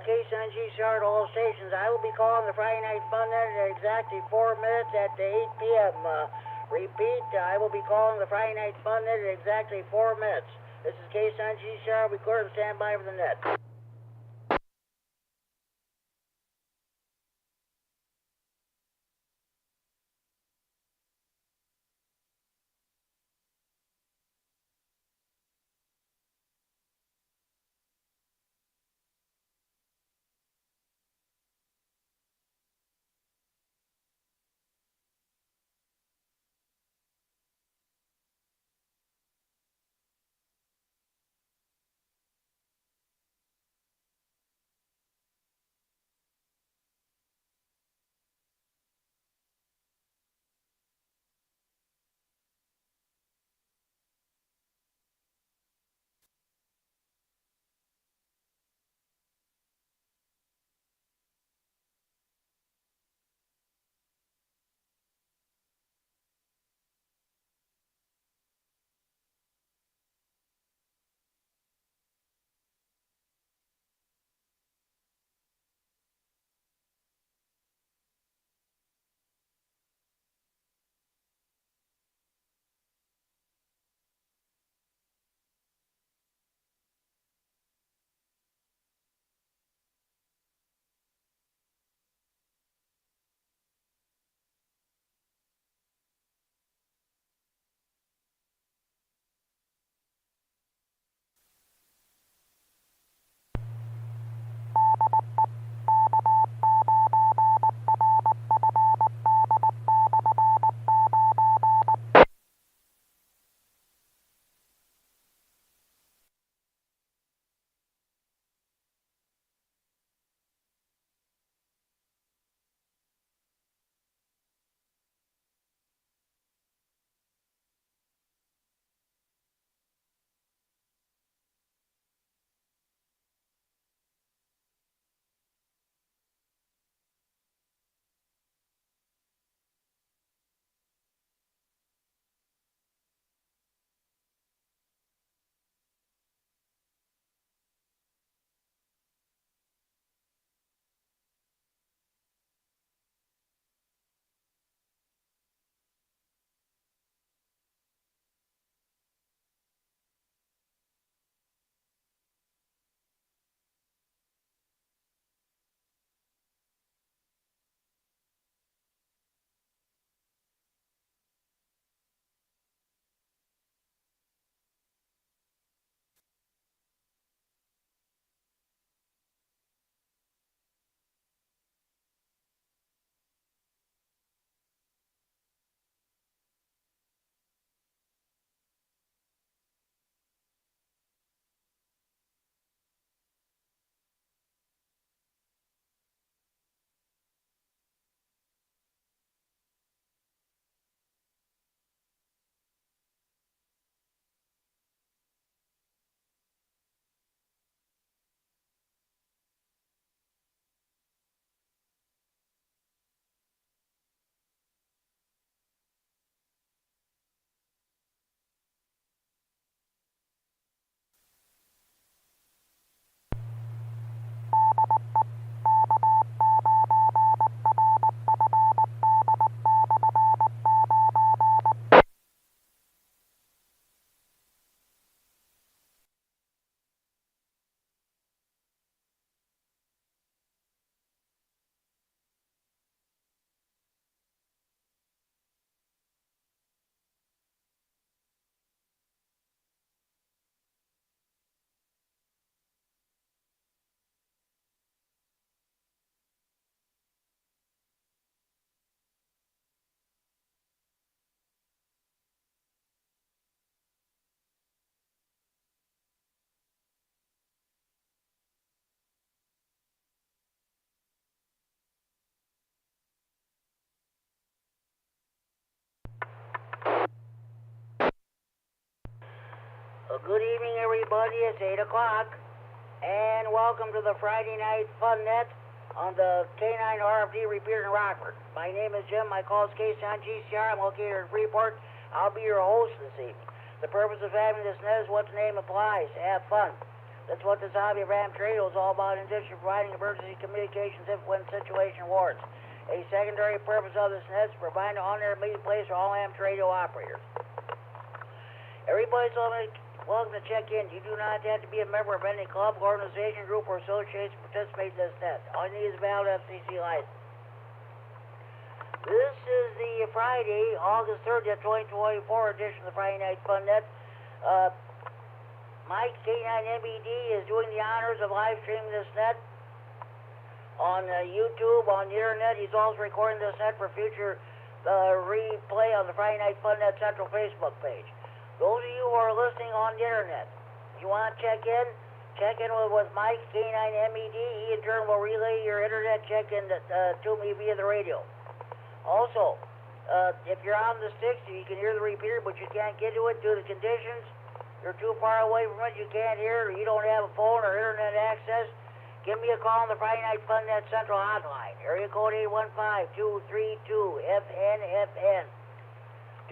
K9RFD to all stations. I will be calling the Friday Night Fun Net at exactly 4 minutes at 8 p.m. Repeat, I will be calling the Friday Night Fun Net at exactly 4 minutes. This is K9RFD recorder and stand by for the net. Good evening, everybody. It's 8 o'clock, and welcome to the Friday Night Fun Net on the K9RFD Repeater in Rockford. My name is Jim. My call is K9GCR. I'm located in Freeport. I'll be your host this evening. The purpose of having this net is what the name implies, have fun. That's what this hobby of ham radio is all about, in addition to providing emergency communications if when situation warrants. A secondary purpose of this net is to provide an on-air meeting place for all ham radio operators. Everybody's welcome to check in. You do not have to be a member of any club, organization, group, or association to participate in this net. All you need is a valid FCC license. This is the Friday, August 30th, 2024 edition of the Friday Night Fun Net. Mike, K9MED, is doing the honors of live streaming this net on YouTube, on the internet. He's also recording this net for future replay on the Friday Night Fun Net Central Facebook page. Those of you who are listening on the internet, you want to check in with Mike, K9MED. He in turn will relay your internet check-in to me via the radio. Also, if you're on the sticks, you can hear the repeater, but you can't get to it due to the conditions. You're too far away from it, you can't hear it, or you don't have a phone or internet access, give me a call on the Friday Night Fun Net Central Hotline. Area code 815-232-FN-FN.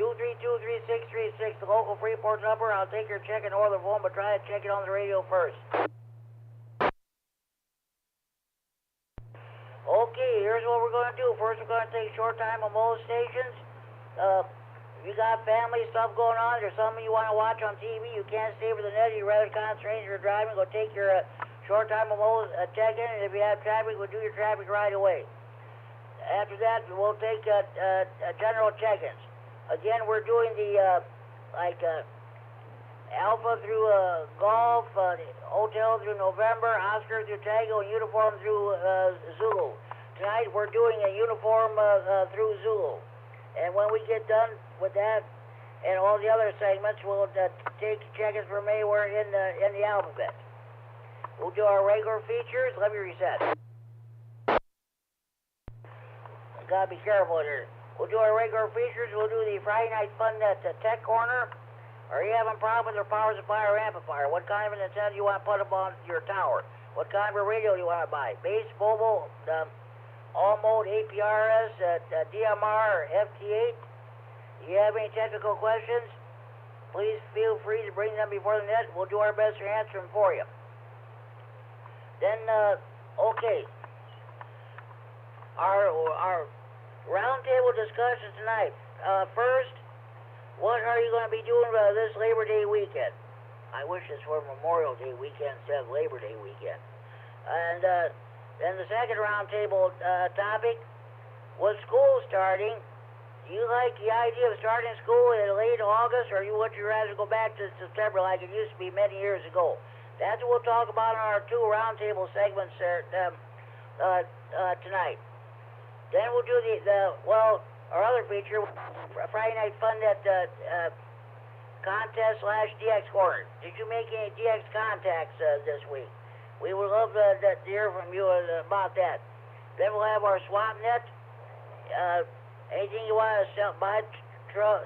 232-3636, the local Freeport number. I'll take your check-in over the phone, but try to check it on the radio first. Okay, here's what we're going to do. First, we're going to take short time on most stations. If you got family stuff going on, there's something you want to watch on TV, you can't stay for the net, you'd rather concentrate on your driving, go take your short time on most check-in, and if you have traffic, we'll do your traffic right away. After that, we'll take general check-ins. Again, we're doing the Alpha through Golf, Hotel through November, Oscar through Tango, and Uniform through Zulu. Tonight we're doing a Uniform through Zulu. And when we get done with that and all the other segments, we'll take check-ins from anywhere in the alphabet. We'll do our regular features. Let me reset. Gotta be careful here. We'll do our regular features. We'll do the Friday Night Fun Net Tech Corner. Are you having problems with your power supply or amplifier? What kind of an antenna do you want to put up on your tower? What kind of a radio do you want to buy? Base, mobile, all mode, APRS, DMR, FT8. If you have any technical questions, please feel free to bring them before the net. We'll do our best to answer them for you. Then, okay. Our roundtable discussion tonight. First, what are you going to be doing this Labor Day weekend? I wish this were Memorial Day weekend instead of Labor Day weekend. And then the second roundtable topic, with school starting, do you like the idea of starting school in late August, or would you rather go back to September like it used to be many years ago? That's what we'll talk about in our two roundtable segments tonight. Then we'll do our other feature, Friday Night Fun Net contest / DX Corner. Did you make any DX contacts this week? We would love to hear from you about that. Then we'll have our swap net. Anything you want to sell, buy,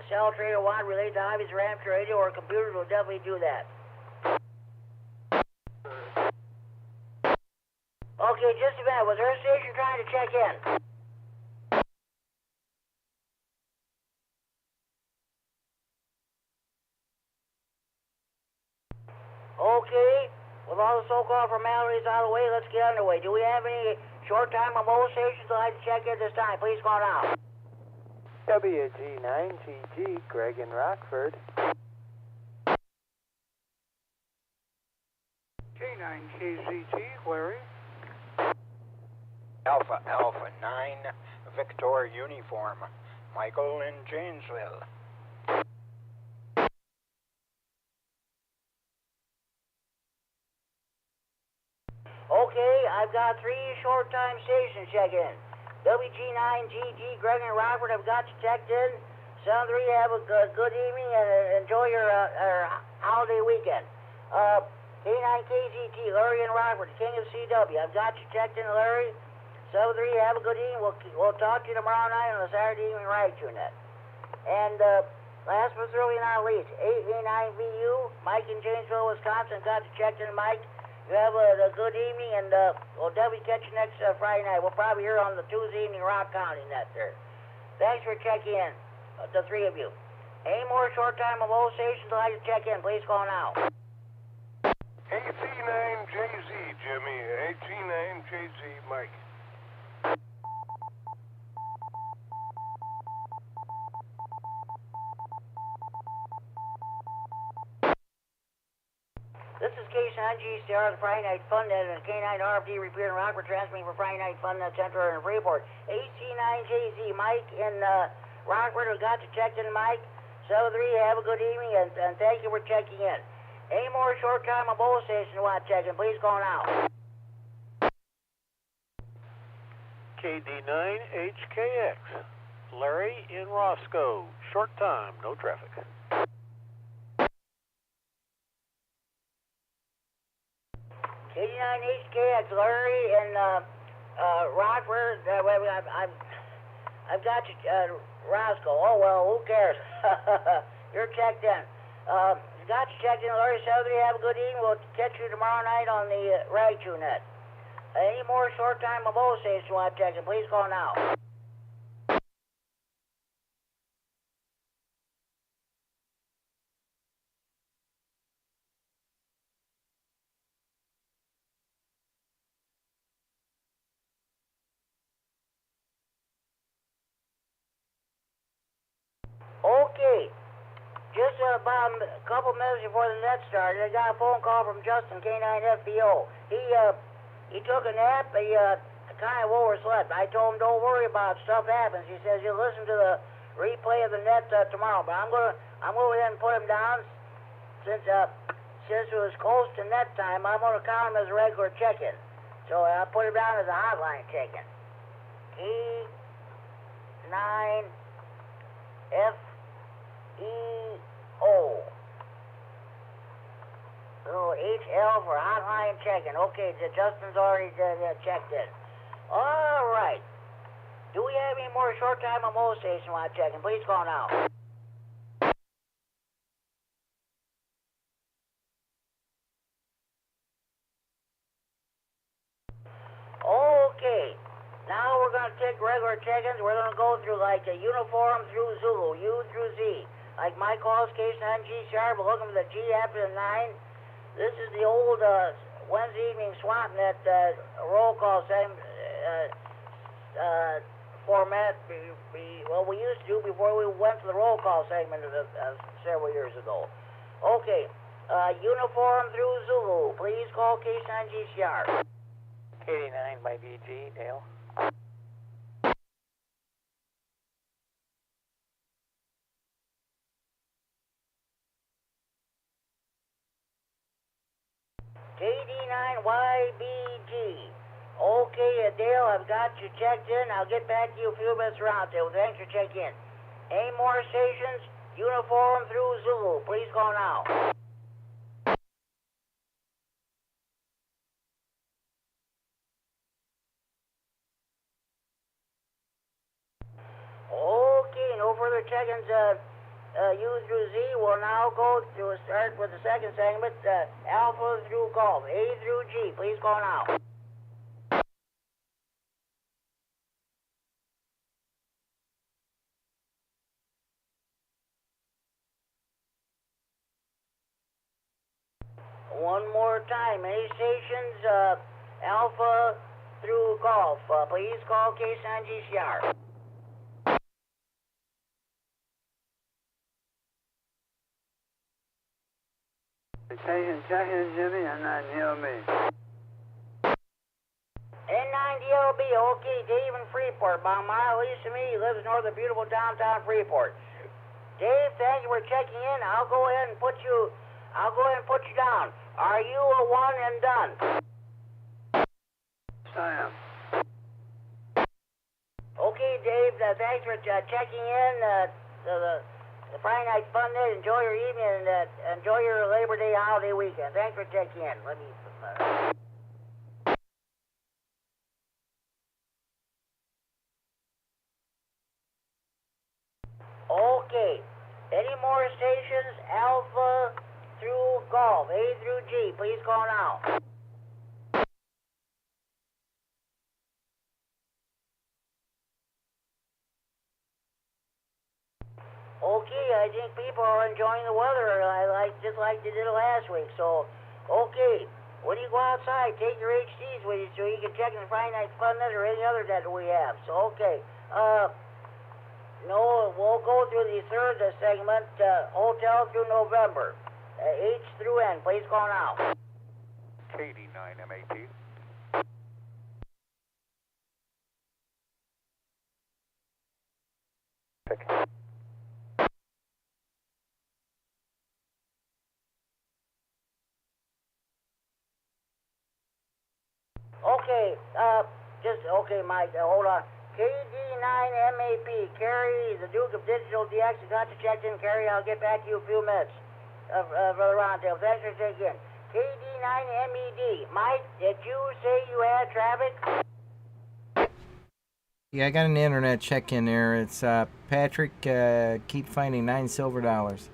sell, trade, or want related to hobbies, RAM, radio, or computers, we'll definitely do that. Okay, just a minute. Was our station trying to check in? Okay, with all the so-called formalities out of the way, let's get underway. Do we have any short-time remote stations that like to check in this time? Please call now. W9GG, Greg in Rockford. K9KZT, Larry. Alpha 9, Victor Uniform, Michael in Janesville. Okay, I've got 3 short-time stations check-in. WG9GG, Greg and Robert have got you checked in. 7-3, have a good evening and enjoy your holiday weekend. K9KZT, Larry and Robert, King of CW, I've got you checked in, Larry. 7-3, have a good evening. We'll talk to you tomorrow night on the Saturday evening ride net. And last but certainly not least, K9VU, Mike in Janesville, Wisconsin, got you checked in, Mike. You have a good evening, and we'll definitely catch you next Friday night. We'll probably hear on the Tuesday evening Rock County net there. Thanks for checking in, the 3 of you. Any more short-time remote stations would like to check in, please call now. AT9JZ, Jimmy. AT9JZ, Mike. This is K9RFD, the Friday Night Fun Net, and K9RFD Repeater in Rockford, transmitting for Friday Night Fun Net Center in Freeport. AT9JZ, Mike in Rockford, we got you checked in, Mike. 73, have a good evening, and thank you for checking in. Any more short-time mobile station you want checking, please call now. KD9HKX, Larry in Roscoe, short time, no traffic. KD9HKX, Larry in Rockford. I've got you, Roscoe. Oh, well, who cares? You're checked in. Got you checked in, Larry. 73, have a good evening. We'll catch you tomorrow night on the Rag-2 net. Any more short-time mobile stations you want to check in, please call now. Okay. Just about a couple minutes before the net started, I got a phone call from Justin, K9FBO. He took a nap. He kind of overslept. I told him, don't worry about it. Stuff happens. He says, you'll listen to the replay of the net tomorrow. But I'm going to go ahead and put him down since it was close to net time. I'm going to count him as a regular check-in. So I put him down as a hotline check-in. K9FEO. Little HL for hotline check-in. Okay, Justin's already checked in. All right. Do we have any more short-time mobile station want to check in? Please call now. Okay. Now we're going to take regular check-ins. We're going to go through like a uniform through Zulu, U through Z. Like my calls, K9G sharp. We're looking for the G after the 9. This is the old Wednesday evening swamp net roll call format. Well, we used to do before we went to the roll call segment several years ago. Okay, uniform through Zulu. Please call K9G sharp. KD9 by BG, Dale. KD9YBG. Okay, Dale, I've got you checked in. I'll get back to you a few minutes around there. Thanks for checking in. Any more stations? Uniform through Zulu. Please call now. Okay, no further check-ins. U through Z. We'll now go to start with the second segment. Alpha through Golf. A through G. Please call now. One more time. Any stations? Alpha through Golf. Please call K9G sharp. Checking, Jimmy, and N9DLB. N9DLB, okay, Dave in Freeport. About a mile east of me, he lives north of beautiful downtown Freeport. Dave, thank you for checking in. I'll go ahead and put you down. Are you a one and done? I am. Okay, Dave, thanks for checking in. The Friday Night Fun Day. Enjoy your evening and enjoy your Labor Day holiday weekend. Thanks for checking in. Let me... Okay. Any more stations? Alpha through Golf. A through G. Please call now. Okay, I think people are enjoying the weather just like they did last week. So Okay. When you go outside, take your HDs with you so you can check in the Friday Night Fun Net or any other net that we have. So, okay. No, we'll go through the third segment, hotel through November. H through N. Please call now. KD9MED. Okay, okay, Mike, hold on. KD9MED, Carrie, the Duke of Digital DX, you got to check in, Carrie. I'll get back to you in a few minutes for the roundtable. Thanks for checking in. KD9MED, Mike, did you say you had traffic? Yeah, I got an internet check-in there. It's Patrick, keep finding 9 silver dollars.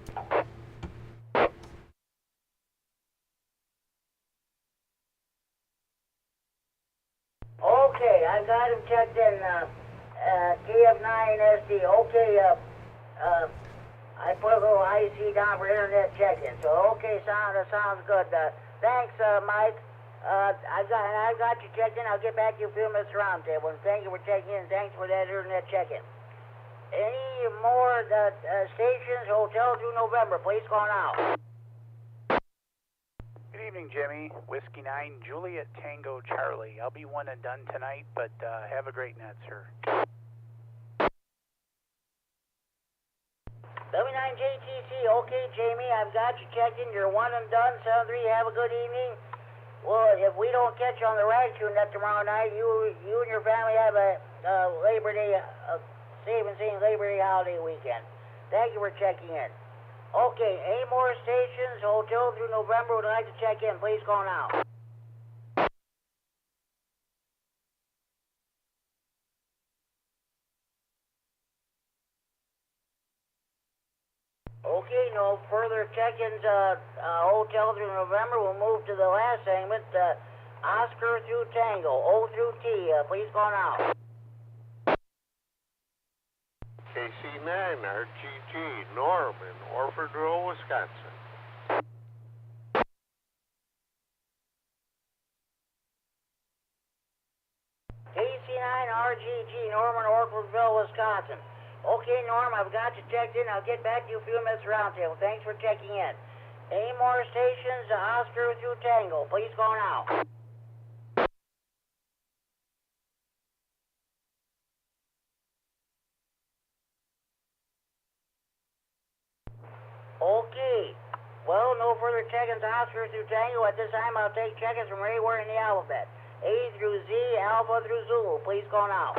Okay, I got him checked in, KF9SD. Okay, I put a little IC down for internet check-in. So, okay, that sounds good. Thanks, Mike. I got you checked in. I'll get back to you in a few minutes roundtable. And thank you for checking in. Thanks for that internet check-in. Any more stations, hotel through November, please call now. Good evening, Jimmy. Whiskey 9, Juliet Tango Charlie. I'll be one and done tonight, but have a great night, sir. W9JTC, okay, Jamie, I've got you checked in. You're one and done. 7-3, have a good evening. Well, if we don't catch you on the Ragtune net tomorrow night, you and your family have a Labor Day, Save and Sing Labor Day holiday weekend. Thank you for checking in. Okay, any more stations, hotel through November would like to check in. Please call now. Okay, no further check-ins, hotel through November. We'll move to the last segment, Oscar through Tango, O through T. Please call now. KC9RGG, Norman, Orfordville, Wisconsin. KC9RGG, Norman, Orfordville, Wisconsin. Okay, Norm, I've got you checked in. I'll get back to you in a few minutes roundtable. Thanks for checking in. Any more stations, Oscar through Tango, please call now. Okay. Well, no further check-ins, Oscar through Tango. At this time, I'll take check-ins from anywhere in the alphabet. A through Z, Alpha through Zulu. Please call now.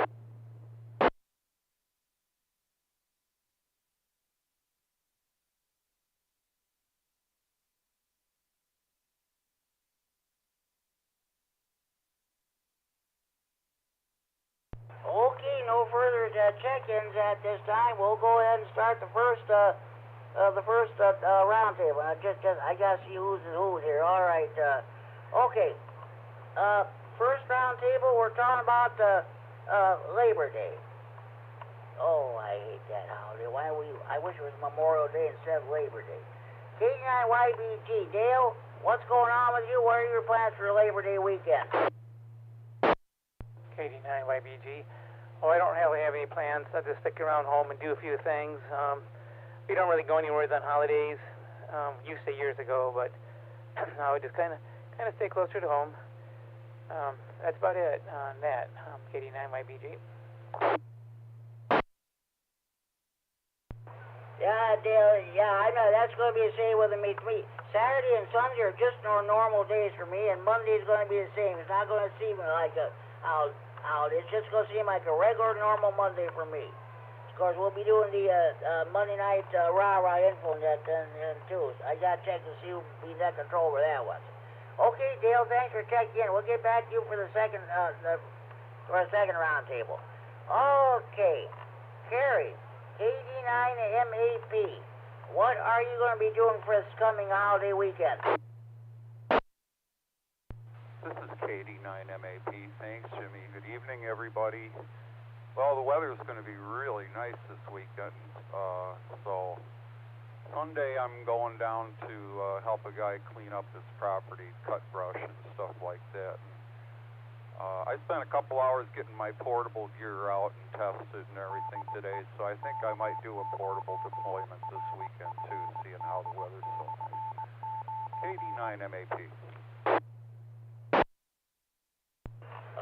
Okay, no further check-ins at this time. We'll go ahead and start the first roundtable. I gotta see who's who here. All right. Okay. First roundtable. We're talking about Labor Day. Oh, I hate that holiday. I wish it was Memorial Day instead of Labor Day. K9YBG. Dale, what's going on with you? What are your plans for Labor Day weekend? KD9YBG. Oh, I don't really have any plans. I'll just stick around home and do a few things. We don't really go anywhere on holidays. Used to years ago, but now we just kind of stay closer to home. That's about it on that. KD9YBG. Yeah, Dale. Yeah, I know that's going to be the same with me. Saturday and Sunday are just normal days for me, and Monday is going to be the same. It's not going to seem like a holiday. It's just going to seem like a regular, normal Monday for me. Of course, we'll be doing the Monday night rah-rah info net and too. I got to check to see who's at control where that was. Okay, Dale, thanks for checking in. We'll get back to you for the second roundtable. Okay, Carrie, KD9MED, what are you going to be doing for this coming holiday weekend? This is KD9MED. Thanks, Jimmy. Good evening, everybody. Well, the weather is going to be really nice this weekend, so Sunday I'm going down to help a guy clean up his property, cut brush and stuff like that. I spent a couple hours getting my portable gear out and tested and everything today, so I think I might do a portable deployment this weekend too, seeing how the weather's so nice. KD9MED.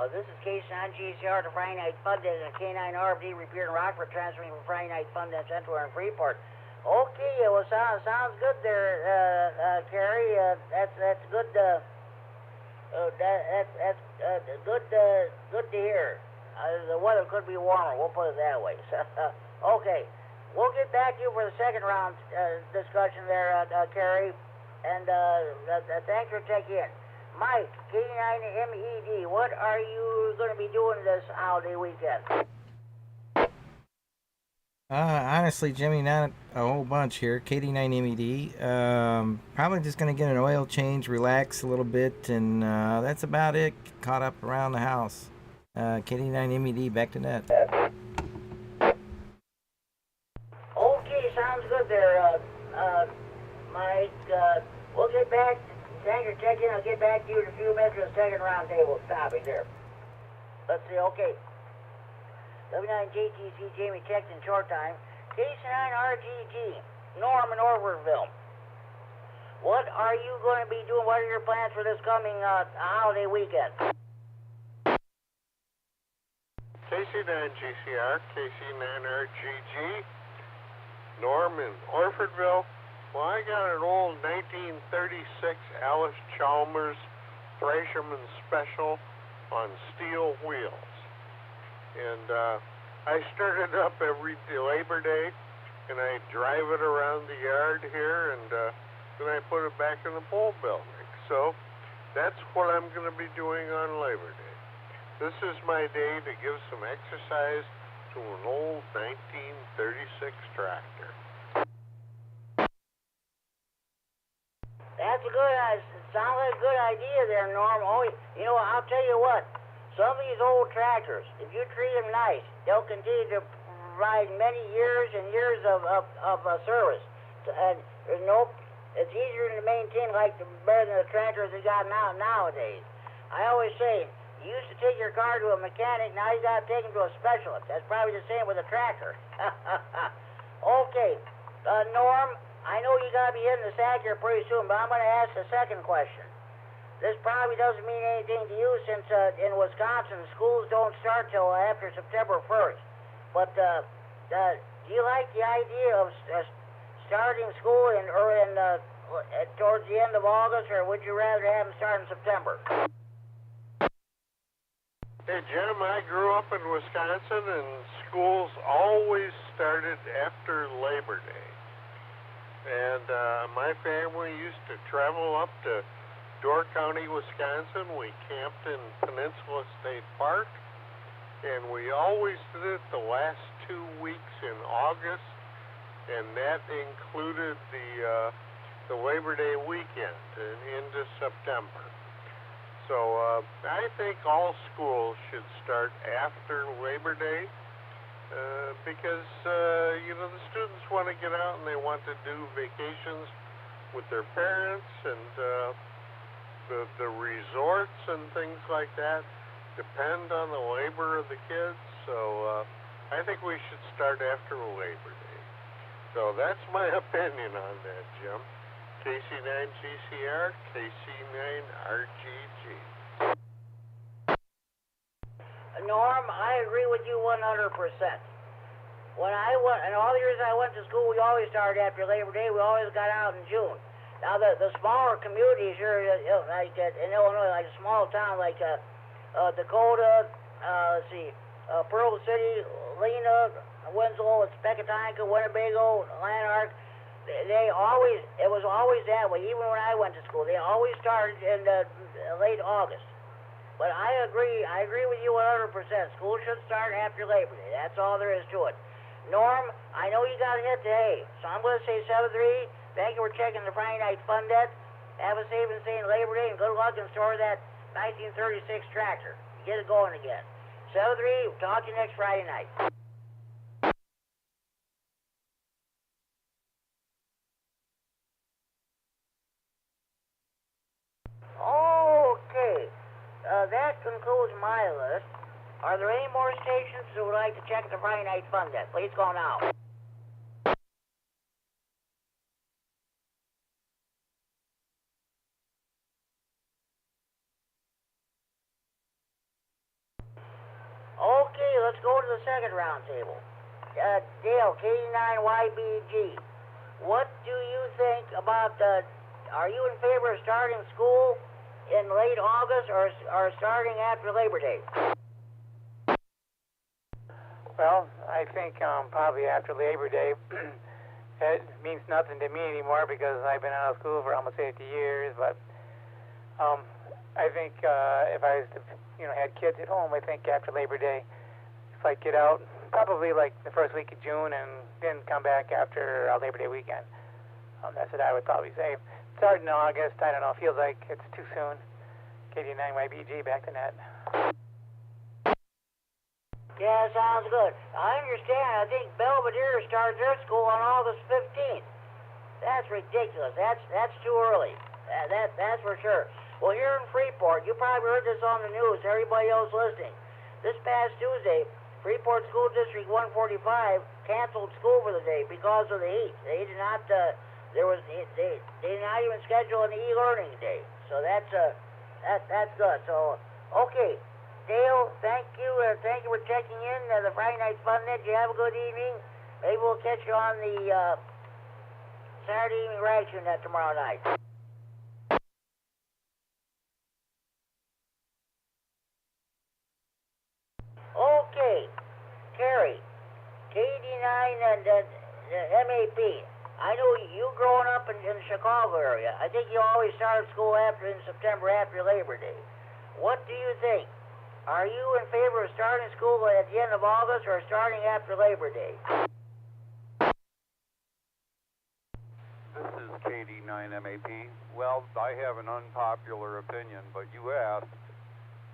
This is K9GCR to Friday Night Fun Day and K9RFD Repeater in Rockford, transferring from Friday Night Fun Day Central and Freeport. Okay, well, sounds good there, Carrie. That's good. That's good to hear. The weather could be warmer. We'll put it that way. Okay, we'll get back to you for the second round discussion there, Carrie. And thanks for checking in. Mike, K9MED, what are you going to be doing this holiday weekend? Honestly, Jimmy, not a whole bunch here. KD9MED. Probably just going to get an oil change, relax a little bit, and that's about it. Caught up around the house. KD9MED, back to net. Okay, sounds good there, Mike. We'll get back. Thanks for checking in. I'll get back to you in a few minutes for the second round table topic there. Let's see, okay. W9JTC, Jamie checked in short time. K9RGG, Norm in Orfordville. What are you going to be doing? What are your plans for this coming holiday weekend? KC9GCR, KC9RGG, Norm in Orfordville. Well, I got an old 1936 Alice Chalmers Thresherman Special on steel wheels. And I start it up every Labor Day, and I drive it around the yard here, and then I put it back in the pole building. So that's what I'm going to be doing on Labor Day. This is my day to give some exercise to an old 1936 tractor. That's a good, sounds like a good idea there, Norm. Oh, you know, I'll tell you what. Some of these old tractors, if you treat them nice, they'll continue to provide many years and years of service. And it's easier to maintain better than the tractors they got nowadays. I always say, you used to take your car to a mechanic, now you got to take him to a specialist. That's probably the same with a tractor. Okay, Norm, I know you got to be hitting the sack here pretty soon, but I'm going to ask the second question. This probably doesn't mean anything to you since in Wisconsin, schools don't start till after September 1st. But do you like the idea of starting school towards the end of August, or would you rather have them start in September? Hey, Jim, I grew up in Wisconsin, and schools always started after Labor Day. And my family used to travel up to Door County, Wisconsin. We camped in Peninsula State Park, and we always did it the last 2 weeks in August, and that included the Labor Day weekend and into September. So I think all schools should start after Labor Day. Because, the students want to get out and they want to do vacations with their parents, and the resorts and things like that depend on the labor of the kids. So I think we should start after Labor Day. So that's my opinion on that, Jim. KC9GCR, KC9RGG. Norm, I agree with you 100%. When I went, and all the years I went to school, we always started after Labor Day. We always got out in June. Now, the smaller communities here, like in Illinois, like a small town like Dakota, Pearl City, Lena, Winslow, Pecatonica, Winnebago, Lanark, it was always that way. Even when I went to school, they always started in late August. But I agree with you 100%. School should start after Labor Day. That's all there is to it. Norm, I know you got to hit the hay, so I'm going to say 7-3. Thank you for checking the Friday Night Fun Net. Have a safe and sane Labor Day, and good luck in store that 1936 tractor. Get it going again. 7-3, talk to you next Friday night. that concludes my list. Are there any more stations who would like to check the Friday Night Fun Day? Please go now. Okay, let's go to the second round table. Dale, KD9YBG. What do you think about are you in favor of starting school in late August or starting after Labor Day? Well, I think probably after Labor Day. It means nothing to me anymore because I've been out of school for almost 50 years. But I think if I was to, had kids at home, I think after Labor Day, if I get out, probably like the first week of June, and then come back after Labor Day weekend. That's what I would probably say. Starting in August, I don't know. Feels like it's too soon. KD9YBG, back to net. Yeah, sounds good. I understand. I think Belvedere starts their school on August 15th. That's ridiculous. That's too early. That's for sure. Well, here in Freeport, you probably heard this on the news. Everybody else listening. This past Tuesday, Freeport School District 145 canceled school for the day because of the heat. They did not. They did not even schedule an e-learning day. So that's good. So okay. Dale, thank you. Thank you for checking in the Friday Night Fun Net. You have a good evening. Maybe we'll catch you on the Saturday evening reaction net tomorrow night. Okay, Carrie, KD9 and MAP. I know you growing up in the Chicago area. I think you always started school in September after Labor Day. What do you think? Are you in favor of starting school at the end of August or starting after Labor Day? This is KD9MED. Well, I have an unpopular opinion, but you asked.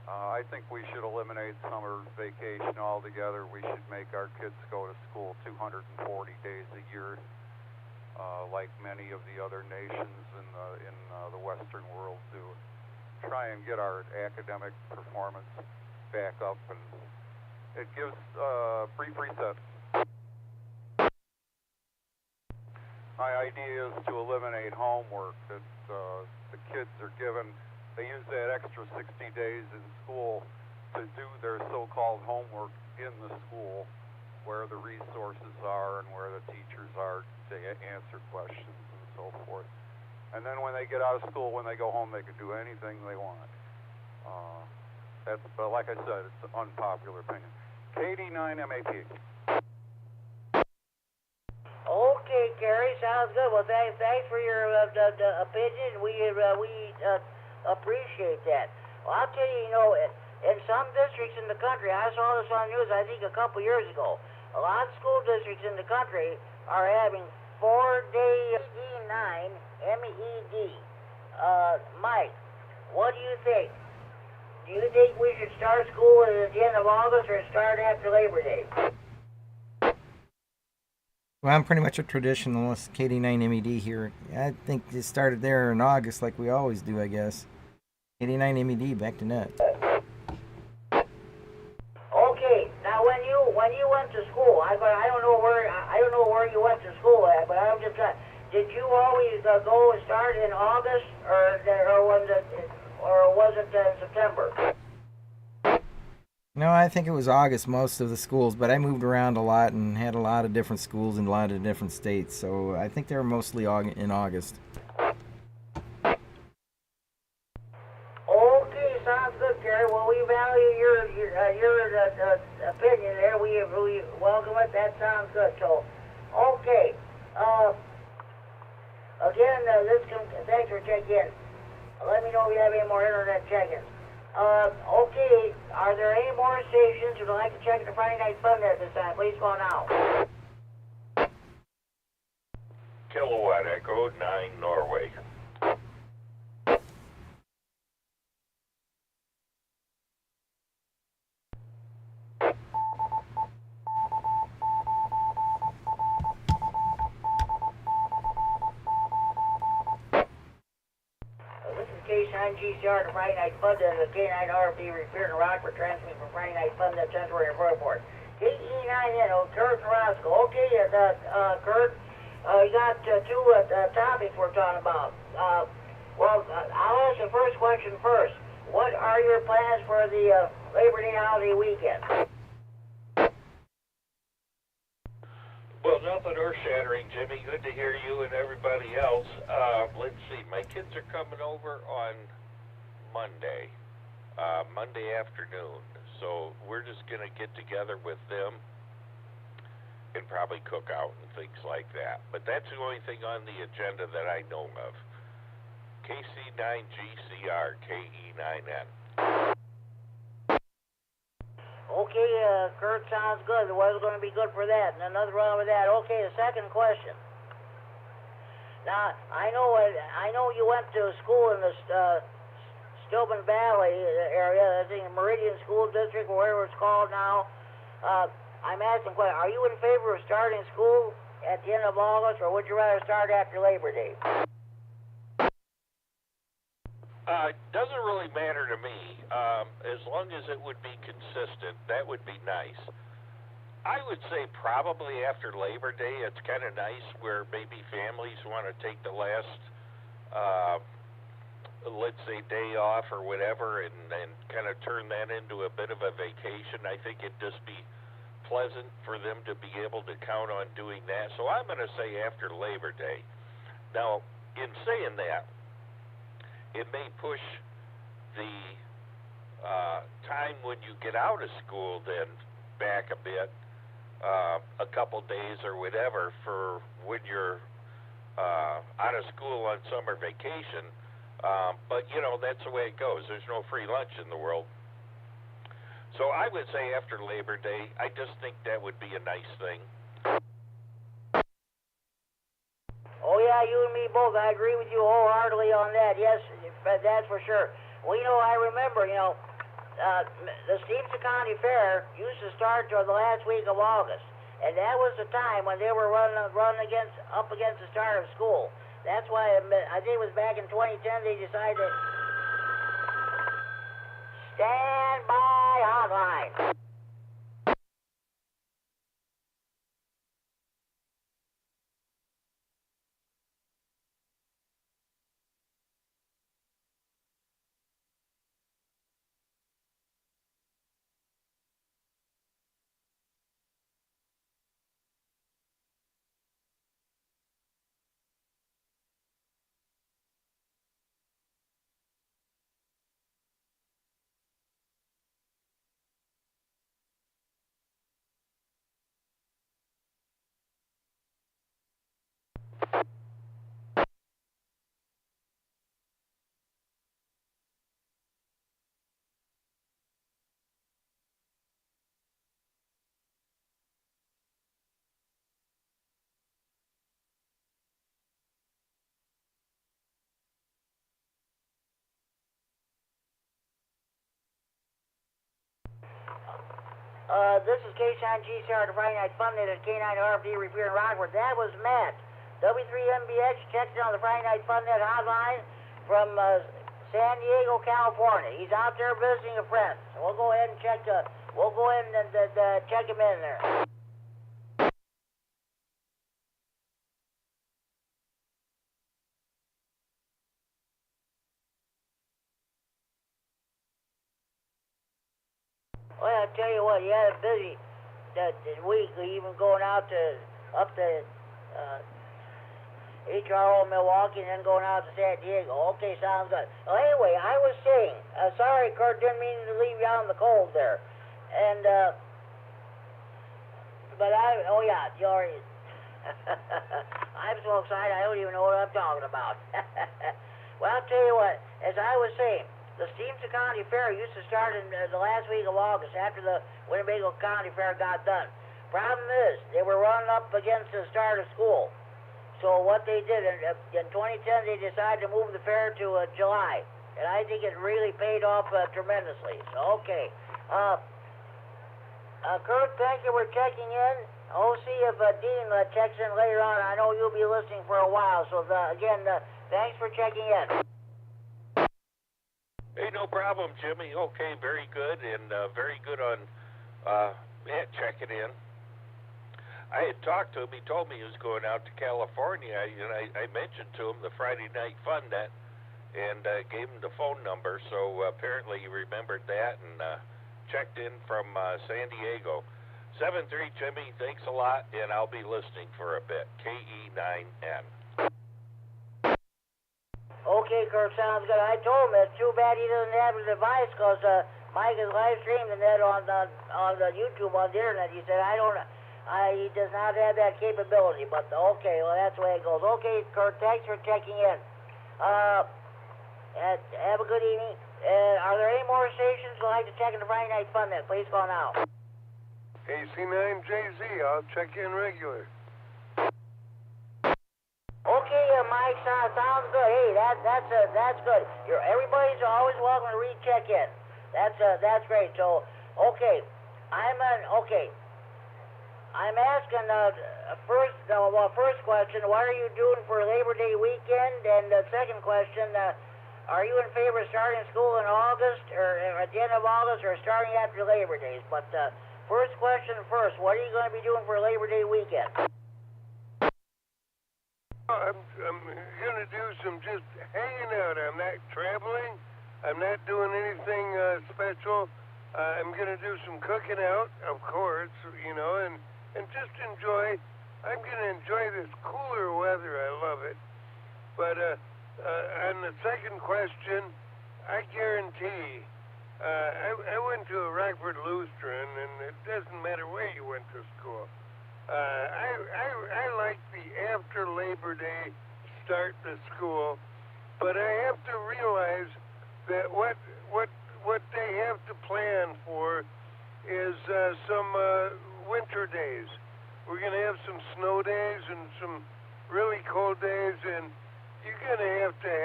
I think we should eliminate summer vacation altogether. We should make our kids go to school 240 days a year, like many of the other nations in the Western world do. Try and get our academic performance back up, and it gives brief reset. My idea is to eliminate homework that the kids are given. They use that extra 60 days in school to do their so-called homework in the school, where the resources are and where the teachers are to answer questions and so forth. And then when they get out of school, when they go home, they can do anything they want. But like I said, it's an unpopular opinion. KD9MED. Okay, Gary, sounds good. Well, thanks for your opinion. We appreciate that. Well, I'll tell you, in some districts in the country, I saw this on the news, I think a couple years ago, a lot of school districts in the country are having 4-day KD9MED. Mike, what do you think? Do you think we should start school at the end of August or start after Labor Day? Well, I'm pretty much a traditionalist, KD9MED here. I think it started there in August like we always do, I guess. KD9MED, back to net. Okay, now when you went to school, I don't know where you went to school at, but I'm just did you always go and start in August or was it September? No, I think it was August, most of the schools, but I moved around a lot and had a lot of different schools in a lot of different states, so I think they were mostly in August. Okay, sounds good, Gary. Well, we value your opinion there. We welcome it. That sounds good. So, okay. Again, thanks for checking in. Let me know if you have any more internet check-ins. Okay, are there any more stations who'd like to check the Friday Night Fun at this time? Please go now. Kilowatt Echo 9 Norway. This is K9GCR to Friday Night Fun at the K9RFD Repeater in Rockford, transmitting from Friday Night Fun at Central Area Airport. KD9MED, Kurt and Roscoe. Okay, Kurt, you got two topics we're talking about. Well, I'll ask the first question first. What are your plans for the Labor Day holiday weekend? Well, nothing earth-shattering, Jimmy. Good to hear you and everybody else. Let's see. My kids are coming over on Monday afternoon. So we're just going to get together with them and probably cook out and things like that. But that's the only thing on the agenda that I know of. KC9GCR, KE9N. Okay, Kurt, sounds good. The weather's going to be good for that. And another round with that. Okay, the second question. Now, I know you went to school in the Steuben Valley area, I think Meridian School District, or whatever it's called now. I'm asking, are you in favor of starting school at the end of August, or would you rather start after Labor Day? Doesn't really matter to me. As long as it would be consistent, that would be nice. I would say probably after Labor Day. It's kind of nice where maybe families want to take the last, let's say, day off or whatever, and kind of turn that into a bit of a vacation. I think it'd just be pleasant for them to be able to count on doing that. So I'm going to say after Labor Day. Now, in saying that, it may push the time when you get out of school then back a bit, a couple days or whatever, for when you're out of school on summer vacation. But, you know, that's the way it goes. There's no free lunch in the world. So I would say after Labor Day. I just think that would be a nice thing. Oh, yeah, you and me both. I agree with you wholeheartedly on that. Yes, that's for sure. Well, you know, I remember, the Stevenson County Fair used to start toward the last week of August. And that was the time when they were running up against the start of school. That's why I think it was back in 2010 they decided to stand by hotline. This is K9GCR, the Friday Night Fun at K9RFD Repeater in Rockford. That was Matt. W9AXD checked in on the Friday Night Fun Net hotline from San Diego, California. He's out there visiting a friend. So we'll go ahead and check him in there. Well, I tell you what, he had it busy that week, even going up to HRO Milwaukee and then going out to San Diego. Okay, sounds good. Well, anyway, I was saying, sorry, Kurt, didn't mean to leave you out in the cold there. And, but oh yeah, you already, I'm so excited I don't even know what I'm talking about. Well, I'll tell you what, as I was saying, the Stevenson County Fair used to start in the last week of August after the Winnebago County Fair got done. Problem is, they were running up against the start of school. So what they did, in 2010, they decided to move the fair to July. And I think it really paid off tremendously. So, okay. Kurt, thank you for checking in. I'll see if Dean checks in later on. I know you'll be listening for a while. So, again, thanks for checking in. Hey, no problem, Jimmy. Okay, very good, and very good on checking in. I had talked to him. He told me he was going out to California, and I mentioned to him the Friday Night Fun Net, and gave him the phone number, so apparently he remembered that and checked in from San Diego. 7-3, Jimmy, thanks a lot, and I'll be listening for a bit. KE9N. Okay, Kurt, sounds good. I told him it's too bad he doesn't have a device because Mike is live streaming the net on the YouTube on the internet. He said he does not have that capability. But okay, well that's the way it goes. Okay, Kurt, thanks for checking in. Have a good evening. Are there any more stations who'd like to check in the Friday Night Fun Net? Please call now. AC9JZ, I'll check in regular. Okay, Mike, sounds good. Hey, that's good. Everybody's always welcome to recheck in. That's great. So, okay, I'm asking first question, what are you doing for Labor Day weekend? And the second question, are you in favor of starting school in August or at the end of August or starting after Labor Days? But first question first, what are you going to be doing for Labor Day weekend? I'm gonna do some just hanging out. I'm not traveling. I'm not doing anything special. I'm gonna do some cooking out, of course, and just enjoy. I'm gonna enjoy this cooler weather. I love it. But on the second question, I guarantee. I went to a Rockford Lutheran, and it doesn't matter where you went to school. I like the after Labor Day start to school, but I have to realize that what they have to plan for is some winter days. We're going to have some snow days and some really cold days, and you're going to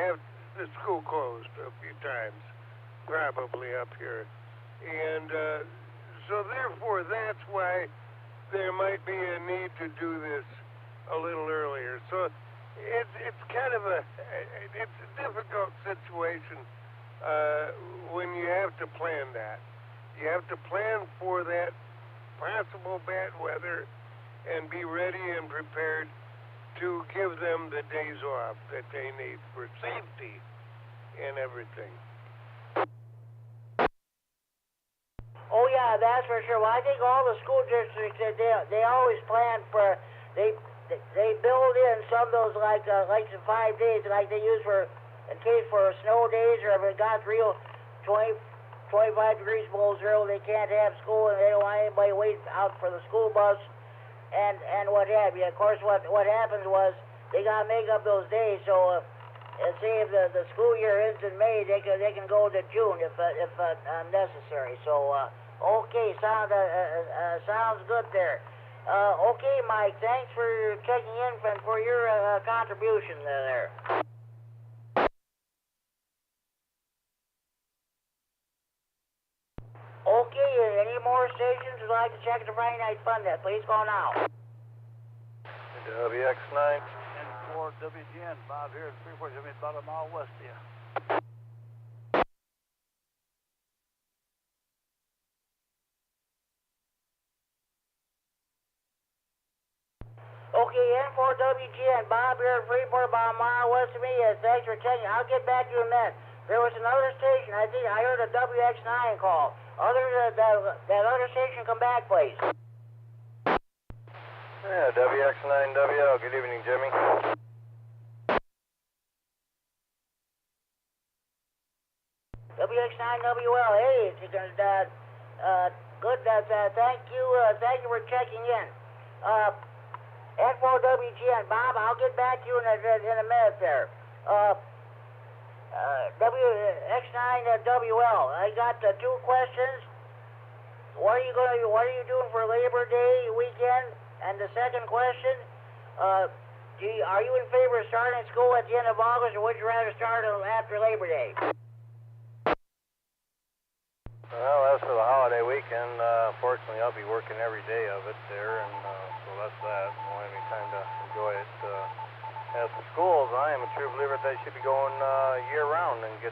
have the school closed a few times, probably up here. And so therefore, that's why there might be a need to do this a little earlier. So it's kind of a difficult situation when you have to plan that. You have to plan for that possible bad weather and be ready and prepared to give them the days off that they need for safety and everything. Oh yeah, that's for sure. Well, I think all the school districts they always plan for they build in some of those like some 5 days like they use for in case for snow days or if it got real 25 degrees below zero, they can't have school and they don't want anybody waiting out for the school bus and what have you. Of course, what happens was they gotta make up those days. So say if the school year ends in May, they can go to June if necessary. So. Okay, sounds good there. Okay, Mike, thanks for checking in and for your contribution there. Okay, any more stations would like to check the Friday Night Fun Net? Please call now. WX9 and 4WGN, Bob here at 347, about a mile west of you. Okay, N4WGN, Bob here at Freeport, about a mile west of me. Thanks for checking. I'll get back to you in a minute. There was another station. I think I heard a WX9 call. That other station, come back, please. Yeah, WX9WL. Good evening, Jimmy. WX9WL. Hey, good. Thank you for checking in. N4WGN, Bob, I'll get back to you in a minute there. WX9WL, I got 2 questions. What are you doing for Labor Day weekend? And the second question, are you in favor of starting school at the end of August, or would you rather start after Labor Day? Well, as for the holiday weekend, fortunately I'll be working every day of it there, and so that's that. I won't have any time to enjoy it. As for schools, I am a true believer they should be going year-round and get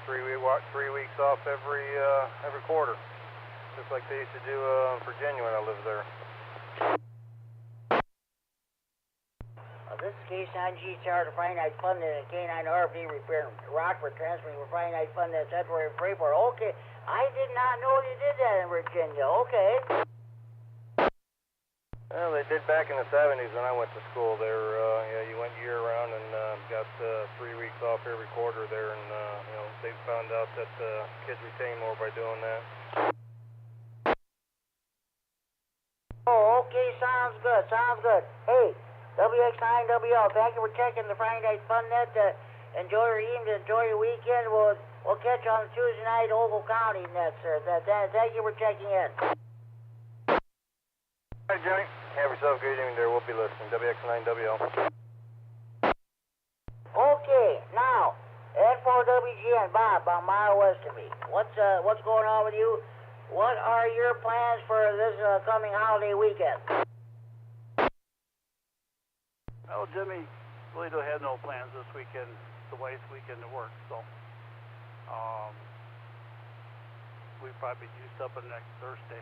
3 weeks off every quarter, just like they used to do in Virginia when I lived there. This is K9GCR, the Friday Night Fun and K9RFD Repeater, Rockford, transmitting for Friday Night Fun at February Freeport. Okay, I did not know they did that in Virginia. Okay. Well, they did back in the 70s when I went to school there. Yeah, you went year-round and got 3 weeks off every quarter there, and they found out that kids retain more by doing that. Oh, okay, sounds good, sounds good. Hey, WX9WL, thank you for checking the Friday Night Fun Net. Enjoy your evening, enjoy your weekend. We'll catch you on Tuesday night, Ogle County net, sir. Thank you for checking in. All right, Jimmy. Have yourself a good evening there. We'll be listening. WX9WL. Okay, now, N4WGN, Bob, about a mile west of me. What's going on with you? What are your plans for this coming holiday weekend? Well, Jimmy, really don't have no plans this weekend. It's the wife's weekend to work, so we probably juiced up on next Thursday.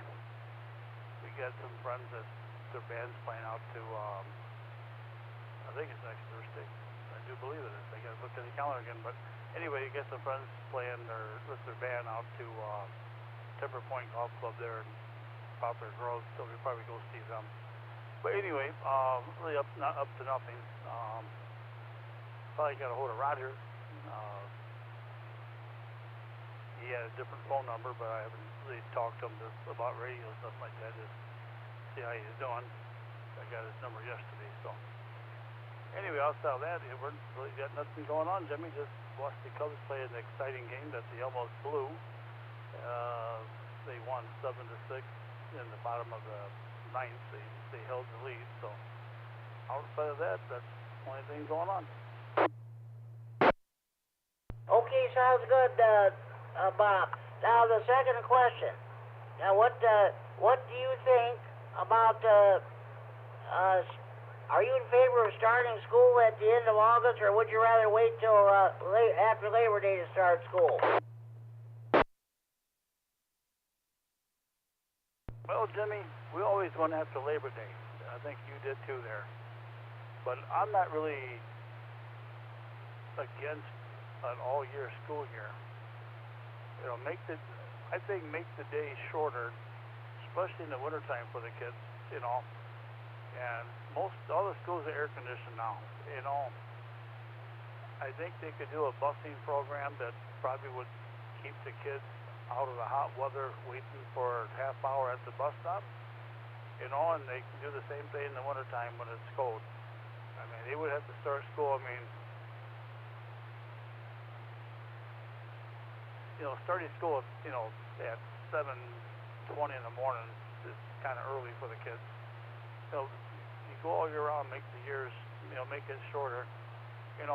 We got some friends that their band's playing out to, I think it's next Thursday. I do believe it is. I got to look at the calendar again, but anyway, you get some friends playing with their band out to Timber Point Golf Club there in Poplar Grove, so we'll probably go see them. But anyway, really not up to nothing. Probably got a hold of Roger. He had a different phone number, but I haven't really talked to him about radio and stuff like that. Just see how he's doing. I got his number yesterday, so. Anyway, outside of that, we really got nothing going on, Jimmy. Just watched the Cubs play an exciting game that they almost blew. They won 7-6 in the bottom of the ninth. They held the lead, so outside of that, that's the only thing going on. Okay, sounds good, Bob. Now the second question. Now, what do you think about? Are you in favor of starting school at the end of August, or would you rather wait till after Labor Day to start school? Well, Jimmy, we always went after Labor Day. I think you did too there. But I'm not really against an all-year school year. I think make the day shorter, especially in the wintertime for the kids, And all the schools are air-conditioned now, I think they could do a busing program that probably would keep the kids out of the hot weather waiting for a half hour at the bus stop, and they can do the same thing in the wintertime when it's cold. I mean, they would have to start school, starting school, at 7:20 in the morning is kind of early for the kids. You go all year round, make the years, make it shorter, and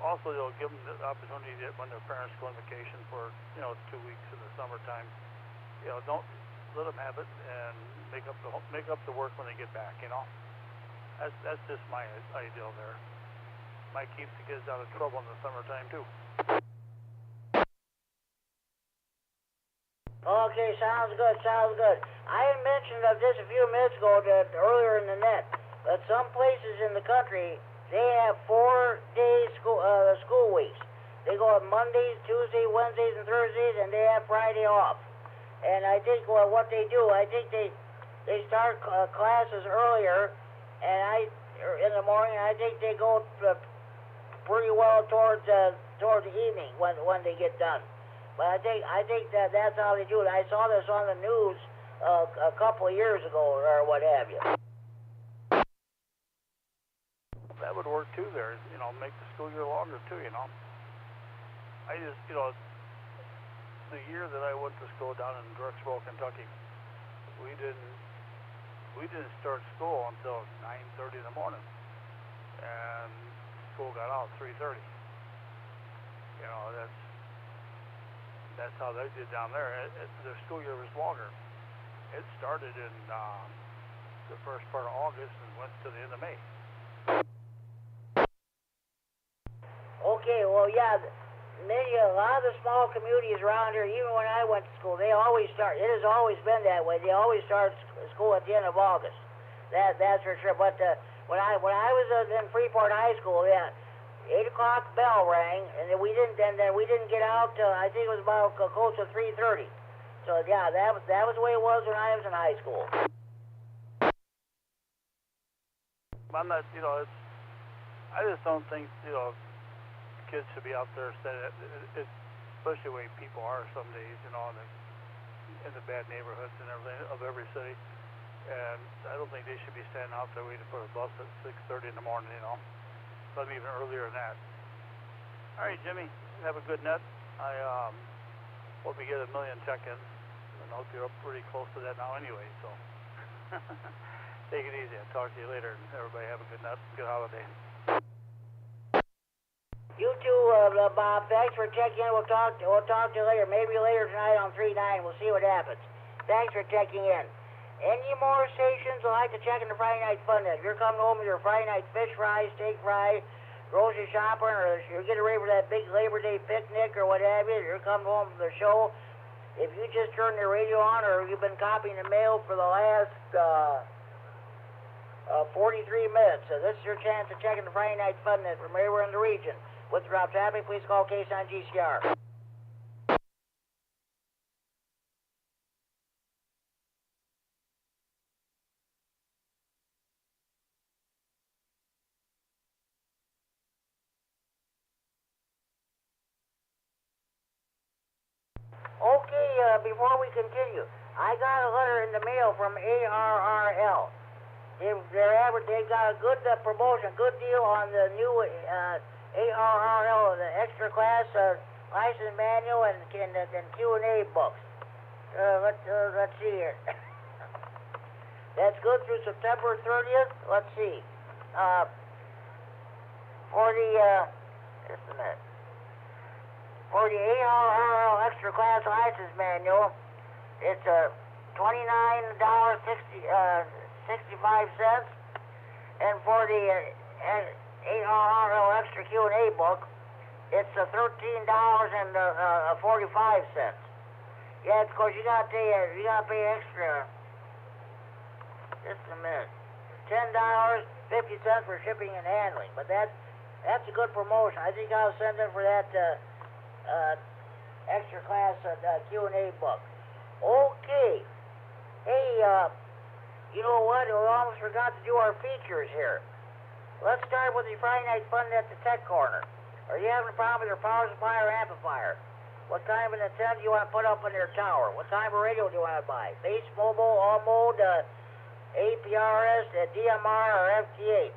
also they'll give them the opportunity to, when their parents go on vacation for, 2 weeks in the summertime, don't let them have it and make up the work when they get back, That's just my ideal there. Might keep the kids out of trouble in the summertime too. Okay, sounds good, sounds good. I had mentioned this a few minutes ago earlier in the net, but some places in the country, they have 4-day school weeks. They go on Mondays, Tuesdays, Wednesdays, and Thursdays, and they have Friday off. And I think what they do, I think they start classes earlier, and in the morning, I think they go pretty well towards the evening when they get done. But I think that's how they do it. I saw this on the news a couple of years ago, or what have you. That would work too there, make the school year longer too, I just, the year that I went to school down in Drexel, Kentucky, we didn't start school until 9:30 in the morning, and school got out 3:30. That's how they did down there. Their school year was longer. It started in the first part of August and went to the end of May. Okay, well, yeah, a lot of the small communities around here, even when I went to school, they always start, it has always been that way. They always start school at the end of August. That's for sure. But when I was in Freeport High School, yeah, 8 o'clock bell rang, and then we didn't get out till I think it was about close to 3:30. So yeah, that was the way it was when I was in high school. I'm not, I just don't think, kids should be out there especially the way people are some days, in the bad neighborhoods and everything of every city. And I don't think they should be standing out there waiting for a bus at 6:30 in the morning, But even earlier than that. All right, Jimmy, have a good net. I hope you get 1 million check-ins, and I hope you're up pretty close to that now anyway, so. Take it easy. I'll talk to you later, and everybody have a good night, good holiday. You too, Bob. Thanks for checking in. We'll talk to you later. Maybe later tonight on 3-9. We'll see what happens. Thanks for checking in. Any more stations would like to check in the Friday Night Fun Net? If you're coming home with your Friday night fish fry, steak fry, grocery shopping, or you're getting ready for that big Labor Day picnic or what have you, you're coming home from the show, if you just turned the radio on or you've been copying the mail for the last 43 minutes, this is your chance to check in the Friday Night Fun Net from everywhere in the region. With drop traffic, please call K9 GCR. Okay, before we continue, I got a letter in the mail from ARRL. They got a good promotion, good deal on the new ARRL, the extra class license manual and Q&A books. Let's see here. That's good through September 30th. Let's see. For the just a minute. For the ARRL extra class license manual, it's $29.65, and for the ARRL extra Q&A book, it's $13.45. Yeah, of course you gotta pay extra. Just a minute. $10.50 for shipping and handling, but that's a good promotion. I think I'll send it for that extra class Q&A book. Okay. Hey, you know what? We almost forgot to do our features here. Let's start with the Friday Night Fun at the Tech Corner. Are you having a problem with your power supply or amplifier? What kind of an antenna do you want to put up on your tower? What kind of radio do you want to buy? Base, mobile, all mode, APRS, DMR, or FT8?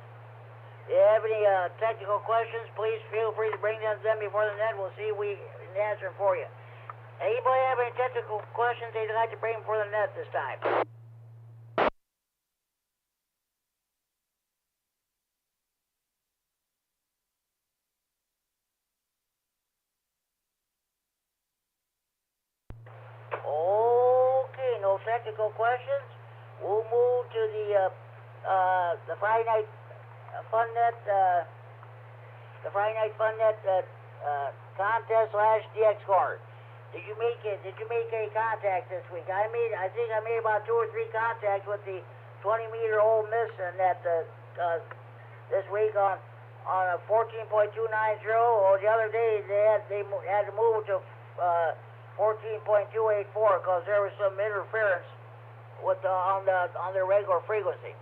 If you have any technical questions, please feel free to bring them to them before the net. We'll see if we can answer them for you. Anybody have any technical questions they'd like to bring before the net this time? Okay, no technical questions. We'll move to the Friday Night Fun Net, the Friday Night Fun Net contest / DX Corner. Did you make any contacts this week? I think I made about 2 or 3 contacts with the 20-meter Ole Miss net this week on a 14.290. Or the other day they had to move to 14.284 because there was some interference with on their regular frequency.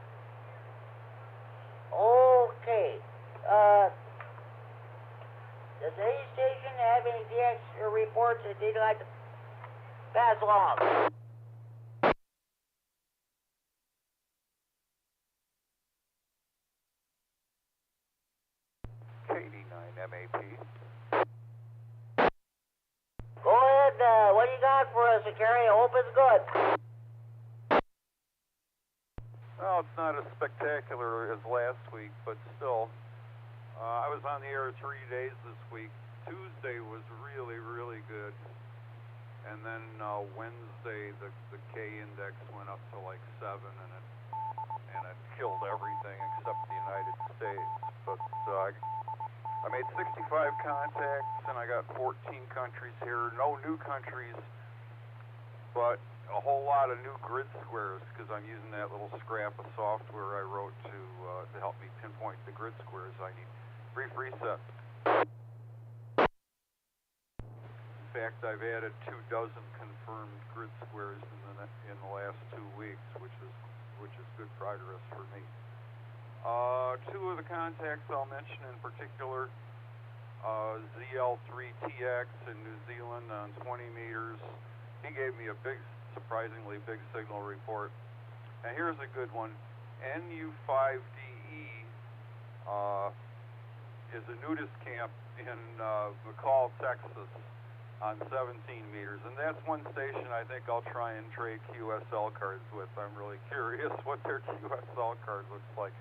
Okay. Does any station have any DX reports that they'd like to pass along? KD9MED. Go ahead. What do you got for us, Carrie? I hope it's good. Well, it's not as spectacular as last week, but still. I was on the air 3 days this week. Tuesday was really, really good. And then Wednesday, the K index went up to like 7, and it killed everything except the United States. But I I made 65 contacts, and I got 14 countries here. No new countries, but a whole lot of new grid squares, because I'm using that little scrap of software I wrote to help me pinpoint the grid squares I need. Brief reset. In fact, I've added 24 confirmed grid squares in the last 2 weeks, which is good progress for me. Two of the contacts I'll mention in particular, ZL3TX in New Zealand on 20 meters. He gave me a surprisingly big signal report. And here's a good one. NU5DE is a nudist camp in McCall, Texas on 17 meters. And that's one station I think I'll try and trade QSL cards with. I'm really curious what their QSL card looks like.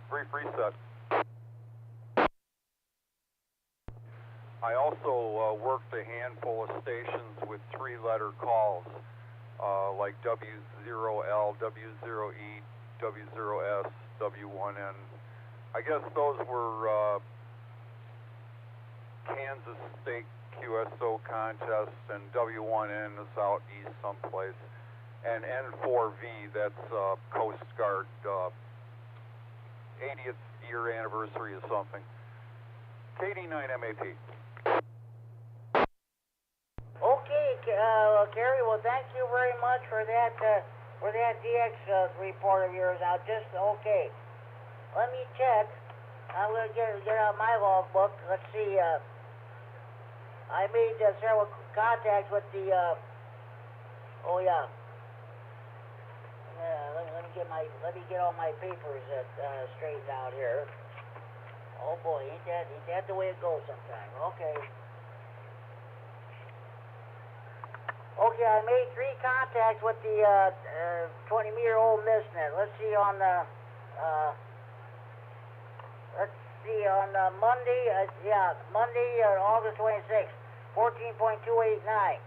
Brief reset. I also worked a handful of stations with 3-letter calls, like W0L, W0E, W0S, W1N. I guess those were Kansas State QSO contests, and W1N is out east someplace. And N4V, that's Coast Guard 80th year anniversary of something. KD9MED. Okay, Gary. Well, thank you very much for that DX report of yours. Now, just okay. Let me check. I'm gonna get out my logbook. Let's see. I made several contacts with the. Oh yeah. Let me get all my papers straightened out here. Oh boy, ain't that the way it goes sometimes? Okay. Okay, I made 3 contacts with the 20-meter-old MissNet. Let's see on the Monday. Monday, August 26th, 14.289.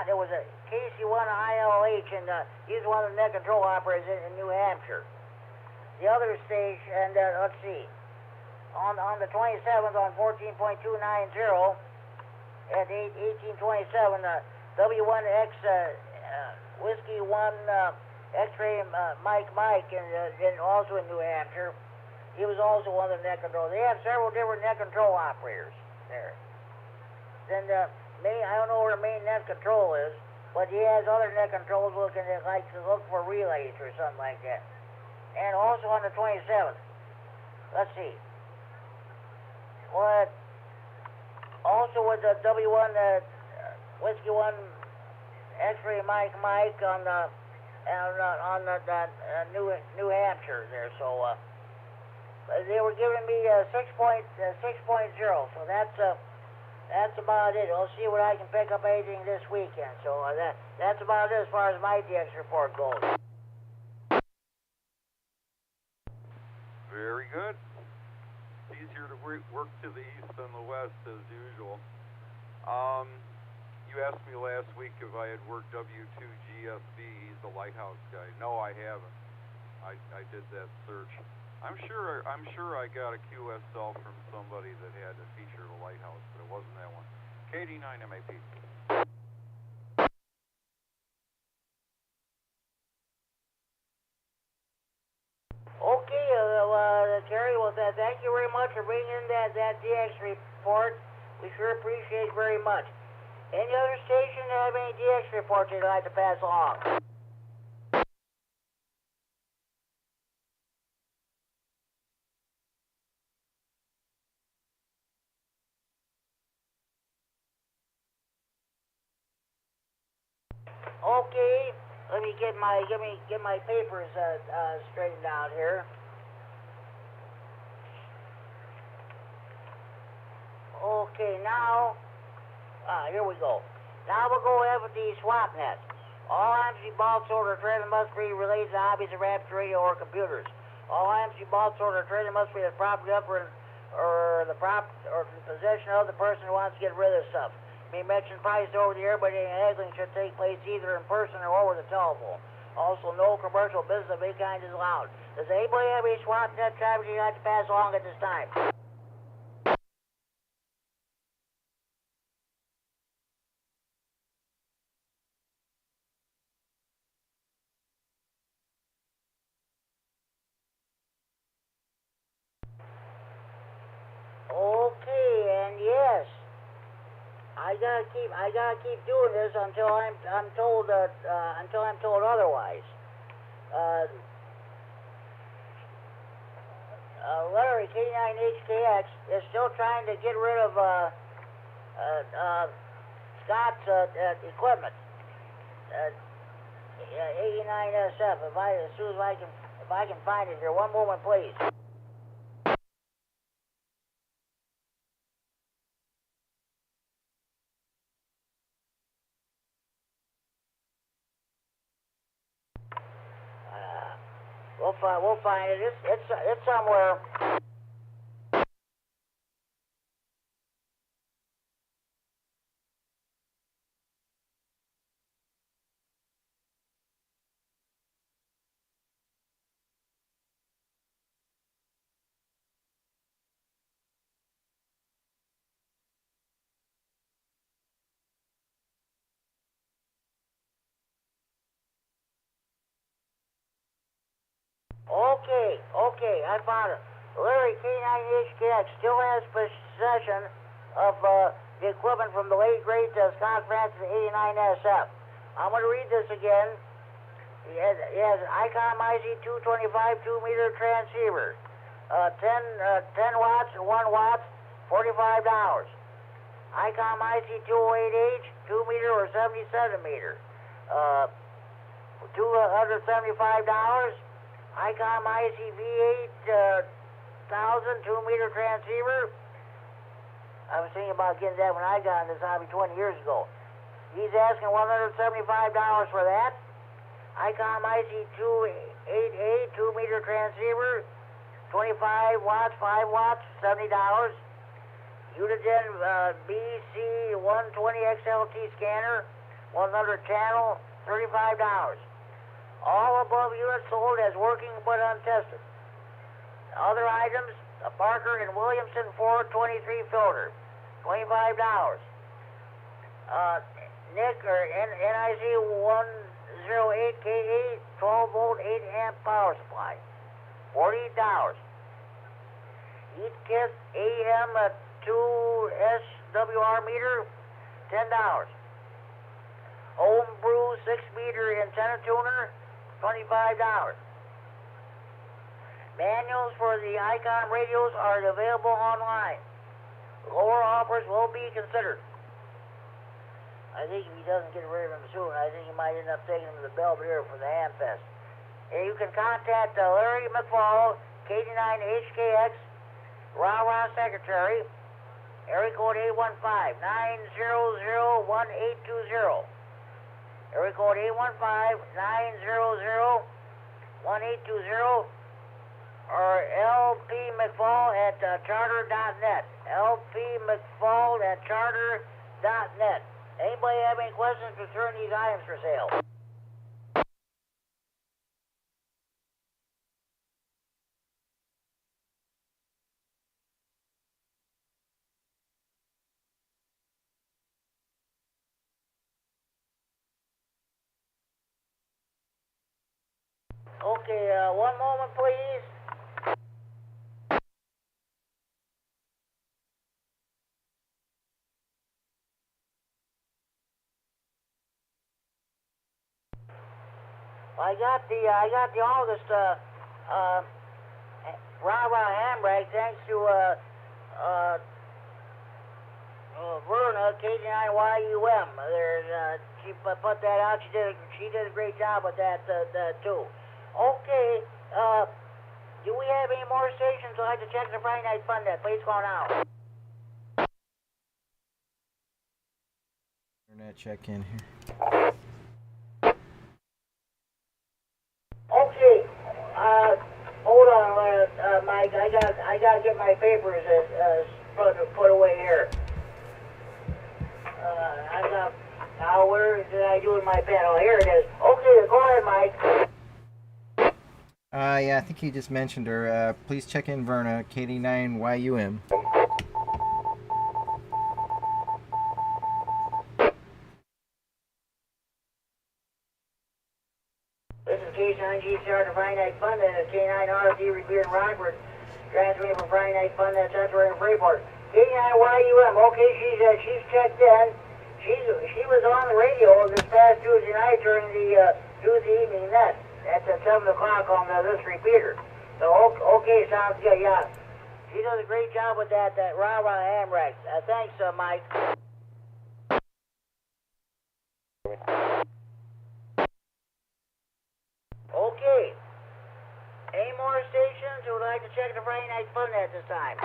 It was a KC1ILH, and he's one of the net control operators in New Hampshire. The other station, and let's see, on the 27th on 14.290 at 1827, W9AXD Whiskey 1 X-ray Mike, and also in New Hampshire. He was also one of the net control. They have several different net control operators there. Then I don't know where main net control is, but he has other net controls looking at, like, to look for relays or something like that. And also on the 27th, let's see. What? Also with the W1 Whiskey 1 X-ray Mike on the New Hampshire there. So they were giving me 6.0. So that's about it. I'll see what I can pick up anything this weekend. So that's about it as far as my DX report goes. Very good. It's easier to work to the east than the west as usual. You asked me last week if I had worked W9AXD. He's the lighthouse guy. No, I haven't. I did that search. I'm sure I got a QSL from somebody that had a feature of a lighthouse, but it wasn't that one. KD9MED. Okay, Terry, well, thank you very much for bringing in that DX report. We sure appreciate it very much. Any other station have any DX reports you'd like to pass along? Okay, let me get my papers straightened out here. Okay, now, here we go. Now we'll go ahead with the swap net. All IMC bulk sorter trailer must be related to hobbies of rapid radio or computers. All IMC bulk sorter trailer must be the property of or the possession of the person who wants to get rid of stuff. May mention price over the air, but any haggling should take place either in person or over the telephone. Also, no commercial business of any kind is allowed. Does anybody have any swap net traffic you'd like to pass along at this time? gotta keep doing this until I'm told otherwise. Larry, K9HKX is still trying to get rid of Scott's equipment. 89SF. As soon as I can find it here. One moment, please. We'll find it. It's somewhere. Okay, I found it. Larry, K9HKX still has possession of the equipment from the late great Scott Francis 89SF. I'm going to read this again. He has an ICOM IC225 2-meter transceiver. 10 watts, 1 watt, $45. ICOM IC208H, 2-meter or 77-meter. $275. ICOM ICV8000 2-meter transceiver. I was thinking about getting that when I got in this hobby 20 years ago. He's asking $175 for that. ICOM IC288 2-meter transceiver, 25 watts, 5 watts, $70. Uniden BC120XLT scanner, 100 channel, $35. All above units sold as working but untested. Other items, a Parker and Williamson 423 filter, $25. NIC or NIC 108K8 12 volt 8 amp power supply, $48. Heatkit AM 2 SWR meter, $10. Homebrew 6-meter antenna tuner, $25. Manuals for the ICOM radios are available online. Lower offers will be considered. I think if he doesn't get rid of them soon, I think he might end up taking them to the Belvedere for the Hamfest. And you can contact Larry McFall, KD9HKX, Rah Secretary, area code 815-900-1820. Area code 815-900-1820, or lpmcfall at charter.net. lpmcfall at charter.net. Anybody have any questions concerning these items for sale? Okay, one moment, please. I got the August rah-rah handbrake thanks to Verna, KD9YUM. She put that out. She did a great job with that too. Okay, do we have any more stations? I'd like to check the Friday Night Fun Net. Please call now. Internet check in here. Okay, hold on, Mike. I gotta get my papers put away here. Now where did I do in my pen? Oh, here it is. Okay, go ahead, Mike. Yeah, I think you just mentioned her. Please check in Verna, KD9YUM. This is K9GCR to Friday Night Fun Net, K9RFD Repeater in Rockford, transmitting from Friday Night Fun Net, Central and Freeport. K9YUM, okay, she's checked in. she was on the radio this past Tuesday night during the Tuesday evening net at 7 o'clock on this repeater. So, okay, sounds good, yeah. She does a great job with that rah-rah Amrex. Thanks, Mike. Okay. Any more stations who would like to check the Friday night fun at this time?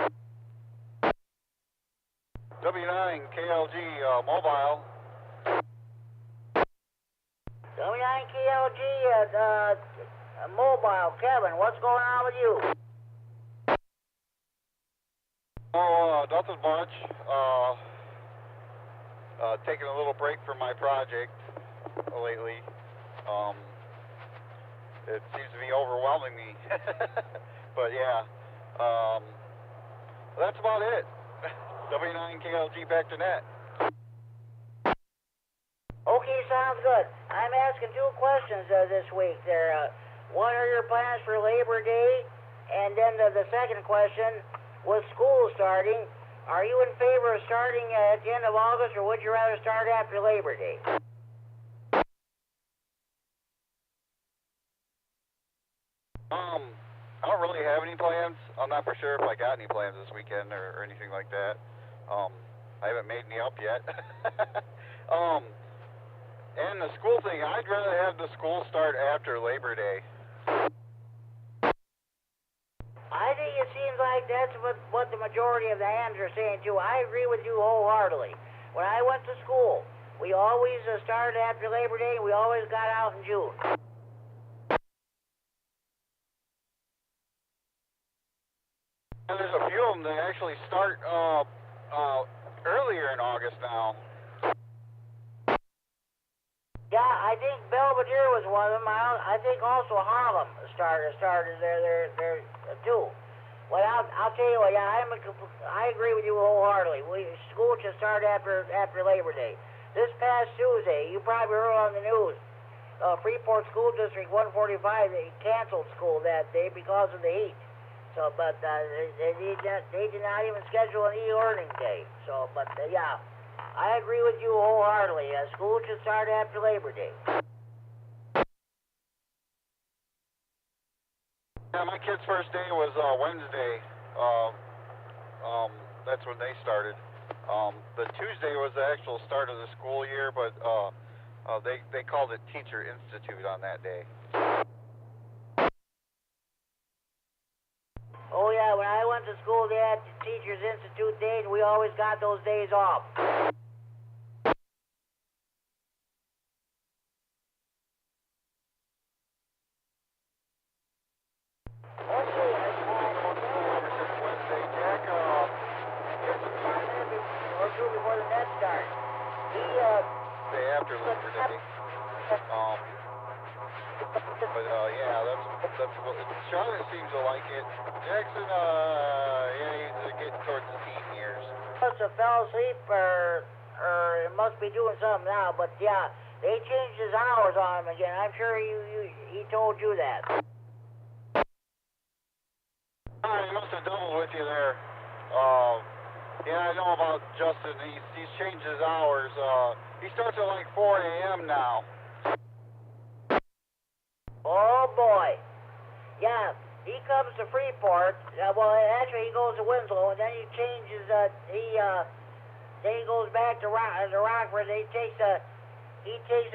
W9KLG mobile. W9KLG mobile. Kevin, what's going on with you? Oh, nothing much. Taking a little break from my project lately. It seems to be overwhelming me. But yeah, that's about it. W9KLG back to net. Okay, sounds good. I'm asking two questions this week there. What are your plans for Labor Day? And then the second question, with school starting, are you in favor of starting at the end of August, or would you rather start after Labor Day? I don't really have any plans. I'm not for sure if I got any plans this weekend or anything like that. I haven't made any up yet. And the school thing, I'd rather have the school start after Labor Day. I think it seems like that's what the majority of the hams are saying too. I agree with you wholeheartedly. When I went to school, we always started after Labor Day, and we always got out in June. And there's a few of them that actually start earlier in August now. Yeah, I think Belvedere was one of them. I think also Harlem started there too. Well, I'll tell you what. Yeah, I agree with you wholeheartedly. School should start after Labor Day. This past Tuesday, you probably heard on the news. Freeport School District 145 they canceled school that day because of the heat. So, but they did not even schedule an e-learning day. So, but yeah. I agree with you wholeheartedly. School should start after Labor Day. Yeah, my kid's first day was Wednesday. That's when they started. The Tuesday was the actual start of the school year, but they called it Teacher Institute on that day. Oh yeah, when I went to school, they had the Teachers Institute days. We always got those days off. Charlotte seems to like it. Jackson, yeah, he's getting towards the teen years. Must have fell asleep or it must be doing something now, but yeah, they changed his hours on him again. I'm sure he told you that. He must have doubled with you there. Yeah, I know about Justin. He's changed his hours. He starts at like 4 a.m. now. Oh boy. Yeah, he comes to Freeport. Well, actually, he goes to Winslow, and then he changes. Then he goes back to Rockford. He takes a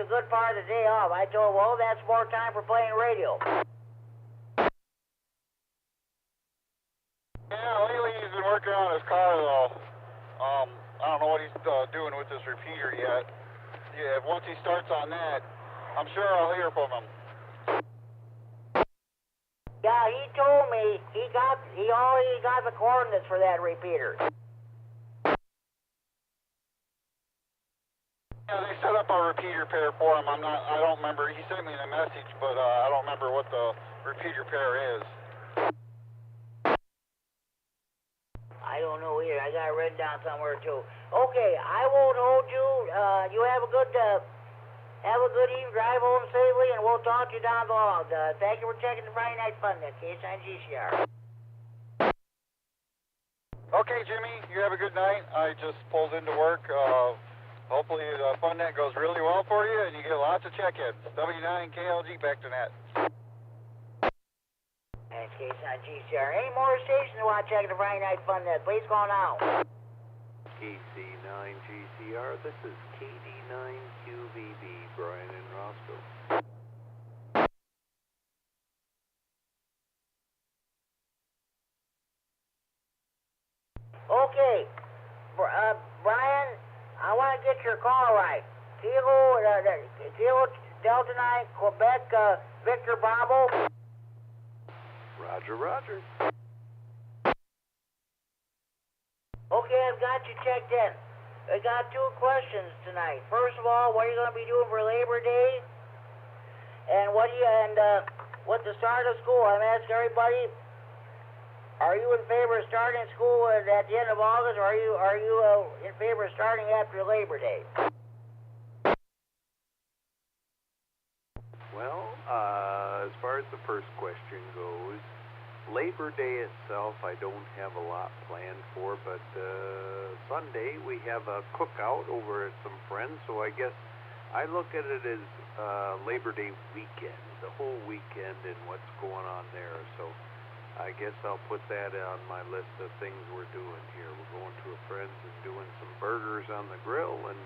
good part of the day off. I told him, well, that's more time for playing radio. Yeah, lately he's been working on his car though. I don't know what he's doing with this repeater yet. Yeah, once he starts on that, I'm sure I'll hear from him. Yeah, he told me he already got the coordinates for that repeater. Yeah, they set up a repeater pair for him. I don't remember. He sent me the message, but I don't remember what the repeater pair is. I don't know either. I got it written down somewhere too. Okay, I won't hold you. You have a good evening. Drive home safely, and we'll talk to you down the line. Thank you for checking the Friday Night Fun at K9GCR. Okay, Jimmy, you have a good night. I just pulled into work. Hopefully the FunNet goes really well for you and you get lots of check-ins. W9KLG back to net. And K9GCR. Any more stations who want to check the Friday Night FunNet? Please call now. KC9GCR, this is KD9QBB, Brian in Rossville. Okay, Brian, I want to get your call right. Kilo Delta 9, Quebec, Victor Bravo. Roger, roger. Okay, I've got you checked in. I got two questions tonight. First of all, what are you going to be doing for Labor Day? And what the start of school? I'm asking everybody. Are you in favor of starting school at the end of August, or are you in favor of starting after Labor Day? Well, as far as the first question goes, Labor Day itself I don't have a lot planned for, but Sunday we have a cookout over at some friends, so I guess I look at it as Labor Day weekend, the whole weekend and what's going on there, so I guess I'll put that on my list of things we're doing here. We're going to a friend's and doing some burgers on the grill, and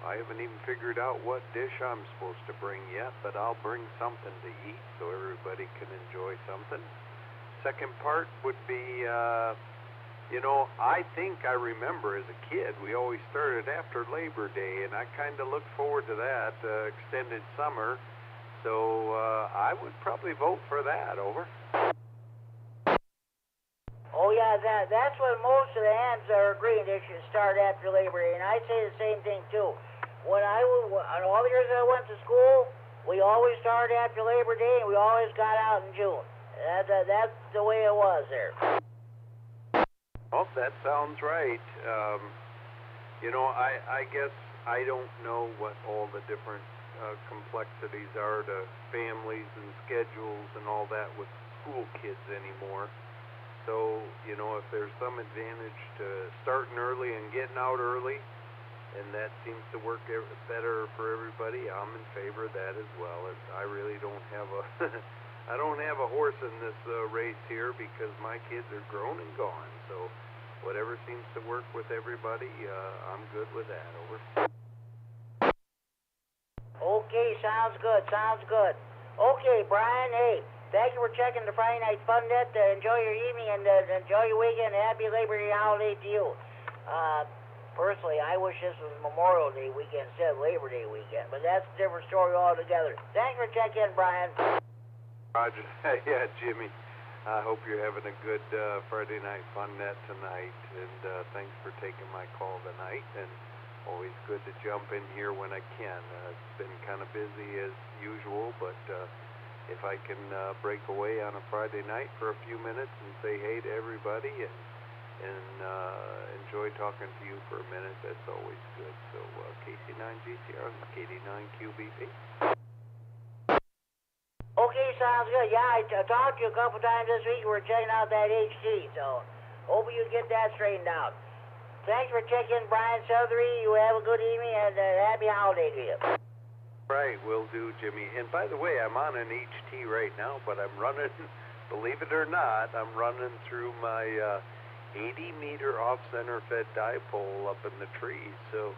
I haven't even figured out what dish I'm supposed to bring yet, but I'll bring something to eat so everybody can enjoy something. Second part would be, I think I remember as a kid, we always started after Labor Day, and I kind of looked forward to that, extended summer, so I would probably vote for that, over. Oh yeah, that's what most of the hands are agreeing. They should start after Labor Day, and I say the same thing too. On all the years I went to school, we always started after Labor Day, and we always got out in June. That's the way it was there. Oh, that sounds right. I guess I don't know what all the different complexities are to families and schedules and all that with school kids anymore. So, if there's some advantage to starting early and getting out early, and that seems to work better for everybody, I'm in favor of that as well. I really don't have I don't have a horse in this race here because my kids are grown and gone. So, whatever seems to work with everybody, I'm good with that. Over. Okay, sounds good. Okay, Brian, hey. Thank you for checking the Friday Night FunNet. Enjoy your evening and enjoy your weekend. Happy Labor Day holiday to you. Personally, I wish this was Memorial Day weekend instead of Labor Day weekend, but that's a different story altogether. Thanks for checking in, Brian. Roger. Yeah, Jimmy. I hope you're having a good Friday Night FunNet tonight, and thanks for taking my call tonight. And always good to jump in here when I can. It's been kind of busy as usual, but if I can break away on a Friday night for a few minutes and say hey to everybody and enjoy talking to you for a minute, that's always good. So KC9GCR and KD9QBP. Okay, sounds good. Yeah, I talked to you a couple times this week. We're checking out that HT, so hope you get that straightened out. Thanks for checking, Brian Southerly. You have a good evening and happy holiday to you. Right, will do, Jimmy. And by the way, I'm on an HT right now, but I'm running, believe it or not, I'm running through my 80-meter off-center fed dipole up in the trees. So,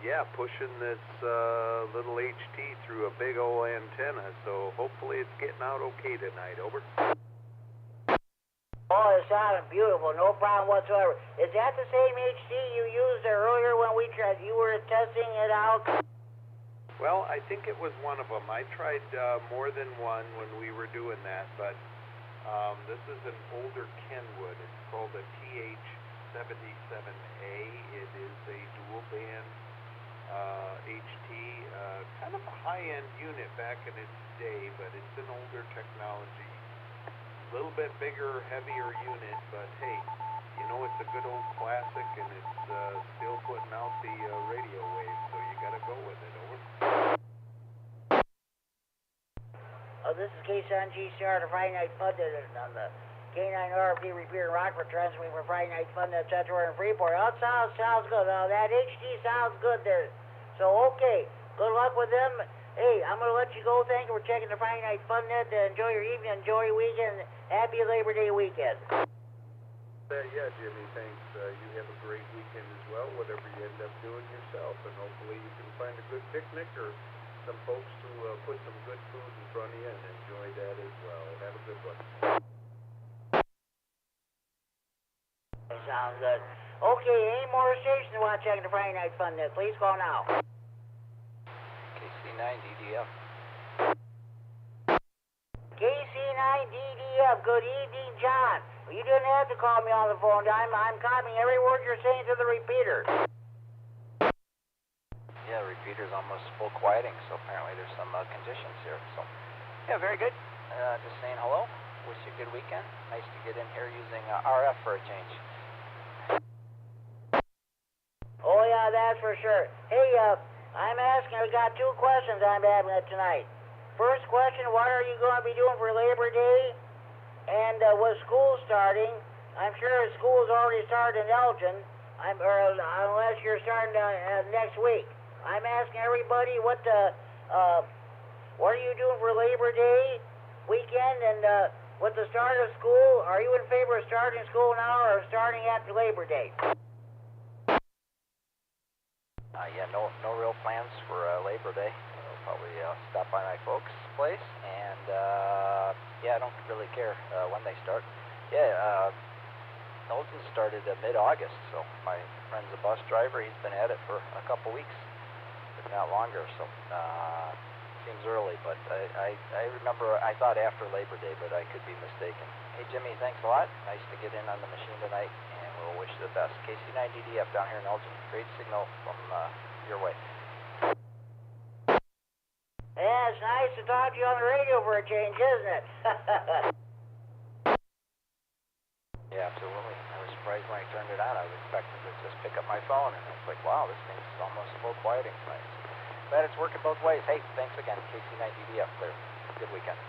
yeah, pushing this little HT through a big old antenna. So hopefully it's getting out okay tonight. Over. Oh, it sounded beautiful. No problem whatsoever. Is that the same HT you used earlier when you were testing it out? Well, I think it was one of them. I tried more than one when we were doing that, but this is an older Kenwood. It's called a TH77A. It is a dual band HT, kind of a high-end unit back in its day, but it's an older technology. A little bit bigger, heavier unit, but hey, it's a good old classic, and it's still putting out the radio waves, so you gotta go with it. Over. This is K9RFD Repeater, the Friday Night FunNet on the K9RFD Repeater Rockford transmitting for Friday Night Fun, etc. in Freeport. Oh, sounds good. That HD sounds good there. So, okay. Good luck with them. Hey, I'm going to let you go. Thank you for checking the Friday Night Fun Net. Enjoy your evening. Enjoy your weekend. Happy Labor Day weekend. Yeah, Jimmy, thanks. You have a great weekend as well, whatever you end up doing yourself, and hopefully you can find a good picnic or some folks to put some good food in front of you and enjoy that as well. Have a good one. Sounds good. Okay, any more stations want to check the Friday Night Fun Net? Please call now. KC9DDF. KC9DDF, good evening, John. Well, you didn't have to call me on the phone. I'm copying every word you're saying to the repeater. Yeah, repeater's almost full quieting, so apparently there's some conditions here. So, yeah, very good. Just saying hello. Wish you a good weekend. Nice to get in here using RF for a change. Oh, yeah, that's for sure. Hey, I'm asking, I got two questions I'm having tonight. First question, what are you going to be doing for Labor Day? And with school starting, I'm sure school's already started in Elgin, unless you're starting next week. I'm asking everybody what are you doing for Labor Day weekend? And with the start of school, are you in favor of starting school now or starting after Labor Day? Yeah, no real plans for Labor Day. I'll probably stop by my folks' place, and yeah, I don't really care when they start. Yeah, Elgin started mid-August, so my friend's a bus driver. He's been at it for a couple weeks, if not longer, so seems early, but I remember I thought after Labor Day, but I could be mistaken. Hey, Jimmy, thanks a lot. Nice to get in on the machine tonight, and we'll wish you the best. KC9DDF down here in Elgin. Great signal from your way. Yeah, it's nice to talk to you on the radio for a change, isn't it? Yeah, absolutely. I was surprised when I turned it on. I was expecting to just pick up my phone, and it's like, wow, this thing's almost full quieting tonight. Glad it's working both ways. Hey, thanks again, KC9DDF. Clear. Good weekend.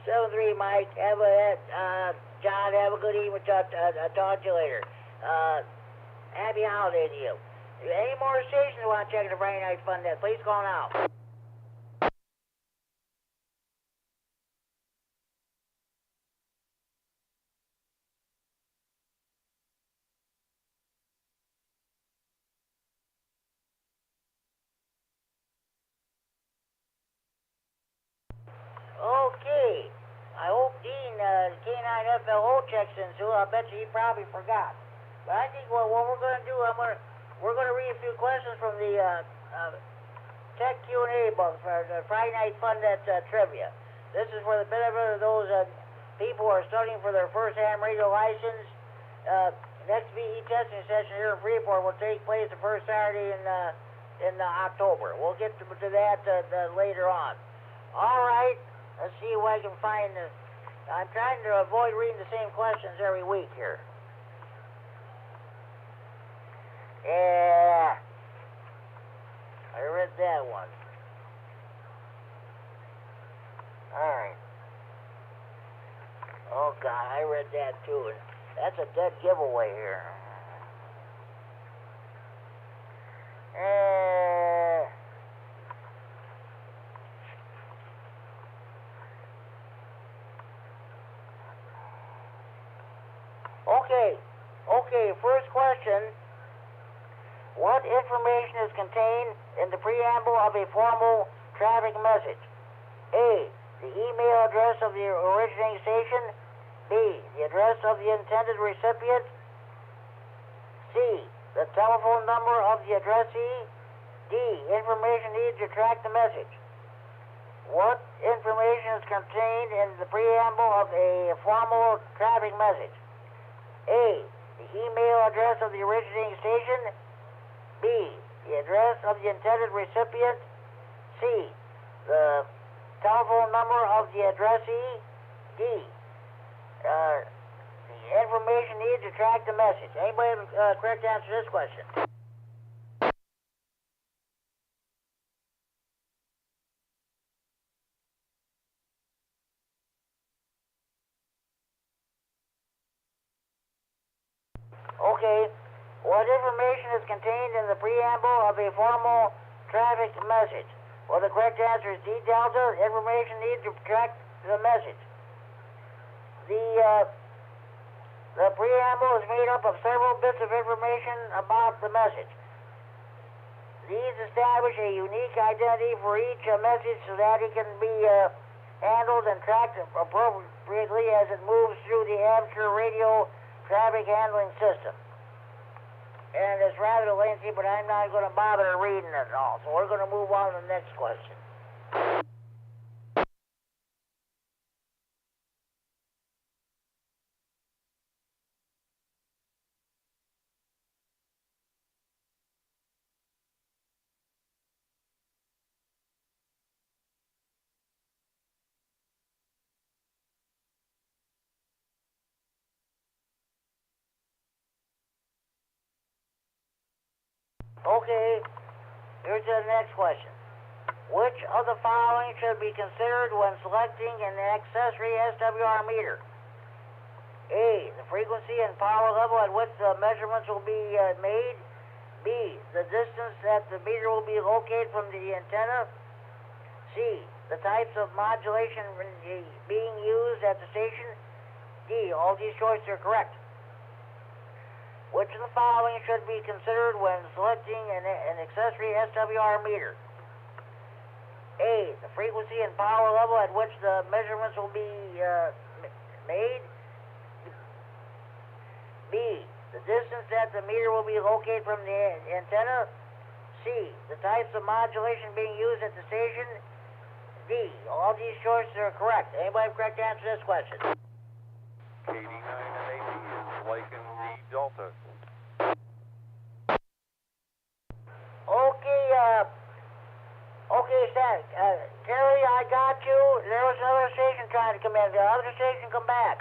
7-3, Mike. John, have a good evening. Talk to you later. Happy holiday to you. Any more stations want to check the Friday Night Fun Net? Please call now. Okay. I hope Dean, K9FLO checks in soon. I bet you he probably forgot. But I think what we're going to do, we're going to read a few questions from the Tech Q&A book for the Friday Night Fun Net trivia. This is for the benefit of those people who are studying for their first ham radio license. Next VE testing session here in Freeport will take place the first Saturday in October. We'll get to that later on. All right. Let's see if I can find. I'm trying to avoid reading the same questions every week here. Yeah, I read that one. All right. Oh God, I read that too. That's a dead giveaway here. Okay, first question. What information is contained in the preamble of a formal traffic message? A, the email address of the originating station. B, the address of the intended recipient. C, the telephone number of the addressee. D, information needed to track the message. What information is contained in the preamble of a formal traffic message? A, the email address of the originating station. B, the address of the intended recipient. C, the telephone number of the addressee. D, the information needed to track the message. Anybody have a correct answer to this question? Okay. What information is contained in the preamble of a formal traffic message? Well, the correct answer is D delta. Information needed to track the message. The preamble is made up of several bits of information about the message. These establish a unique identity for each message so that it can be handled and tracked appropriately as it moves through the amateur radio traffic handling system. And it's rather lengthy, but I'm not going to bother reading it all. So we're going to move on to the next question. Okay, here's the next question. Which of the following should be considered when selecting an accessory SWR meter? A, the frequency and power level at which the measurements will be made. B, the distance that the meter will be located from the antenna. C, the types of modulation being used at the station. D, all these choices are correct. Which of the following should be considered when selecting an accessory SWR meter? A, the frequency and power level at which the measurements will be made. B, the distance that the meter will be located from the antenna. C, the types of modulation being used at the station. D, all these choices are correct. Anybody have a correct answer to this question? KD9MED is like in D delta. Okay, Stan. Terry, I got you. There was another station trying to come in. The other station come back.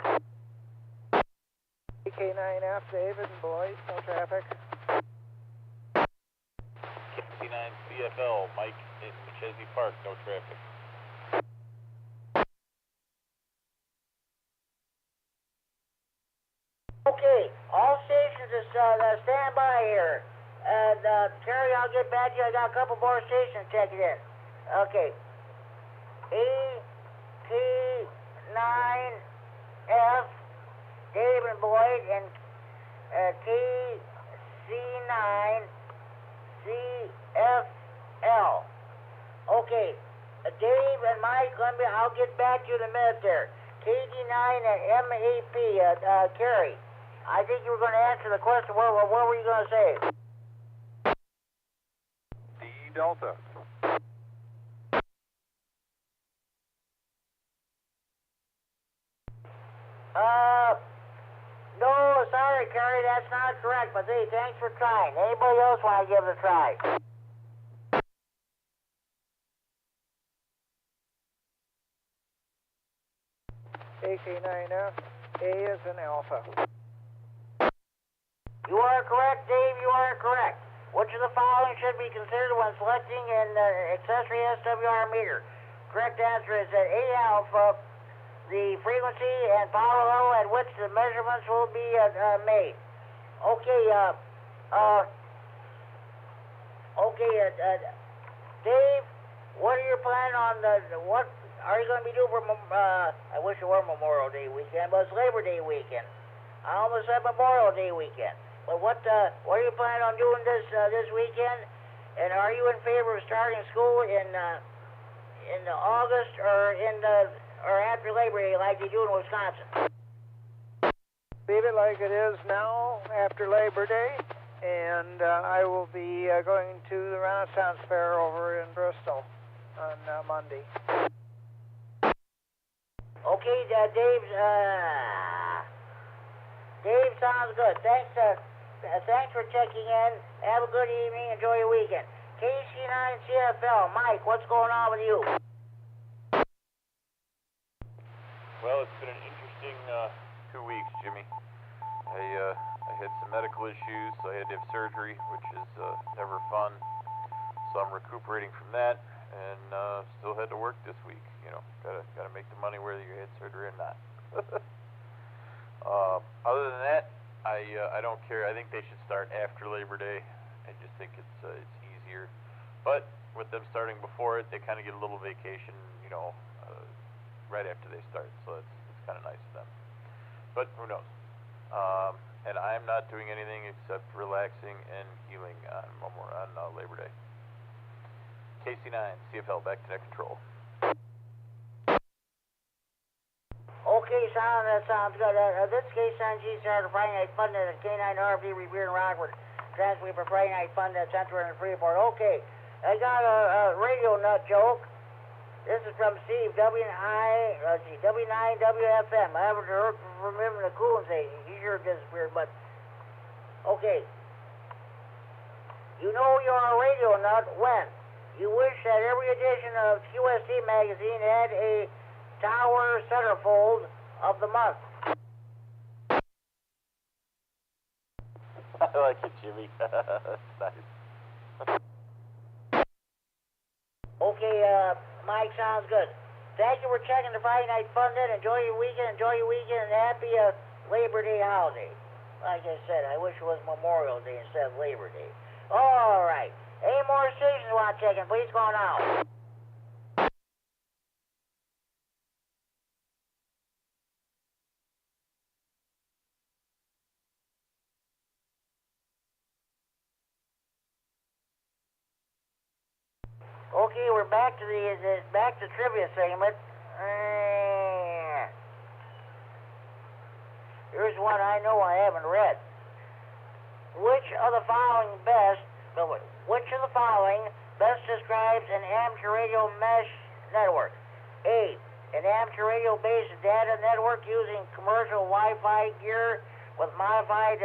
K9F, David and Boyd, no traffic. K9CFL, Mike in McChesney Park, no traffic. Okay, all stations stand by here. And Terry, I'll get back to you. I got a couple more stations checking in. Okay. K9F, Dave and Boyd, and KC9CFL. Okay. Dave and Mike, I'll get back to you in a minute there. KD9MED, Kerry. I think you were going to answer the question. What were you going to say? D delta. No, sorry, Kerry, that's not correct. But hey, thanks for trying. Anybody else want to give it a try? AK9F, A is an alpha. You are correct, Dave. You are correct. Which of the following should be considered when selecting an accessory SWR meter? Correct answer is that A alpha, the frequency and power level at which the measurements will be made. Okay, Dave, what are your plans on what are you going to be doing for, I wish it were Memorial Day weekend, but it's Labor Day weekend. I almost said Memorial Day weekend. But what are you planning on doing this weekend? And are you in favor of starting school in August or after Labor Day like they do in Wisconsin? Leave it like it is now after Labor Day, and I will be going to the Renaissance Fair over in Bristol on Monday. Okay, Dave sounds good. Thanks for checking in. Have a good evening. Enjoy your weekend. KC9CFL, Mike, what's going on with you? Well, it's been an interesting 2 weeks, Jimmy. I had some medical issues, so I had to have surgery, which is never fun. So I'm recuperating from that, and still had to work this week. You know, gotta make the money whether you had surgery or not. Other than that, I don't care. I think they should start after Labor Day. I just think it's easier. But with them starting before it, they kind of get a little vacation, you know, right after they start. So it's kind of nice of them. But who knows? And I'm not doing anything except relaxing and healing on Labor Day. KC9, CFL, back to net control. Okay, sound, that sounds good. This is K9 G-Star, the Friday Night Fun at K9RFD Repeater in Rockford. Transmitting for Friday Night Fun at Central and Freeport. Okay, I got a radio nut joke. This is from Steve, W9WFM. I haven't heard from him in the Coon station. He sure disappeared, but... Okay. You know you're a radio nut when you wish that every edition of QST magazine had a Tower Centerfold of the month. I like it, Jimmy. That's nice. Okay, Mike, sounds good. Thank you for checking the Friday Night Fun Net. Enjoy your weekend, and happy Labor Day holiday. Like I said, I wish it was Memorial Day instead of Labor Day. All right. Any more stations you want checking? Please go now. Okay, we're back to the trivia segment. Here's one I know I haven't read. Which of the following best describes an amateur radio mesh network? A, an amateur radio-based data network using commercial Wi-Fi gear with modified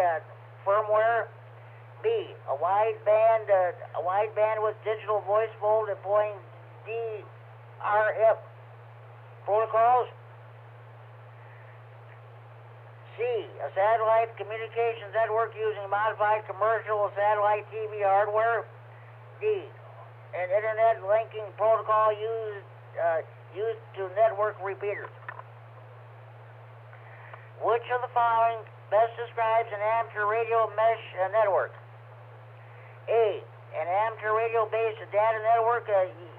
firmware. B, a wide bandwidth digital voice mode employing DRF protocols. C, a satellite communications network using modified commercial satellite TV hardware. D, an internet linking protocol used to network repeaters. Which of the following best describes an amateur radio mesh network? A, an amateur radio-based data network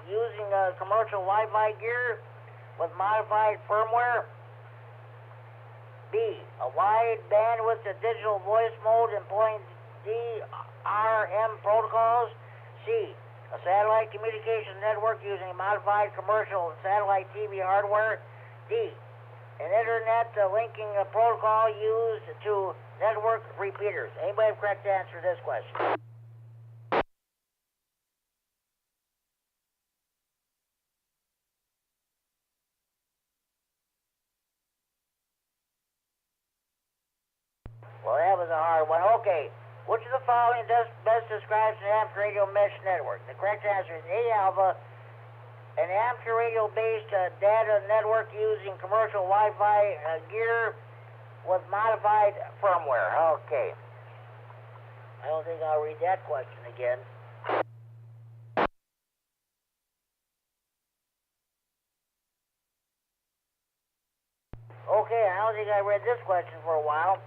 using commercial Wi-Fi gear with modified firmware. B, a wide bandwidth digital voice mode employing DRM protocols. C, a satellite communications network using modified commercial satellite TV hardware. D, an internet linking protocol used to network repeaters. Anybody have correct answer to this question? Well, that was a hard one. Okay. Which of the following best describes an amateur radio mesh network? The correct answer is A, alpha, an amateur radio-based data network using commercial Wi-Fi gear with modified firmware. Okay. I don't think I'll read that question again. Okay, I don't think I read this question for a while.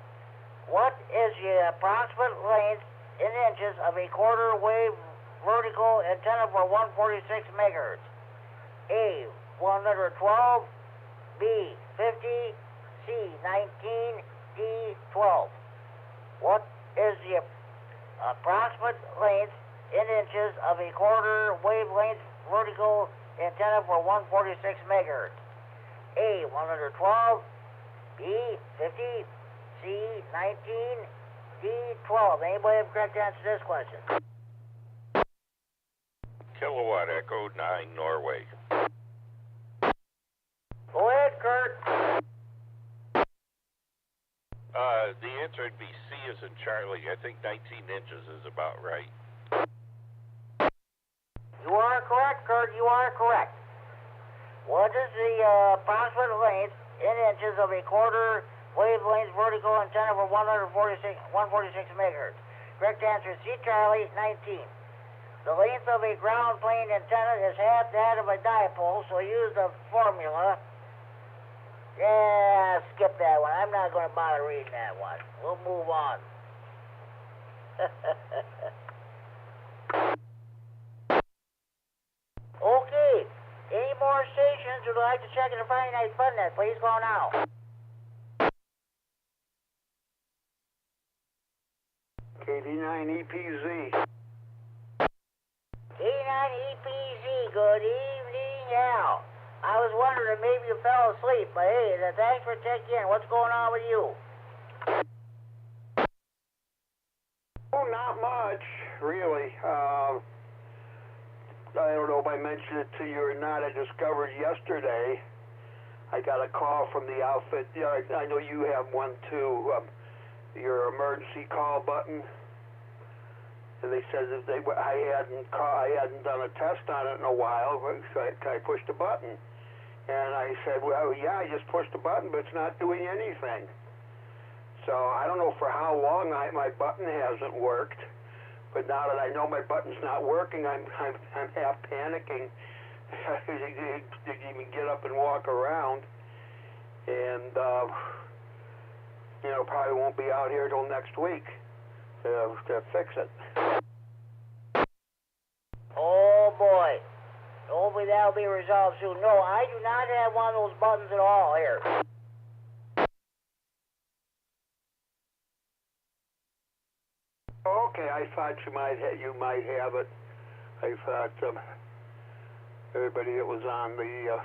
What is the approximate length in inches of a quarter wave vertical antenna for 146 megahertz? A, 112, B, 50, C, 19, D, 12. What is the approximate length in inches of a quarter wavelength vertical antenna for 146 megahertz? A, 112, B, 50, C, 19, D, 12. Anybody have a correct answer to this question? Kilowatt Echo 9 Norway. Go ahead, Kurt. The answer would be C as in Charlie. I think 19 inches is about right. You are correct, Kurt. You are correct. What is the approximate length in inches of a quarter wavelength vertical antenna for 146 megahertz? Correct answer is C, Charlie, 19. The length of a ground plane antenna is half that of a dipole, so use the formula. Yeah, skip that one. I'm not going to bother reading that one. We'll move on. Okay. Any more stations who'd like to check in the Friday Night Fun Net, please call now. KD9EPZ. K9EPZ, good evening, Al. I was wondering if maybe you fell asleep, but hey, thanks for checking in. What's going on with you? Oh, not much, really. I don't know if I mentioned it to you or not. I discovered yesterday, I got a call from the outfit. Yeah, I know you have one too. Your emergency call button. And they said that I hadn't done a test on it in a while, so I pushed a button. And I said, well, yeah, I just pushed a button, but it's not doing anything. So I don't know for how long my button hasn't worked. But now that I know my button's not working, I'm half panicking to even get up and walk around. And, probably won't be out here till next week to fix it. Oh, boy. Hopefully that'll be resolved soon. No, I do not have one of those buttons at all here. Okay, I thought you might have it. I thought everybody that was on the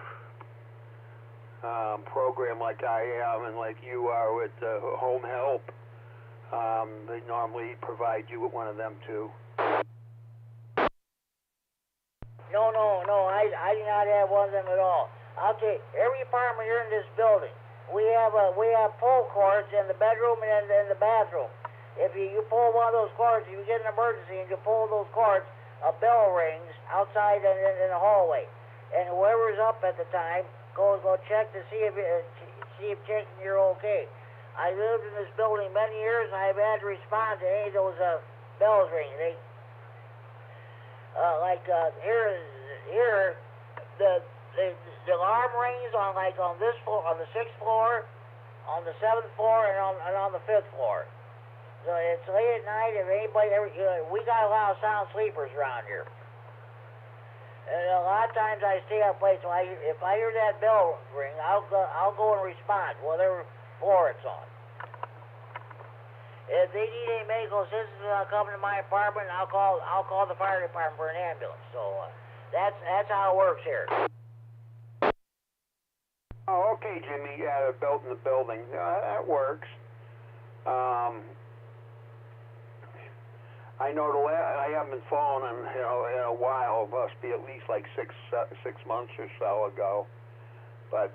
program like I am and like you are with Home Help, they normally provide you with one of them too. No, I do not have one of them at all. I'll tell you, every apartment here in this building, we have pull cords in the bedroom and in the bathroom. If you pull one of those cords, if you get an emergency and you pull those cords, a bell rings outside in the hallway, and whoever's up at the time go check to see if checking you're okay. I lived in this building many years, and I've had to respond to any of those bells ringing. Here, the alarm rings on this floor, on the 6th floor, on the 7th floor, and on the 5th floor. So it's late at night. If anybody we got a lot of sound sleepers around here, and a lot of times I stay up late. So if I hear that bell ring, I'll go and respond, whatever floor it's on. If they need any medical assistance, I'll come to my apartment and I'll call the fire department for an ambulance. So that's how it works here. Oh, okay, Jimmy. Yeah, they're built in the building. That works. I know I haven't been phoned in a while. It must be at least like six months or so ago. But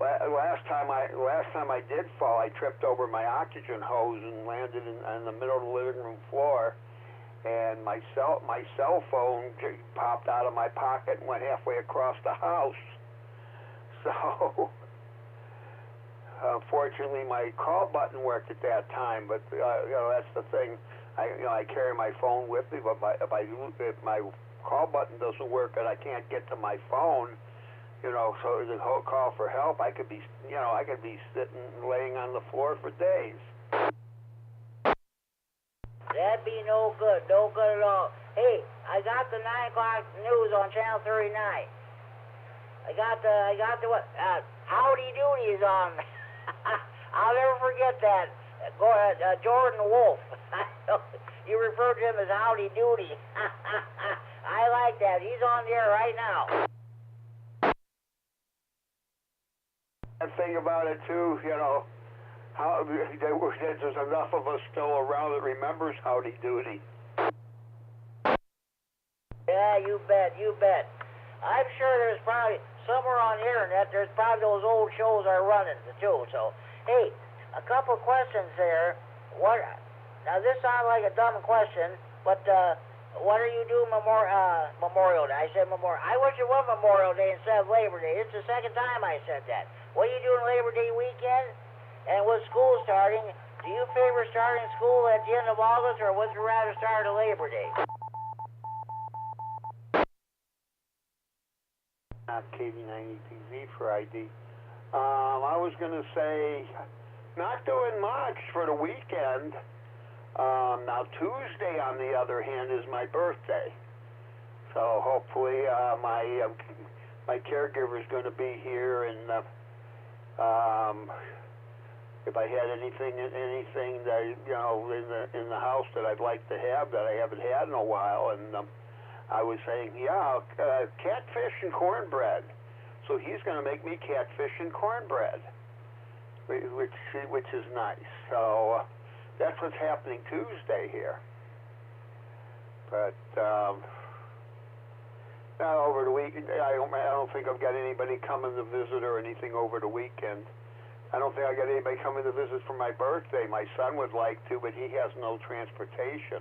last time I did fall, I tripped over my oxygen hose and landed in the middle of the living room floor. And my cell phone popped out of my pocket and went halfway across the house. So. Unfortunately, my call button worked at that time, but that's the thing. I carry my phone with me, but if my call button doesn't work and I can't get to my phone, so the whole call for help, I could be sitting laying on the floor for days. That'd be no good at all. Hey, I got the 9 o'clock news on Channel 39. I got the what? Howdy Doody is on. I'll never forget that. Jordan Wolf. You refer to him as Howdy Doody. I like that. He's on the air right now. The thing about it too, how there's enough of us still around that remembers Howdy Doody. Yeah, you bet. I'm sure there's probably somewhere on the internet, there's probably those old shows are running too. So, hey, a couple questions there. Now this sounds like a dumb question, but what are you doing Memorial Day? I said Memorial. I wish it was Memorial Day instead of Labor Day. It's the second time I said that. What are you doing Labor Day weekend? And with school starting, do you favor starting school at the end of August, or would you rather start at Labor Day? KD9EPZ for ID. I was going to say, not doing much for the weekend. Now Tuesday, on the other hand, is my birthday. So hopefully my caregiver's going to be here, and if I had anything that in the house that I'd like to have that I haven't had in a while, and I was saying, catfish and cornbread. So he's going to make me catfish and cornbread, which is nice. So that's what's happening Tuesday here. But over the weekend, I don't think I've got anybody coming to visit or anything over the weekend. I don't think I got anybody coming to visit for my birthday. My son would like to, but he has no transportation.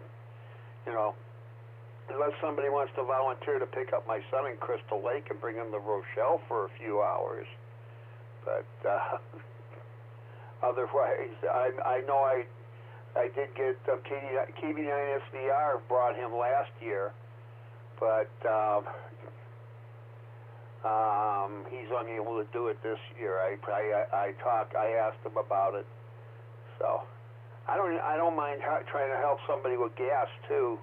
Unless somebody wants to volunteer to pick up my son in Crystal Lake and bring him to Rochelle for a few hours. But otherwise, I know I did get KD9SVR brought him last year, but he's unable to do it this year. I asked him about it, so I don't mind trying to help somebody with gas too,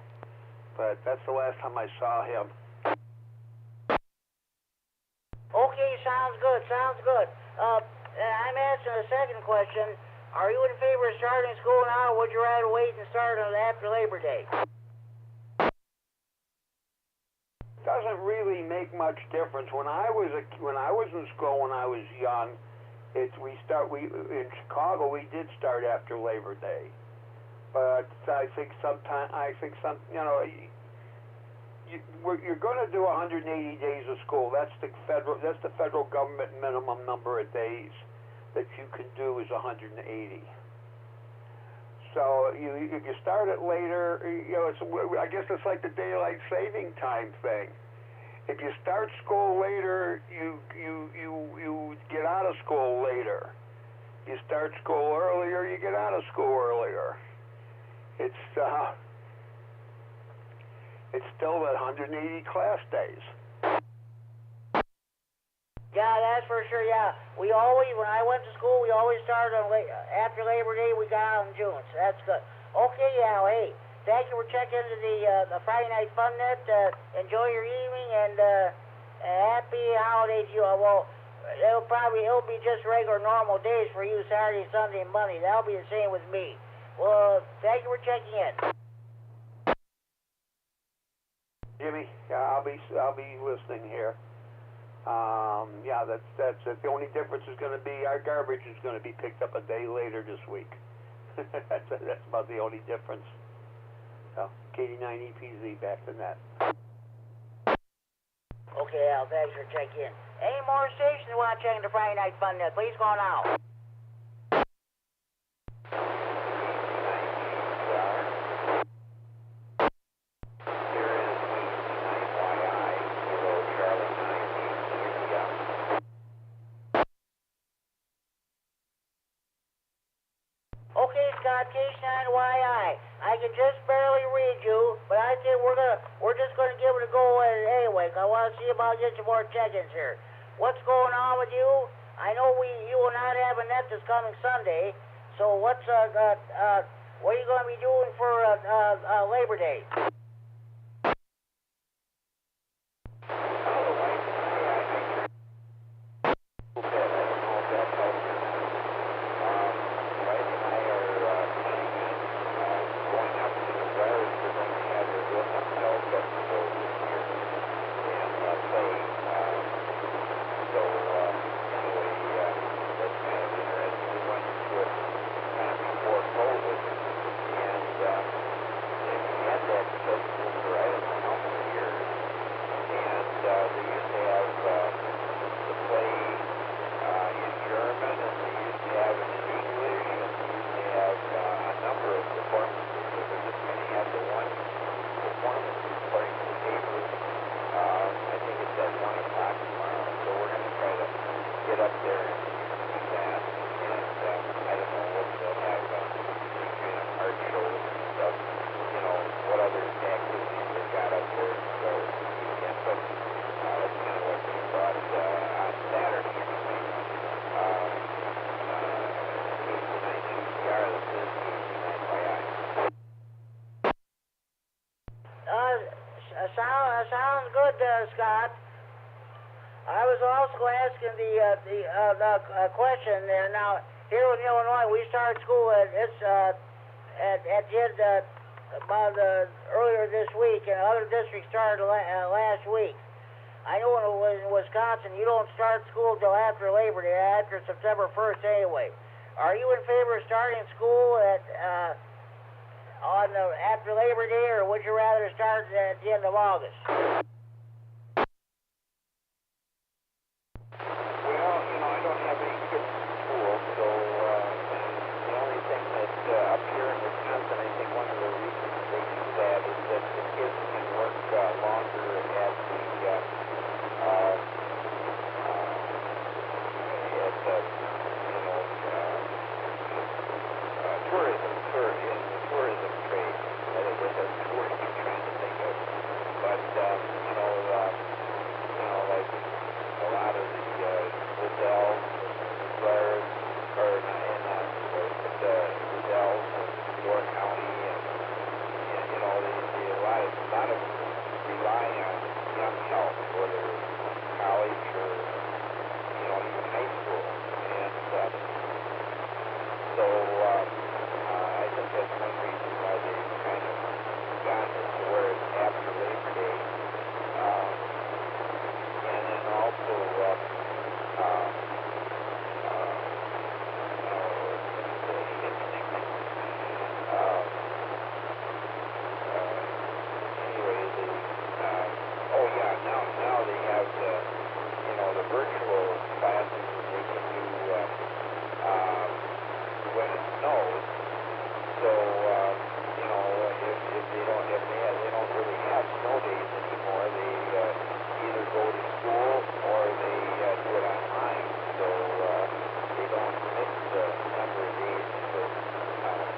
but that's the last time I saw him. Okay, sounds good. I'm asking a second question. Are you in favor of starting school now, or would you rather wait and start after Labor Day? Doesn't really make much difference. When I was in school when I was young, in Chicago we did start after Labor Day, but I think you're going to do 180 days of school. That's the federal government minimum number of days that you can do is 180. So if you start it later, I guess it's like the daylight saving time thing. If you start school later, you get out of school later. You start school earlier, you get out of school earlier. It's still that 180 class days. Yeah, that's for sure. Yeah, when I went to school, we always started after Labor Day. We got out in June, so that's good. Okay, Al. Hey, thank you for checking into the Friday Night Fun Net. Enjoy your evening and happy holidays. It'll be just regular normal days for you, Saturday, Sunday, and Monday. That'll be the same with me. Well, thank you for checking in. Jimmy, I'll be listening here. That's it. The only difference is going to be our garbage is going to be picked up a day later this week. That's about the only difference. So, KD9EPZ back to net. Okay, Al, thanks for checking in. Any more stations who want to check into Friday Night Fun Net, please call now. K9YI. I can just barely read you, but I think we're just gonna give it a go at it anyway. I want to see about getting some more check-ins here. What's going on with you? I know you will not have a net this coming Sunday. So what are you gonna be doing for Labor Day? Sounds good, Scott. I was also asking the question there. Now, here in Illinois, we start school at the end about earlier this week, and other districts started last week. I know in Wisconsin, you don't start school till after Labor Day, after September 1st anyway. Are you in favor of starting school after Labor Day, or would you rather start at the end of August? Well, I don't have any kids in school, so the only thing that up here in Wisconsin, I think one of the reasons they do that is that the kids can work longer at tourism trade. I think that's the word I'm trying to think of. But like a lot of the Rizals and Bars, Rizals and York County, and a lot of them rely on young help, whether college or even high school, and so I think that's one reason why they've kind of gotten it to where it's after Labor Day. And then also, now they have the virtual classes that they can do when it snows. So, if they don't really have snow days anymore, they either go to school or they do it online. So they don't miss the number of days for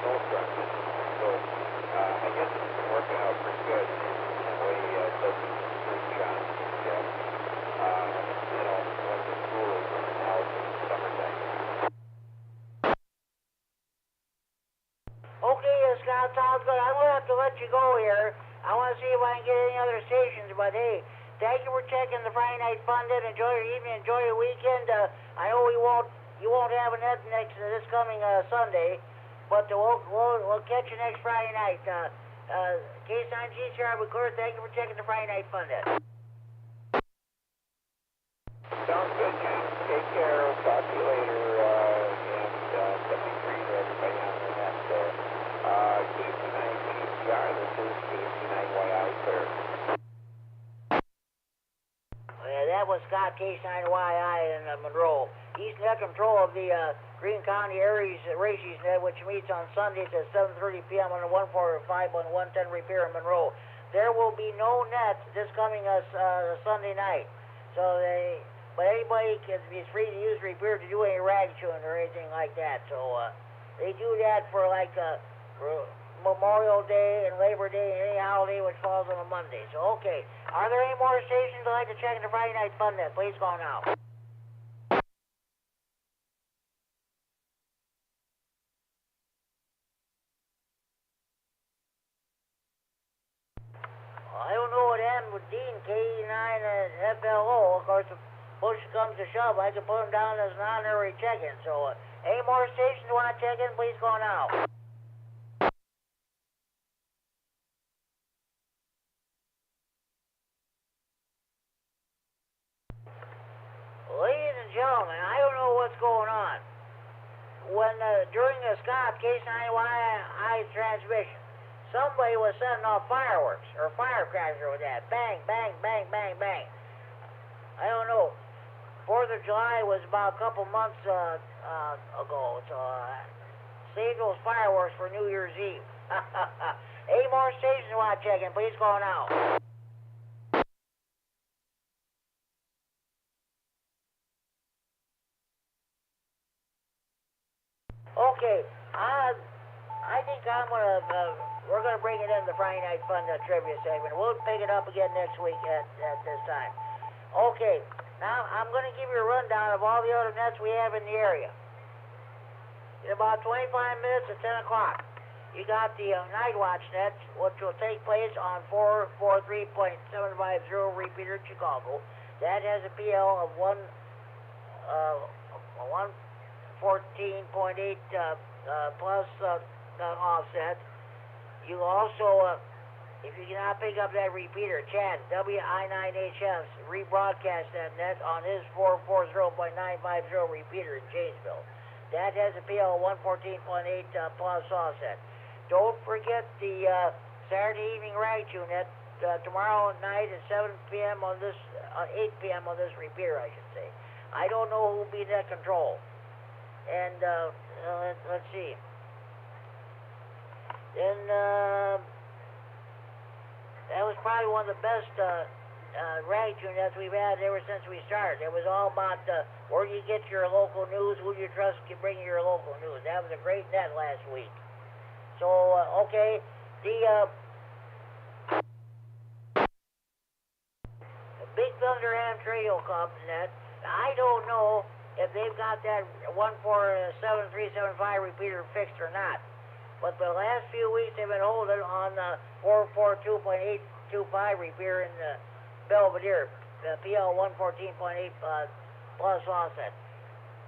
snowstorms. So I guess it's been working out pretty good. That way it doesn't infringe on when the school is in and out in the summertime. Okay, Scott, sounds good. I'm going to have to let you go here. I want to see if I can get any other stations, but hey, thank you for checking the Friday Night Fun Day. Enjoy your evening, enjoy your weekend. I know you won't have a net this coming Sunday, but we'll catch you next Friday night. K9GCR, we clear. Thank you for checking the Friday Night Fun Day. Sounds good, Jim. Take care. We'll talk to you later. And 73 to everybody on the net there. K9GCR, this is KD9YI, sir. Yeah, that was Scott K9YI in Monroe. He's net control of the Greene County Aries Races Net, which meets on Sundays at 7:30 p.m. on the 145 on 110 Repair in Monroe. There will be no net this coming Sunday night. But anybody is free to use Repair to do any rag chewing or anything like that. So they do that for for Memorial Day and Labor Day and any holiday which falls on a Monday. So okay, are there any more stations you'd like to check in the Friday Night Fun Net? Please call now. I don't know what happened with Dean, K9FLO. Of course, if push comes to shove, I can put him down as an honorary check-in. So, any more stations you want to check in, please call now. Ladies and gentlemen, I don't know what's going on. When during the Scott K9YI transmission, somebody was setting off fireworks or firecrackers with that. Bang, bang, bang, bang, bang. I don't know. 4th of July was about a couple months ago, so save those fireworks for New Year's Eve. 8 more stations you want to check in. Please call now. Okay, I think we're gonna bring it in the Friday Night Fun trivia segment. We'll pick it up again next week at this time. Okay, now I'm gonna give you a rundown of all the other nets we have in the area. In about 25 minutes at 10 o'clock, you got the night watch net, which will take place on 443.750 repeater in Chicago. That has a PL of 114.8 plus offset. You also, if you cannot pick up that repeater, Chad, W9AXD rebroadcast that net on his 440.950 repeater in Janesville. That has a PL of 114.8 plus offset. Don't forget the Saturday evening rag tune at tomorrow night at 7 p.m. on this, 8 p.m. on this repeater, I should say. I don't know who will be net control. And let's see. Then that was probably one of the best rag tune nets we've had ever since we started. It was all about where do you get your local news, who do you trust can bring you your local news. That was a great net last week. So, okay, the Big Thunder Ham Radio Club net, I don't know if they've got that 147375 repeater fixed or not. But the last few weeks they've been holding on 442.825 repeater in Belvedere, PL 114.8 plus offset.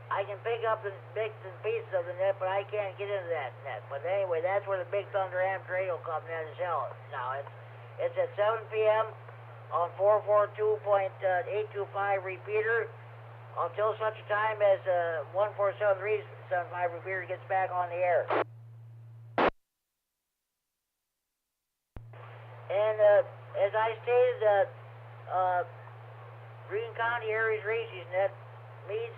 I can pick up the bits and pieces of the net, but I can't get into that net. But anyway, that's where the Big Thunder Ham Radio Club net is held. Now, it's at 7 p.m. on 442.825 repeater until such a time as 147375 repeater gets back on the air. And as I stated, Greene County Aries Races net meets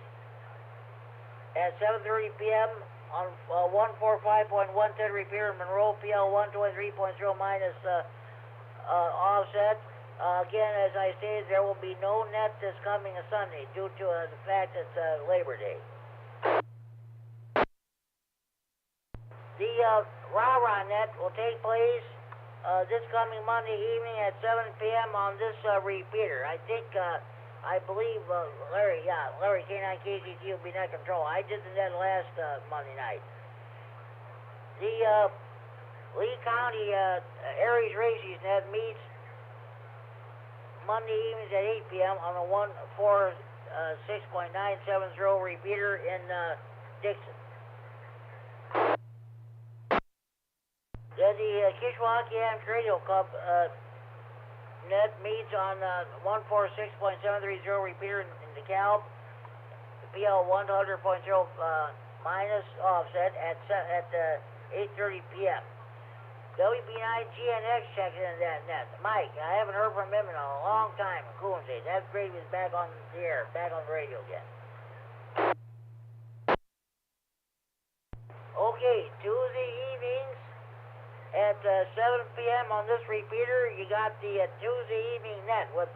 at 7:30 p.m. on 145.110 repeater in Monroe, PL 123.0 minus offset. Again, as I stated, there will be no net this coming Sunday due to the fact it's Labor Day. The rah-rah net will take place this coming Monday evening at 7 p.m. on this repeater. I believe Larry K9KZT will be net control. I did the net last Monday night. The Lee County Aries Races net meets Monday evenings at 8 p.m. on a 146.970 repeater in Dixon. Then the Kishwaukee Ham Radio Club net meets on 146.730 repeater in DeKalb, PL 100.0 minus offset at 8:30 p.m. WB9GNX checking into that net. Mike, I haven't heard from him in a long time in Coonsay. That's great. He's back on the air, back on the radio again. Okay, Tuesday evenings at 7 p.m. on this repeater, you got the Tuesday evening net with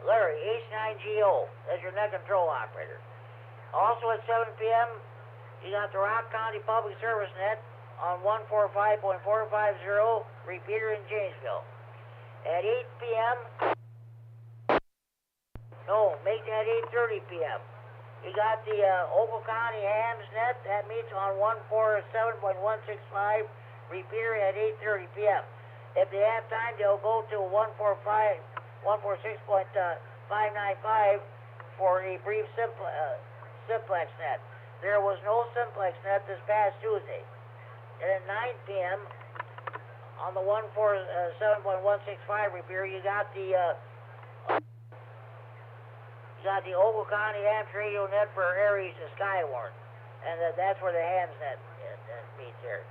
Larry, H9GO. That's your net control operator. Also at 7 p.m., you got the Rock County Public Service net on 145.450 repeater in Janesville. At 8 p.m., no, make that 8:30 p.m. You got the Ogle County Hams net that meets on 147.165 repeater at 8:30 p.m. If they have time, they'll go to 146.595 for a brief simplex net. There was no simplex net this past Tuesday. And at 9 p.m. on the 147.165 repeater, you got the Ogle County Hams radio net for Aries and Skywarn, and that's where the Hams net meets here.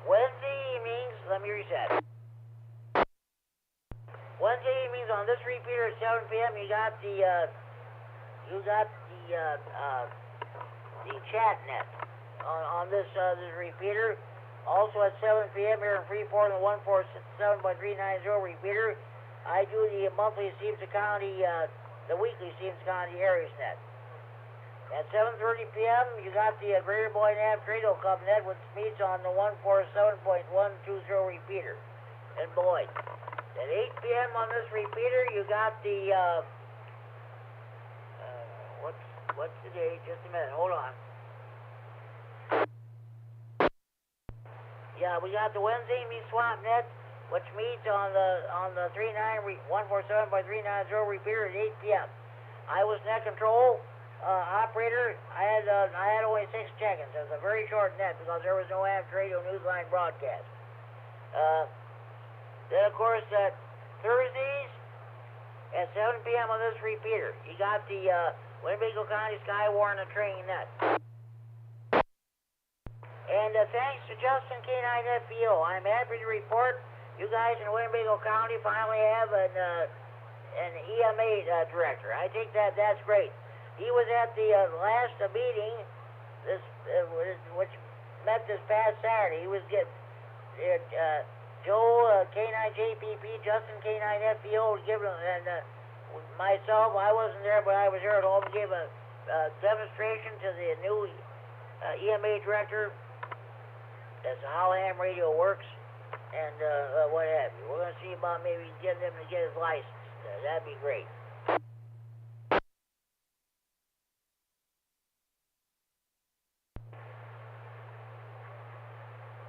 Wednesday evenings, let me reset. Wednesday evenings on this repeater at 7 p.m. you got the chat net on this repeater. Also at 7 p.m. here in Freeport on the 147.390 repeater, I do the monthly Stevenson County, the weekly Stevenson County Aries net. At 7:30 p.m., you got the Greater Boyd Nav Radio Club net, which meets on the 147.120 repeater in Boyd. At 8 p.m. on this repeater, you got the what's the date? Just a minute, hold on. Yeah, we got the Wednesday meet swamp net, which meets on the 147 by 390 repeater at 8 p.m. I was net control operator. I had only 6 check-ins. It was a very short net because there was no amateur radio newsline broadcast. Then of course Thursdays at 7 p.m. on this repeater, you got the Winnebago County Sky Warren and Training net. And thanks to Justin K9FDO, I'm happy to report you guys in Winnebago County finally have an EMA director. I think that's great. He was at the last meeting, which met this past Saturday. He was Joe K9JPP, Justin K9FDO, and myself. I wasn't there, but I was here at home. Gave a demonstration to the new EMA director as to how ham radio works and what have you. We're going to see about maybe getting him to get his license. That'd be great.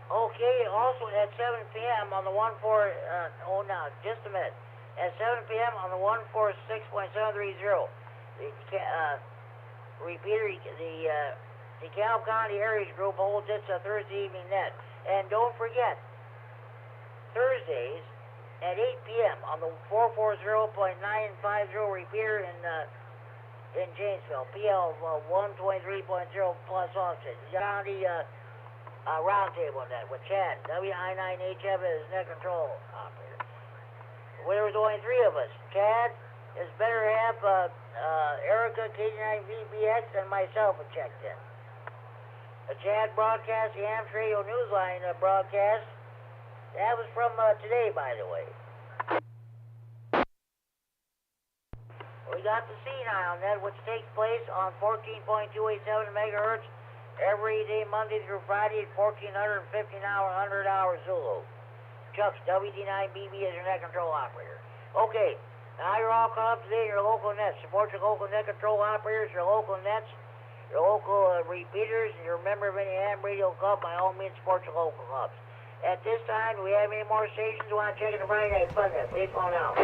Okay, also at 7 p.m. on the 14, just a minute. At 7 p.m. on the 146.730, the repeater, the DeKalb County Areas Group holds its Thursday evening net. And don't forget, Thursdays at 8 p.m. on the 440.950 repeater in Janesville, PL 123.0 plus offset. County roundtable net with Chad, W9AXD as net control operator. Well, there was only 3 of us. Chad, his better half, Erica, KD9VBX, and myself had checked in. Chad broadcast the Amps Radio Newsline broadcast. That was from today, by the way. We got the senile net, which takes place on 14.287 megahertz every day, Monday through Friday at 1450 an hour, 100 hours Zulu. Chuck's WD9BB is your net control operator. Okay, now you're all caught up today in your local nets. Support your local net control operators, your local nets, your local repeaters, and you're a member of any ham radio club, by all means support your local clubs. At this time, do we have any more stations who want to check in the Friday night fun net? Please call now.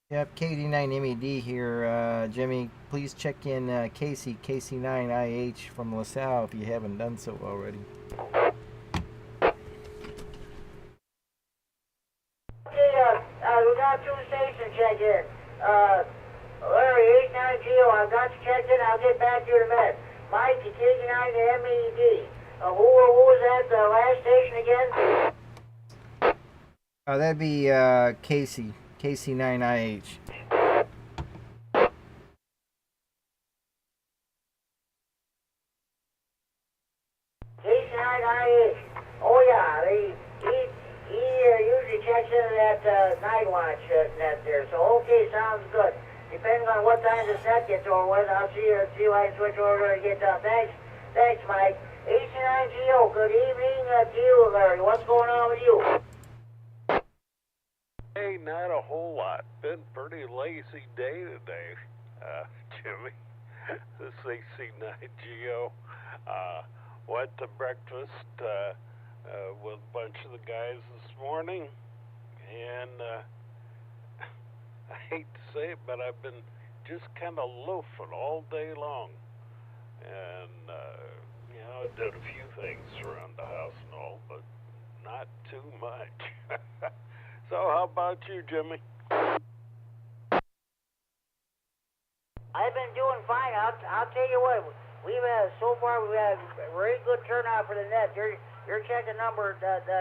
Yep, KD9MED here, Jimmy. Please check in Casey, K9IH from LaSalle if you haven't done so already. Okay, we got 2 stations checked in. Larry, 89GO, I've got you checked in. I'll get back to you in a minute. Mike, K9MED. Who was that last station again? That'd be Casey, KC9IH. K9IH. Oh yeah, he usually checks into that night watch net there. So okay, sounds good. Depending on what time the set gets over with, I'll see if I can switch over to get done. Thanks, Mike. 89GO, good evening to you, Larry. What's going on with you? Hey, not a whole lot. Been pretty lazy day today, Jimmy. This AC9GO. Went to breakfast with a bunch of the guys this morning, and I hate to say it, but I've been just kind of loafing all day long. And, I did a few things around the house and all, but not too much. So how about you, Jimmy? I've been doing fine. I'll tell you what, we've had a very good turnout for the net. You're checking number 28.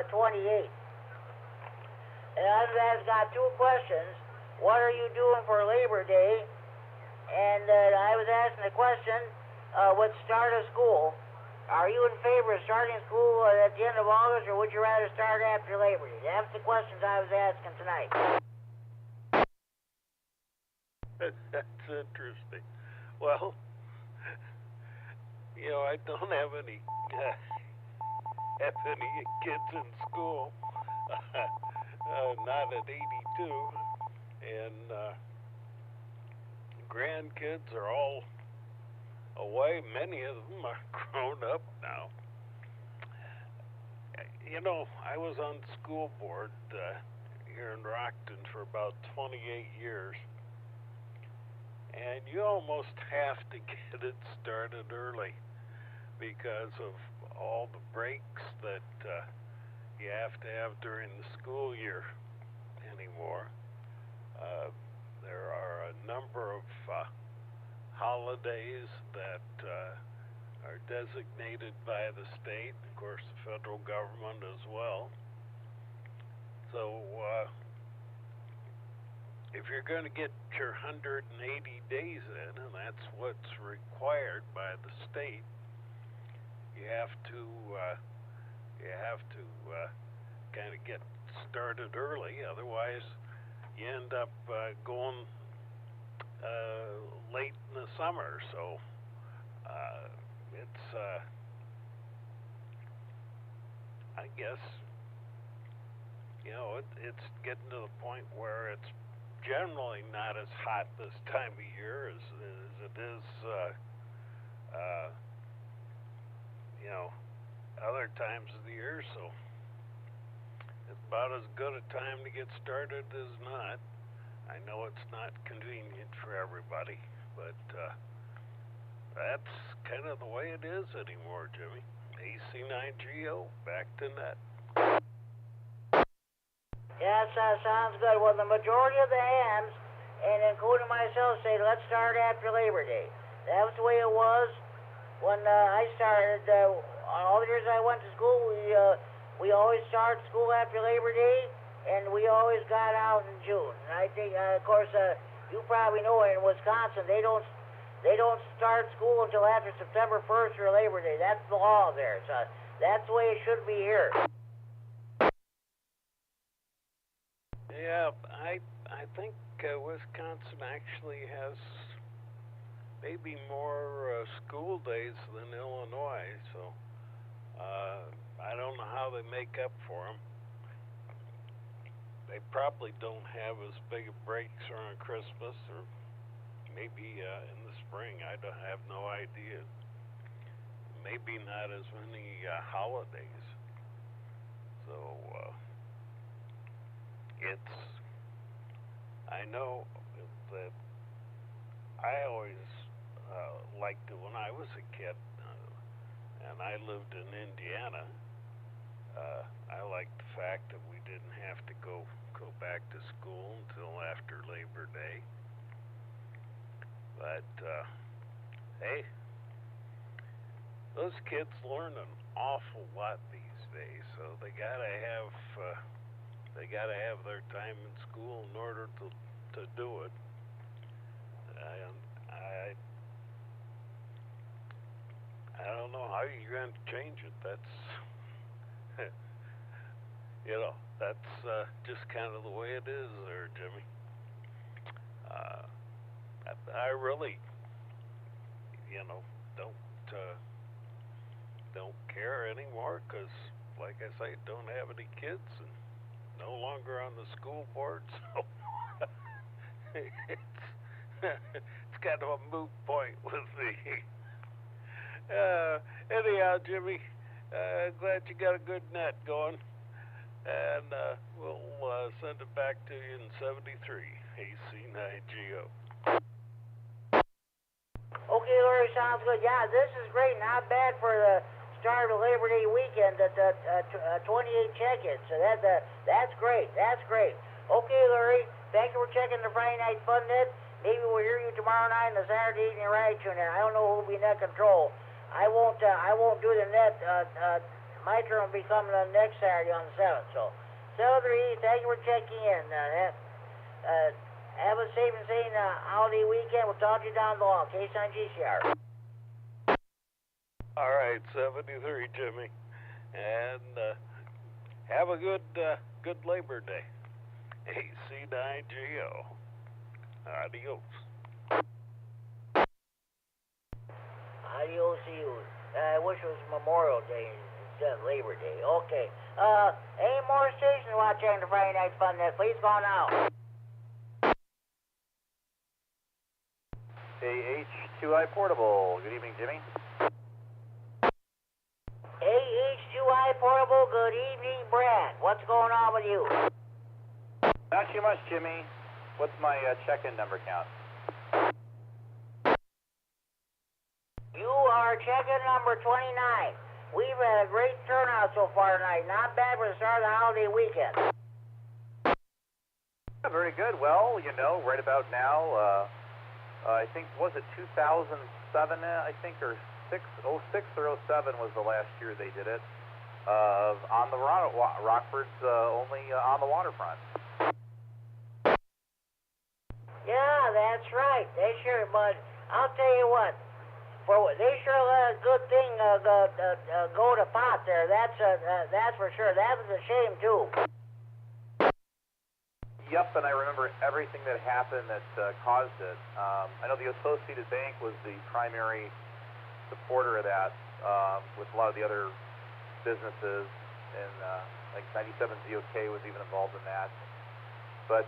And I've got 2 questions. What are you doing for Labor Day? And I was asking the question, with start of school, are you in favor of starting school at the end of August, or would you rather start after Labor Day? That's the questions I was asking tonight. That's interesting. Well, I don't have any kids in school. Not at 82. And grandkids are all away. Many of them are grown up now. You know, I was on the school board here in Rockton for about 28 years, and you almost have to get it started early because of all the breaks that you have to have during the school year anymore. There are a number of holidays that are designated by the state, of course the federal government as well. So if you're going to get your 180 days in, and that's what's required by the state, you have to kind of get started early. Otherwise, you end up going late in the summer. So it's I guess, you know, it's getting to the point where it's generally not as hot this time of year as it is, you know, other times of the year. So it's about as good a time to get started as not. I know it's not convenient for everybody, but that's kind of the way it is anymore, Jimmy. AC9GO, back to net. Yes, sounds good. Well, the majority of the hands, and including myself, say let's start after Labor Day. That was the way it was when I started. All the years I went to school, we always started school after Labor Day, and we always got out in June. And I think, of course, you probably know in Wisconsin they don't start school until after September 1st or Labor Day. That's the law there. So that's the way it should be here. Yeah, I think Wisconsin actually has maybe more school days than Illinois, so I don't know how they make up for them. They probably don't have as big of breaks around Christmas, or maybe in the spring. I have no idea. Maybe not as many holidays. So I know that I always liked it when I was a kid, and I lived in Indiana. I liked the fact that we didn't have to go back to school until after Labor Day. But hey, those kids learn an awful lot these days, so they gotta have their time in school in order to do it. And I don't know how you're going to change it. That's you know, that's just kind of the way it is there, Jimmy. I really, you know, don't care anymore, because, like I say, don't have any kids and no longer on the school board, so it's kind of a moot point with me. Anyhow, Jimmy, glad you got a good net going, and we'll send it back to you in 73, AC9GO. Okay, Larry, sounds good. Yeah, this is great. Not bad for the start of the Labor Day weekend at 28 check-ins. So that's great. That's great. Okay, Larry, thank you for checking the Friday Night Fun Net. Maybe we'll hear you tomorrow night on the Saturday evening ride tune in. I don't know who'll be net control. I won't do the net. My turn will be coming on next Saturday on the 7th. So, 7-3, thank you for checking in. Have a safe and sane holiday weekend. We'll talk to you down the line. Case on GCR. All right, 73, Jimmy. And have a good Labor Day. AC9GO. Adios. Adios to you. I wish it was Memorial Day instead of Labor Day. Okay. Any more stations watching the Friday Night Fun Net? Please go now. AH2I Portable. Good evening, Jimmy. AH2I portable. Good evening, Brad. What's going on with you? Not too much, Jimmy. What's my check-in number count? You are check-in number 29. We've had a great turnout so far tonight. Not bad for the start of the holiday weekend. Yeah, very good. Well, you know, right about now, I think, was it 2007, I think, or 06 or 07 was the last year they did it. On the Rockford's only on the waterfront. Yeah, that's right. They sure, but I'll tell you what. They sure let a good thing go to pot there. That's for sure. That was a shame too. Yep, and I remember everything that happened that caused it. I know the Associated Bank was the primary supporter of that, with a lot of the other businesses, and like 97 ZOK was even involved in that. But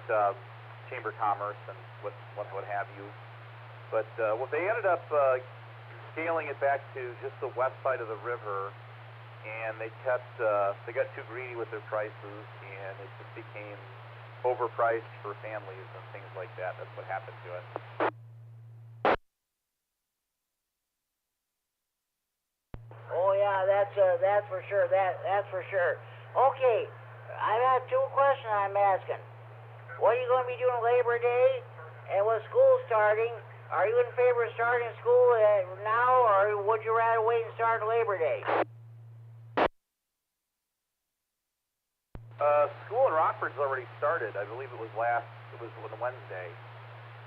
Chamber of Commerce and what have you. But well, they ended up scaling it back to just the west side of the river, and they got too greedy with their prices, and it just became overpriced for families and things like that. That's what happened to it. Oh yeah, that's for sure. That's for sure. Okay, I've got two questions I'm asking. What are you going to be doing Labor Day? And with school starting, are you in favor of starting school now, or would you rather wait and start Labor Day? School in Rockford's already started. I believe it was on Wednesday.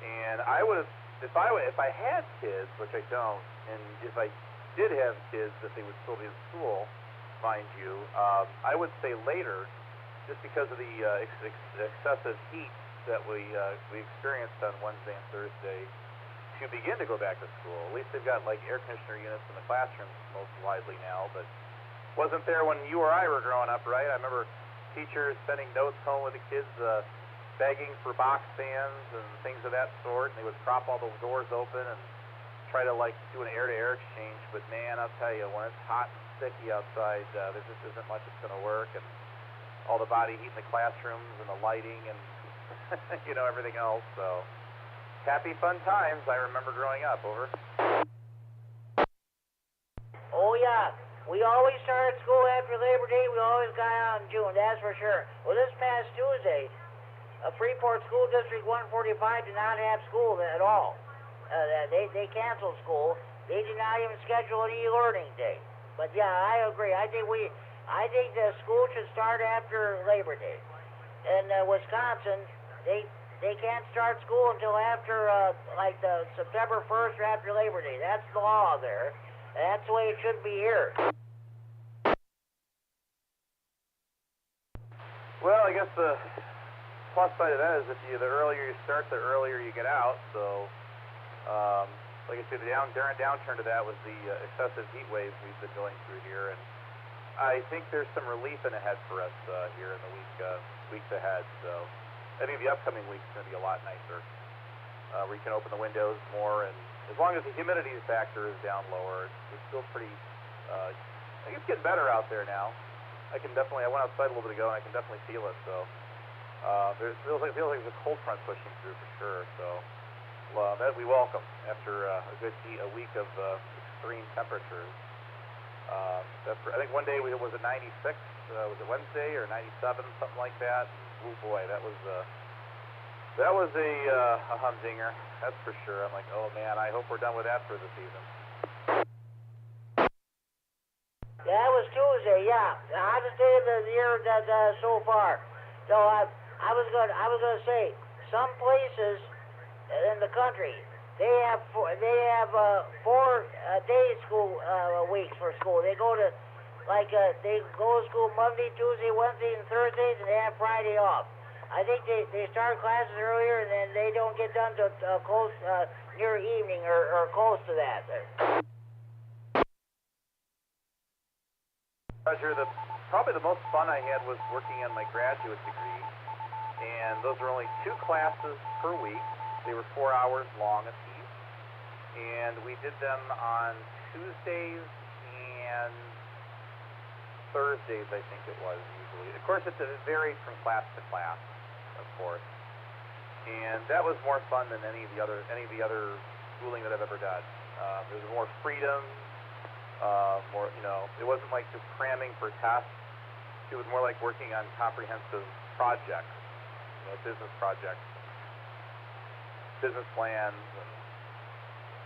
And I would have, if I had kids, which I don't, and if I did have kids that they would still be in school, mind you, I would say later, just because of the excessive heat that we experienced on Wednesday and Thursday, to begin to go back to school. At least they've got like air conditioner units in the classrooms most widely now, but wasn't there when you or I were growing up, right? I remember teachers sending notes home with the kids, begging for box fans and things of that sort, and they would prop all those doors open and try to like do an air-to-air exchange. But man, I'll tell you, when it's hot and sticky outside, there just isn't much that's going to work, and all the body heat in the classrooms and the lighting and you know, everything else. So happy fun times. I remember growing up. Over. Oh yeah. We always started school after Labor Day. We always got out in June, that's for sure. Well, this past Tuesday, Freeport School District 145 did not have school at all. They canceled school. They did not even schedule an e-learning day. But yeah, I agree. I think the school should start after Labor Day. And Wisconsin, they can't start school until after like the September 1st or after Labor Day. That's the law there. That's the way it should be here. Well, I guess the plus side of that is the earlier you start, the earlier you get out. So, like I said, the downturn to that was the excessive heat waves we've been going through here, and I think there's some relief in ahead for us here in the weeks ahead. So, I think the upcoming week's going to be a lot nicer. Where you can open the windows more, and as long as the humidity factor is down lower, it's still pretty. I think it's getting better out there now. I went outside a little bit ago, and I can definitely feel it. So it feels like there's a cold front pushing through for sure. So that we welcome after a week of extreme temperatures. I think one day was it 96? Was it Wednesday or 97? Something like that. Oh boy, that was a humdinger. That's for sure. I'm like, oh man, I hope we're done with that for the season. That was Tuesday, yeah. The hottest day of the year so far. So I was gonna say, some places in the country they have 4 day school weeks for school. They go to school Monday, Tuesday, Wednesday, and Thursdays, and they have Friday off. I think they start classes earlier, and then they don't get done till close near evening or close to that. Roger, probably the most fun I had was working on my graduate degree, and those were only 2 classes per week. They were 4 hours long apiece, and we did them on Tuesdays and Thursdays, I think it was usually. Of course, it varied from class to class, of course. And that was more fun than any of the other schooling that I've ever done. There was more freedom, more, you know, it wasn't like just cramming for tests. It was more like working on comprehensive projects, you know, business projects, business plans, and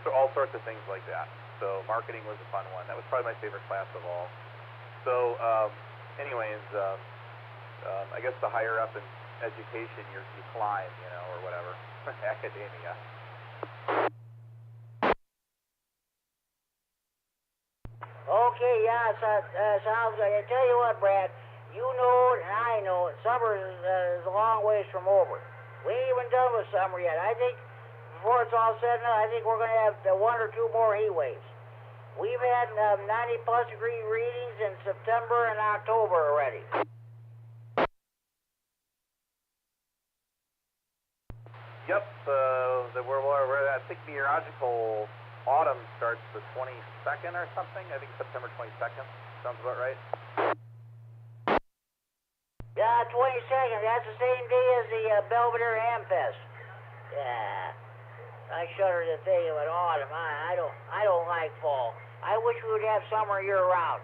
so all sorts of things like that. So marketing was a fun one. That was probably my favorite class of all. So anyways, I guess the higher up in education you climb, you know, or whatever, academia. Okay, yeah, sounds good. I tell you what, Brad, you know it and I know it. Summer is a long ways from over. We ain't even done with summer yet. I think before it's all said and done, I think we're going to have one or two more heat waves. We've had 90-plus degree readings in September and October already. Yep, I think meteorological autumn starts the 22nd or something. I think September 22nd. Sounds about right. Yeah, 22nd. That's the same day as the Belvedere Hamfest. Yeah, I shudder to think of it. Autumn. I don't like fall. I wish we would have summer year round.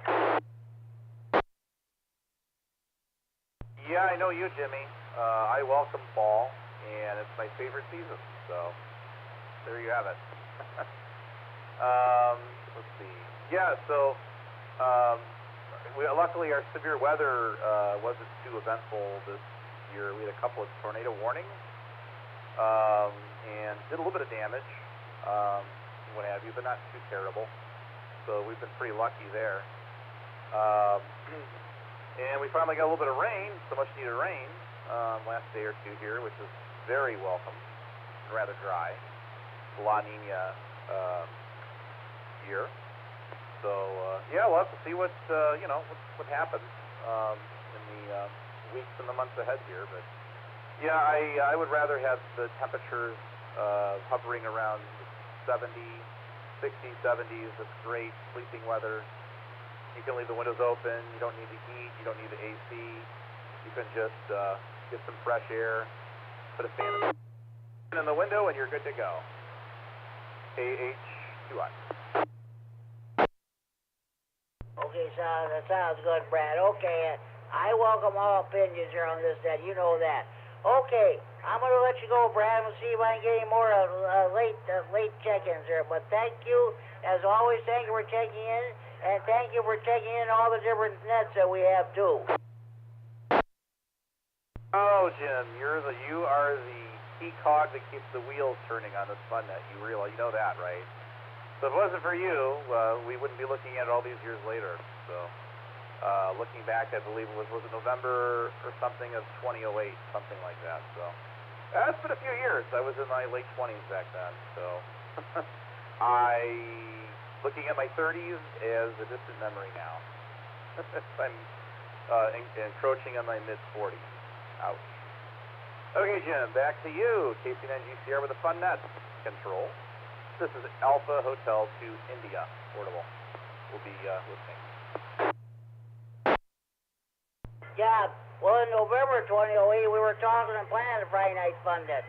Yeah, I know you, Jimmy. I welcome fall, and it's my favorite season. So there you have it. Let's see. Yeah, so luckily our severe weather wasn't too eventful this year. We had a couple of tornado warnings and did a little bit of damage, what have you, but not too terrible. So we've been pretty lucky there. And we finally got a little bit of rain, so much needed rain, last day or two here, which is very welcome and rather dry. La Nina year. So yeah, we'll have to see what happens in the weeks and the months ahead here. But yeah, I would rather have the temperatures hovering around 70, 60s, 70s. It's great sleeping weather. You can leave the windows open. You don't need the heat. You don't need the AC. You can just get some fresh air, put a fan in the window, and you're good to go. KH2I. Okay, that sounds good, Brad. Okay, I welcome all opinions here on this, that you know that. Okay, I'm going to let you go, Brad. We'll see if I can get any more late check-ins here. But thank you, as always. Thank you for checking in, and thank you for checking in all the different nets that we have too. Oh, Jim, you are the key cog that keeps the wheels turning on this fun net. You know that, right? So if it wasn't for you, we wouldn't be looking at it all these years later. So looking back, I believe it was it November or something of 2008, something like that. So it's been a few years. I was in my late 20s back then. So looking at my 30s as a distant memory now. I'm encroaching on my mid-40s. Ouch. Okay, Jim, back to you. KC9GCR with the Fun Net control. This is Alpha Hotel to India, portable. We'll be listening. Yeah, well, in November 2008, we were talking and planning the Friday Night Fun Net.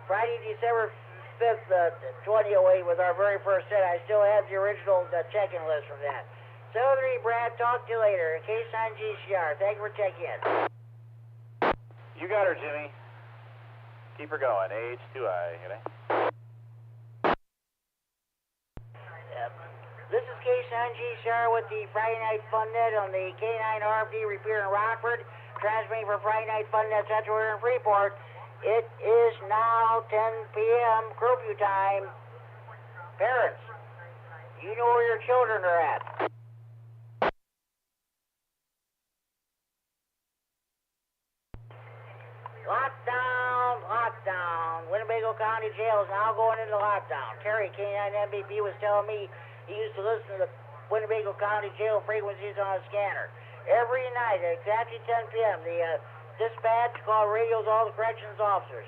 Friday, December 5th, 2008 was our very first set. I still have the original check-in list from that. 73, Brad, talk to you later. KC9GCR, thank you for checking in. You got her, Jimmy. Keep her going. AH2I, you know? This is K9RFD with the Friday Night Fun Net on the K9RFD Repeater in Rockford, transmitting for Friday Night Fun Net Central here in Freeport. It is now 10 p.m. curfew time. Parents, you know where your children are at. Lockdown, lockdown. Winnebago County Jail is now going into lockdown. Terry, K9MED, was telling me he used to listen to the Winnebago County Jail frequencies on a scanner. Every night at exactly 10 p.m., the dispatch called radios all the corrections officers.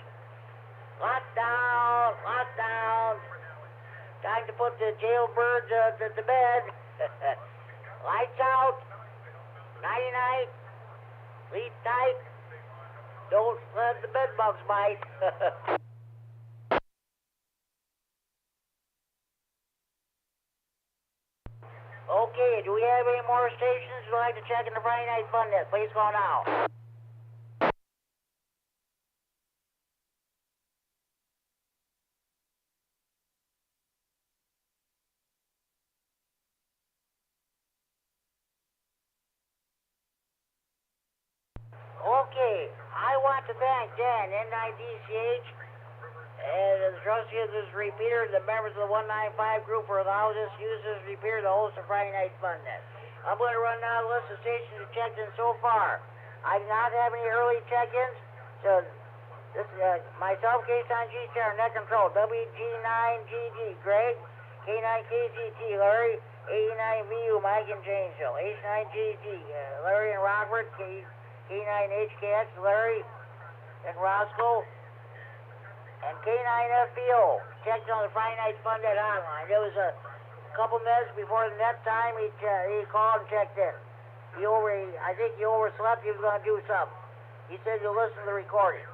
Lockdown, lockdown. Time to put the jailbirds to bed. Lights out. Nighty night. Sleep tight. Don't let the bed bugs bite. Okay, do we have any more stations you'd like to check in the Friday Night Fun Net? Please call now. Okay, I want to thank Dan, N-I-D-C-H, and the trustee of this repeater, the members of the 195 group for allowing us to use this repeater to host the Friday Night Fun Net. I'm going to run down the list of stations that checked in so far. I do not have any early check-ins, so this myself, K9G Star, Net Control, WG9GD, Greg, K9KZT, Larry, 89VU, Mike and Janesville, H9GG, Larry and Rockford, K9HKX, Larry and Roscoe, and K9FBO checked on the Friday Night Fun Net hotline. It was a couple minutes before the net time. He called and checked in. I think he overslept. He was going to do something. He said he'll listen to the recording.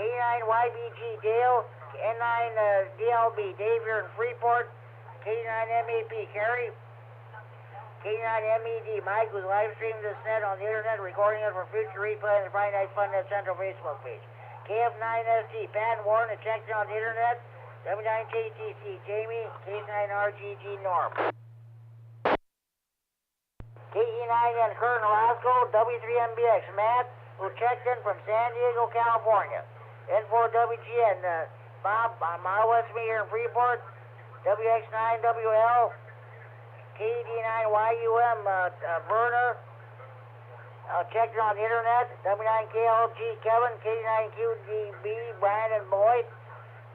K9YBG Dale, N9DLB Dave here in Freeport, K9MED Carrie, K9MED Mike, who's live streaming this net on the internet, recording it for future replay on the Friday Night Fun Net Central Facebook page. KF9SD Pat Warren, that checked in on the internet, W9KTC Jamie, K9RGG Norm. KE9N Kern Roscoe, W3MBX Matt, who checked in from San Diego, California. N4WGN Bob, mile west of me here in Freeport, WX9WL, KD9YUM Verna, checked in on the internet, W9KLG Kevin, K9QDB Brian and Boyd,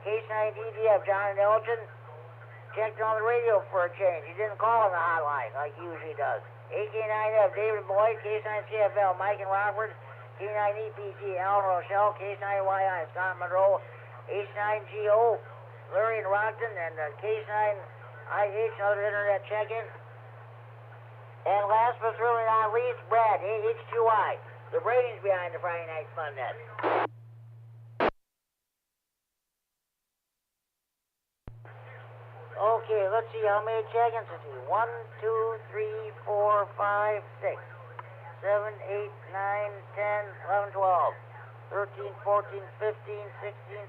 K9DDF John and Elgin, checked on the radio for a change. He didn't call on the hotline like he usually does. AK9F David Boyd, K9CFL Mike and Robert, K9EPG Alan Rochelle, K9YI Scott Monroe, H9GO Larry and Rockton, and K9IH another internet check-in. And last but certainly not least, Brad, H2I, the ratings behind the Friday Night Fun Net. Okay, let's see how many check-ins. Let's see. 1, 2, 3, 4, 5, 6, 7, 8, 9, 10, 11, 12, 13, 14, 15, 16,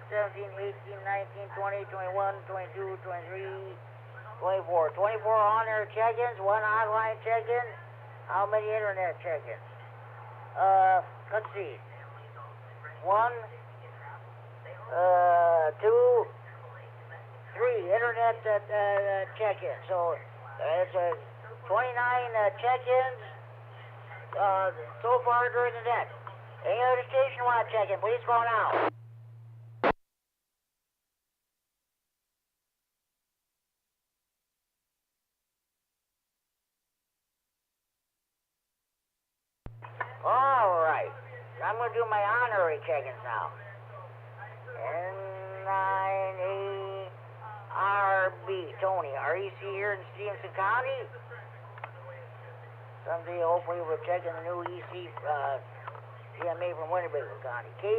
17, 18, 19, 20, 21, 22, 23, 24. 24 on-air check-ins, 1 hotline check-in. How many internet check-ins? Let's see. 1, 2, 3 internet check-in. So it's 29 check-ins so far during the net. Any other station want to check in? Please call now. All right. I'm going to do my honorary check-ins now. N9RB Tony, REC here in Stevenson County. Someday, hopefully, we'll check in the new EC EMA from Winnebago County. K9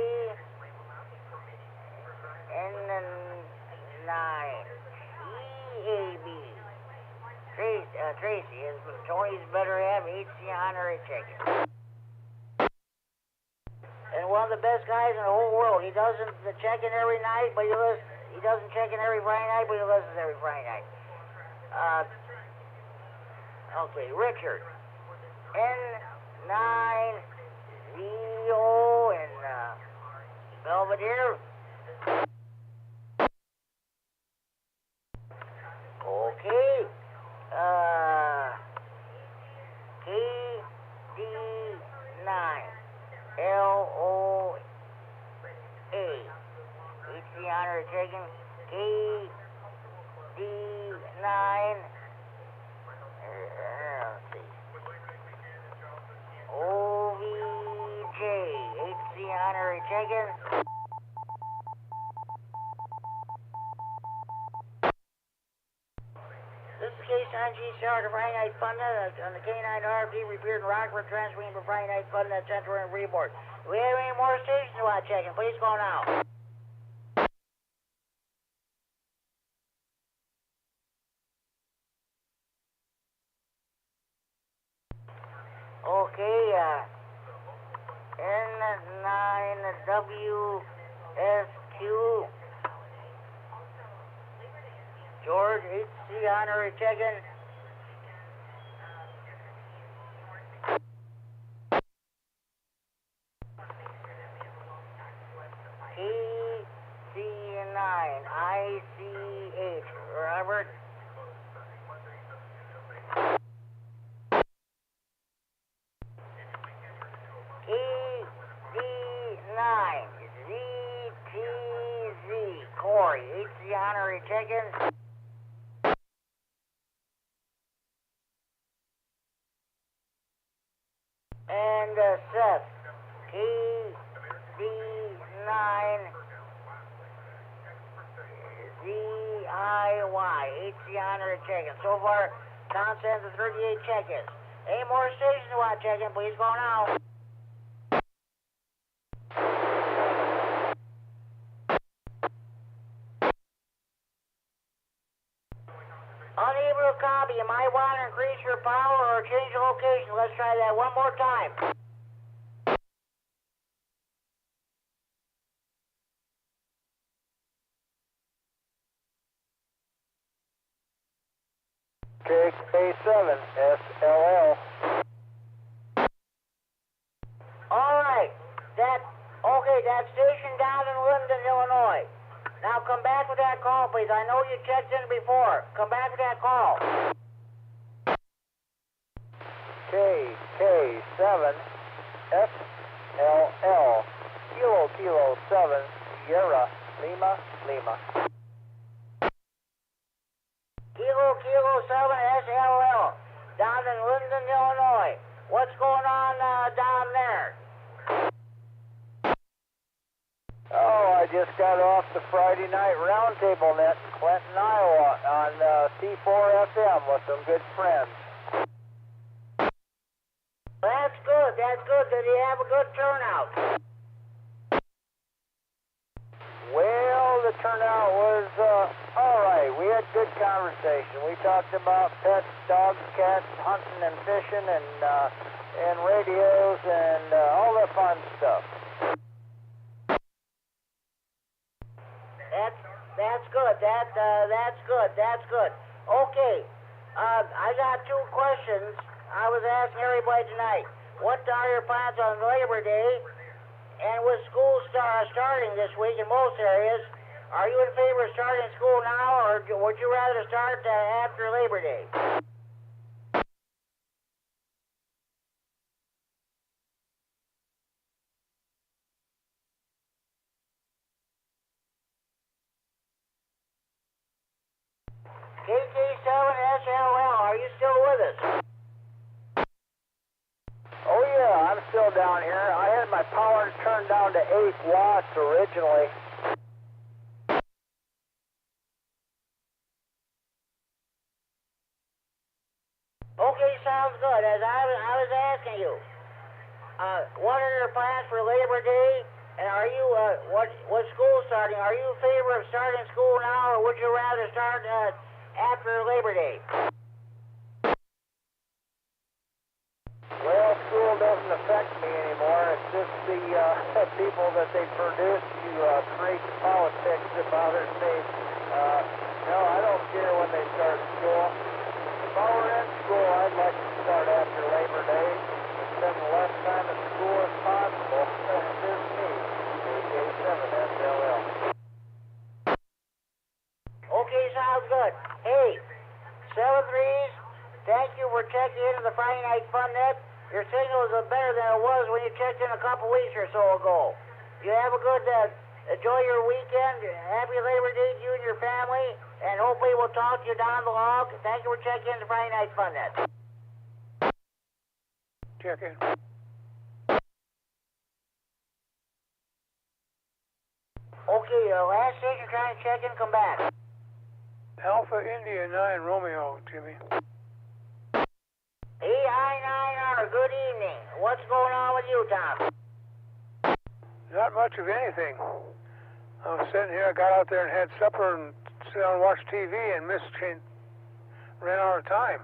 EAB. Tracy is Tony's better half, HC honorary check-in. And one of the best guys in the whole world. He doesn't check in every night, but he doesn't check in every Friday night, but he listens every Friday night. Okay, Richard. N9VO in Belvedere. Okay. KD9LOA. HC honor taken. KD9. Let's see. OVJ. HC honor taken. This is K9GCR, the Friday Night Fun Net on the K9RFD Repeater in Rockford, transmitting for Friday Night Fun Net Central and Freeport. Do we have any more stations to watch checking? Please call now. Okay, N9WSQ, George HC Honorary checking. KD9ICH, Robert. KD9ZTZ, Corey, HC Honorary checking. And Seth, KD9ZIY, HC Honorary checking. So far, count stands at 38 check-ins. Any more stations to watch check-in, please go now. Unable to copy. You might want to increase your power or change the location. Let's try that one more time. K7SLL. All right. That station down in Linden, Illinois. Now come back with that call, please. I know you checked in before. Come back with that call. KK7SLL. Kilo 7 Sierra Lima. Kilo 7 SLL. Down in Linden, Illinois. What's going on down there? Oh, I just got off the Friday night roundtable net in Clinton, Iowa on C4FM with some good friends. That's good. Did you have a good turnout? Well, the turnout was all right. We had good conversation. We talked about pets, dogs, cats, hunting and fishing, and radios and all the fun stuff. That's good. That's good. Okay. I got two questions. I was asking everybody tonight. What are your plans on Labor Day? And with school starting this week in most areas, are you in favor of starting school now, or would you rather start after Labor Day? KK7SLL, are you still with us? Oh yeah, I'm still down here. I had my power turned down to 8 watts originally. Okay, sounds good. As I was asking you, what are your plans for Labor Day? And are you, what school starting? Are you in favor of starting school now, or would you rather start after Labor Day? Well, school doesn't affect me anymore. It's just the people that they produce to create the politics that bothers me. No, I don't care when they start school. If I were in school, I'd like to start after Labor Day. Spend the less time at school as possible. There's me, KK7SLL. Okay, sounds good. Hey, 7-3s, thank you for checking into the Friday Night Fun Net. Your signal is better than it was when you checked in a couple weeks or so ago. You have a good, enjoy your weekend. Happy Labor Day to you and your family. And hopefully we'll talk to you down the log. Thank you for checking in the Friday Night Fun Net. Check in. Okay, last station trying to check in, come back. Alpha India 9 Romeo, Jimmy. K9R, good evening. What's going on with you, Tom? Not much of anything. I was sitting here, I got out there and had supper and sat down and watched TV and ran out of time.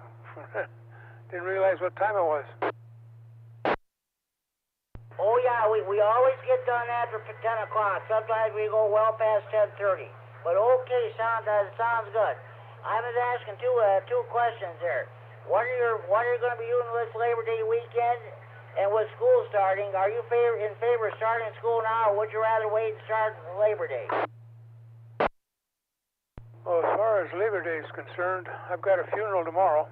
Didn't realize what time it was. Oh yeah, we always get done after 10 o'clock. Sometimes we go well past 10:30. But okay, sounds good. I was asking two questions there. What are you going to be doing this Labor Day weekend? And with school starting, are you in favor of starting school now, or would you rather wait and start Labor Day? Well, as far as Labor Day is concerned, I've got a funeral tomorrow.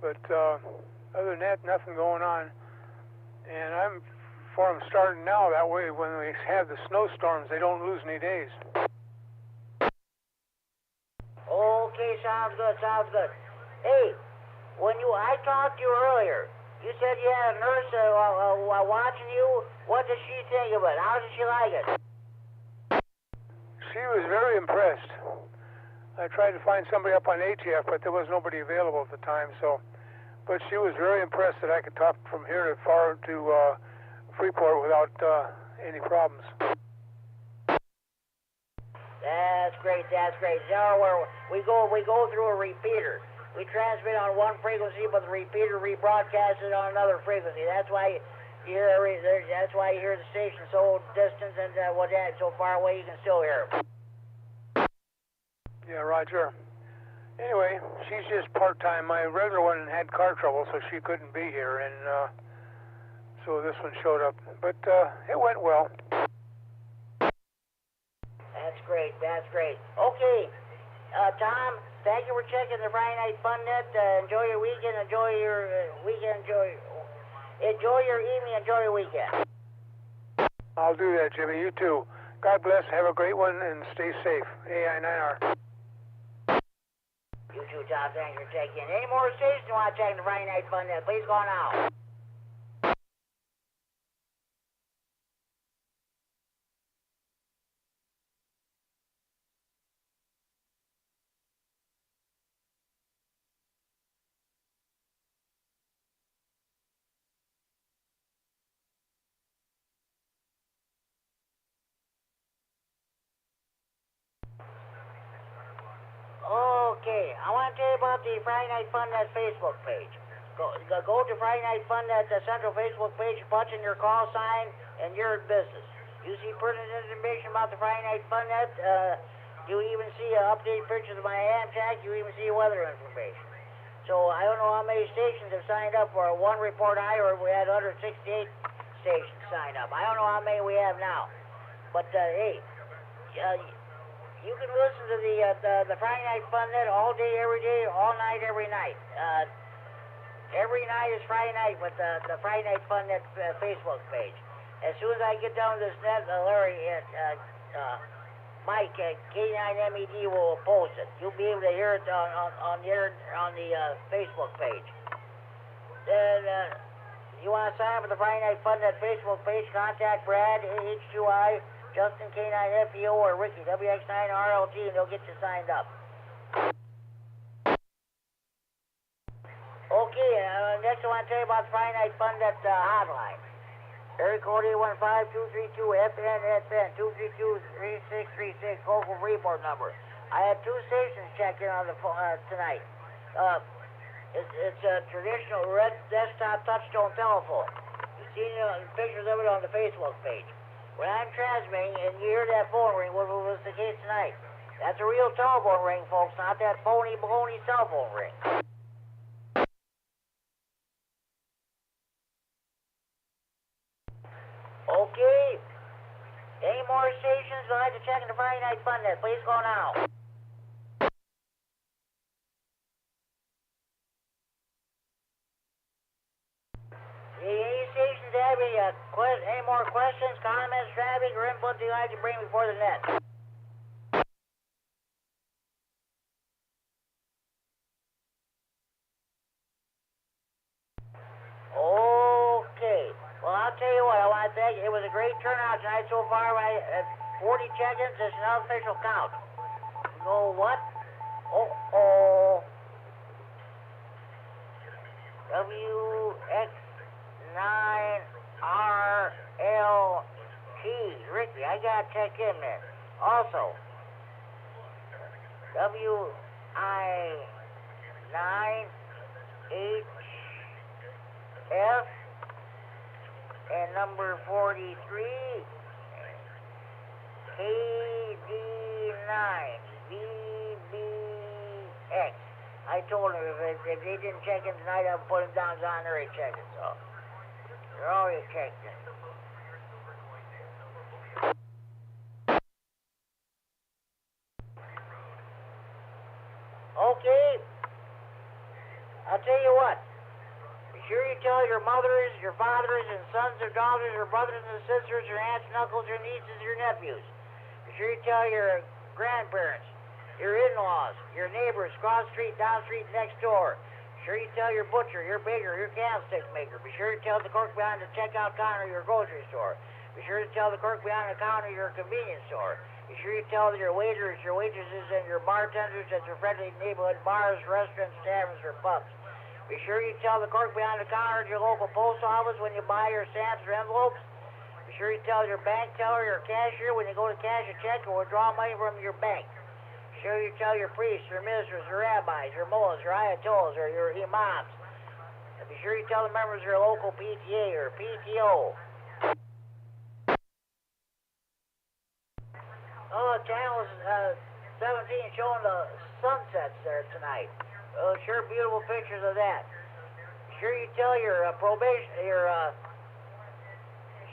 But other than that, nothing going on. And I'm for them starting now. That way, when we have the snowstorms, they don't lose any days. Okay, sounds good. Hey, I talked to you earlier. You said you had a nurse watching you. What did she think of it? How did she like it? She was very impressed. I tried to find somebody up on HF, but there was nobody available at the time. But she was very impressed that I could talk from here to Freeport without any problems. That's great. So we go through a repeater. We transmit on one frequency, but the repeater rebroadcasts it on another frequency. That's why you hear the station so distant and so far away you can still hear it. Yeah, Roger. Anyway, she's just part-time. My regular one had car trouble, so she couldn't be here, and so this one showed up. But it went well. That's great. Okay, Tom, thank you for checking the Friday Night Fun Net. Enjoy your weekend. Enjoy your evening. Enjoy your weekend. I'll do that, Jimmy. You too. God bless. Have a great one, and stay safe. AI9R. You too, Tom. Thanks for checking. Any more stations you want to check the Friday Night Fun Net? Please go now. Okay, I want to tell you about the Friday Night Fun Net Facebook page. Go to Friday Night Fun Net, the central Facebook page, punch in your call sign, and you're in business. You see pertinent information about the Friday Night Fun Net. You even see updated pictures of my Amtrak. You even see weather information. So I don't know how many stations have signed up for one report I heard. We had 168 stations signed up. I don't know how many we have now. But hey, you can listen to the Friday Night Fun Net all day, every day, all night, every night. Every night is Friday night with the Friday Night Fun Net Facebook page. As soon as I get down to this net, Larry and Mike at K9MED will post it. You'll be able to hear it on the Facebook page. Then you want to sign up for the Friday Night Fun Net Facebook page? Contact Brad H2I. Justin K9FEO or Ricky WX9RLT, and they'll get you signed up. Okay, next I want to tell you about the Friday Night Fun Net hotline. Area code 815-232-FN, 232-3636, local Freeport number. I had two stations check in on the phone tonight. It's a traditional red desktop touch-tone telephone. You've seen pictures of it on the Facebook page. When I'm transmitting and you hear that phone ring, what was the case tonight? That's a real telephone ring, folks, not that phony baloney cell phone ring. Okay. Any more stations you'd like to check in the Friday Night Fun Net? Please go now. Any stations have any more questions, comments, traffic, or input you'd like to bring before the net? Okay. Well, I'll tell you what, I want to thank you. It was a great turnout tonight so far. 40 check-ins, it's an unofficial count. You know what? Uh-oh. W9RLT. Ricky, I gotta check in there. Also, W9AXD and number 43, KD9MED. I told him if they didn't check in tonight, I'd put him down as honorary checking, so they're already checked in. Okay, I'll tell you what. Be sure you tell your mothers, your fathers, and sons or daughters, or brothers and sisters, or aunts and uncles, or nieces, or nephews. Be sure you tell your grandparents, your in-laws, your neighbors, cross street, down street, next door. Be sure you tell your butcher, your baker, your candlestick maker. Be sure you tell the clerk behind the checkout counter of your grocery store. Be sure to tell the clerk behind the counter of your convenience store. Be sure you tell your waiters, your waitresses, and your bartenders at your friendly neighborhood bars, restaurants, taverns, or pubs. Be sure you tell the clerk behind the counter at your local post office when you buy your stamps or envelopes. Be sure you tell your bank teller, your cashier, when you go to cash a check or withdraw money from your bank. Be sure you tell your priests, your ministers, your rabbis, your mullahs, your ayatollahs, or your imams. And be sure you tell the members of your local PTA or PTO. Oh, channel 17 showing the sunsets there tonight. Oh, sure, beautiful pictures of that. Be sure you tell your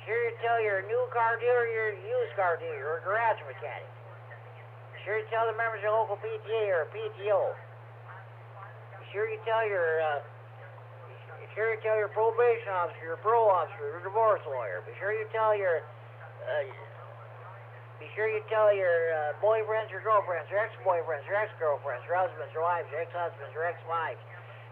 sure you tell your new car dealer, your used car dealer, or garage mechanic. Be sure you tell the members of your local PTA or PTO. Be sure you tell your probation officer, your parole officer, your divorce lawyer. Be sure you tell your boyfriends, your girlfriends, your ex-boyfriends, your ex-girlfriends, your husbands, your wives, your ex-husbands, your ex-wives,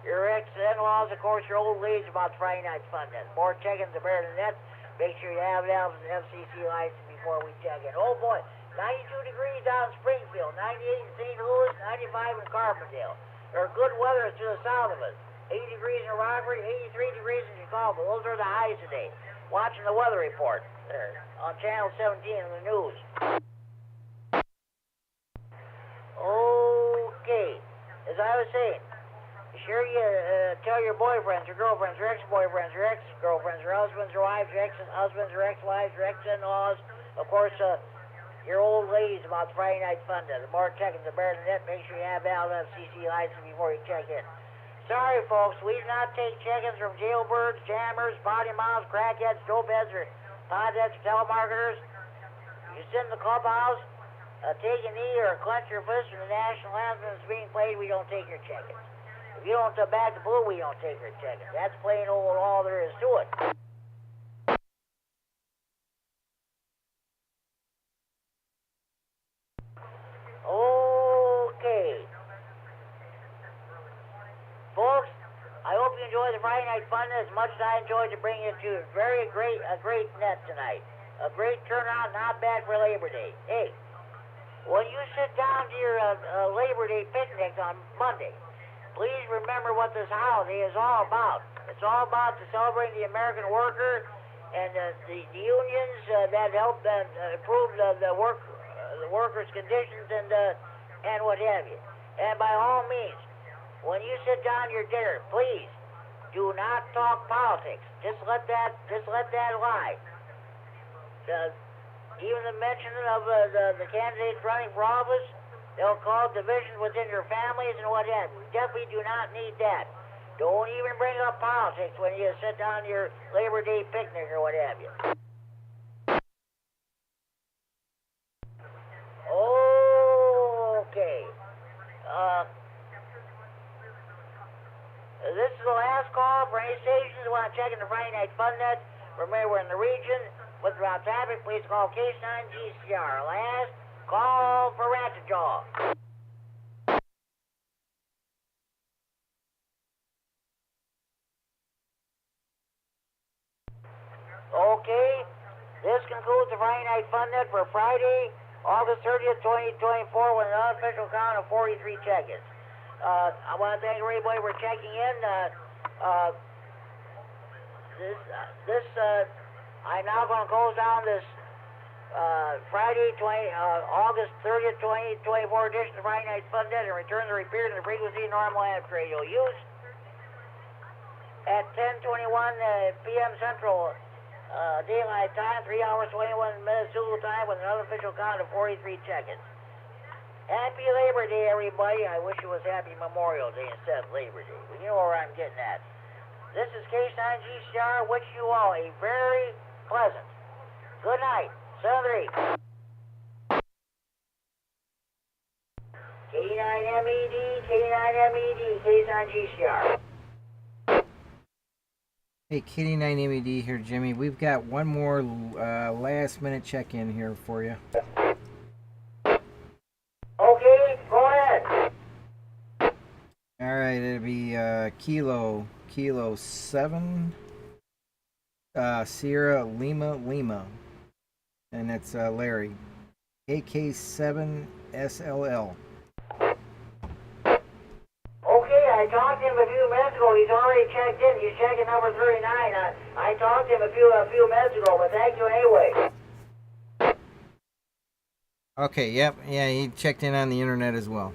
your ex-in-laws, of course, your old ladies about the Friday night fun net. More check-ins are better than that. Make sure you have an FCC license before we check in. Oh boy, 92 degrees down in Springfield, 98 in St. Louis, 95 in Carbondale. There's good weather to the south of us. 80 degrees in Rockford, 83 degrees in Chicago. Those are the highs today. Watching the weather report there on Channel 17 in the news. Okay, as I was saying, be sure you tell your boyfriends, your girlfriends, your ex-boyfriends, your ex-girlfriends, your husbands, your wives, your ex-husbands, your ex-wives, your ex-in-laws, of course, your old ladies about the Friday night fun day. The more check-ins, the better than that. Make sure you have valid FCC license before you check in. Sorry, folks, we do not take check-ins from jailbirds, jammers, potty mouths, crackheads, dopeheads, or podheads, telemarketers. You sit in the clubhouse, take a knee or clench your fist when the national anthem is being played, we don't take your check-ins. If you don't back the blue, we don't take your check-ins. That's plain old all there is to it. Okay. Folks, I hope you enjoy the Friday night fun as much as I enjoyed to bring you to a great net tonight. A great turnout, not bad for Labor Day. Hey, when you sit down to your Labor Day picnic on Monday, please remember what this holiday is all about. It's all about to celebrate the American worker and the unions that help improve the workers' conditions and what have you. And by all means, when you sit down to your dinner, please do not talk politics. Just let that lie. Even the mention of the candidates running for office, they'll call divisions within your families and what have you. We definitely do not need that. Don't even bring up politics when you sit down to your Labor Day picnic or what have you. Okay. This is the last call for any stations who want to check in the Friday Night Fun Net. Remember, we're in the region. With around traffic, please call K9GCR. Last call for Ratchetjaw. Okay, this concludes the Friday Night Fun Net for Friday, August 30th, 2024, with an unofficial count of 43 check-ins. I want to thank everybody for checking in. I'm now going to close down this Friday, August 30th, 2024 edition of Friday Night Fun Day and return the repeater to the frequency normal amp radio use at 10:21 p.m. Central Daylight Time, 3 hours 21 minutes Zulu time with an unofficial count of 43 check-ins. Happy Labor Day, everybody. I wish it was Happy Memorial Day instead of Labor Day. Well, you know where I'm getting at. This is K9GCR. Wish you all a very pleasant good night. 7-3. K9MED, K9MED, K9GCR. Hey, KD9MED here, Jimmy. We've got one more last-minute check-in here for you. Okay, go ahead. All right, it'll be Kilo 7 Sierra Lima, and that's Larry. AK7 SLL. I talked to him a few minutes ago. He's already checked in. He's checking number 39. I talked to him a few minutes ago, but thank you anyway. Okay, yep, yeah, he checked in on the internet as well.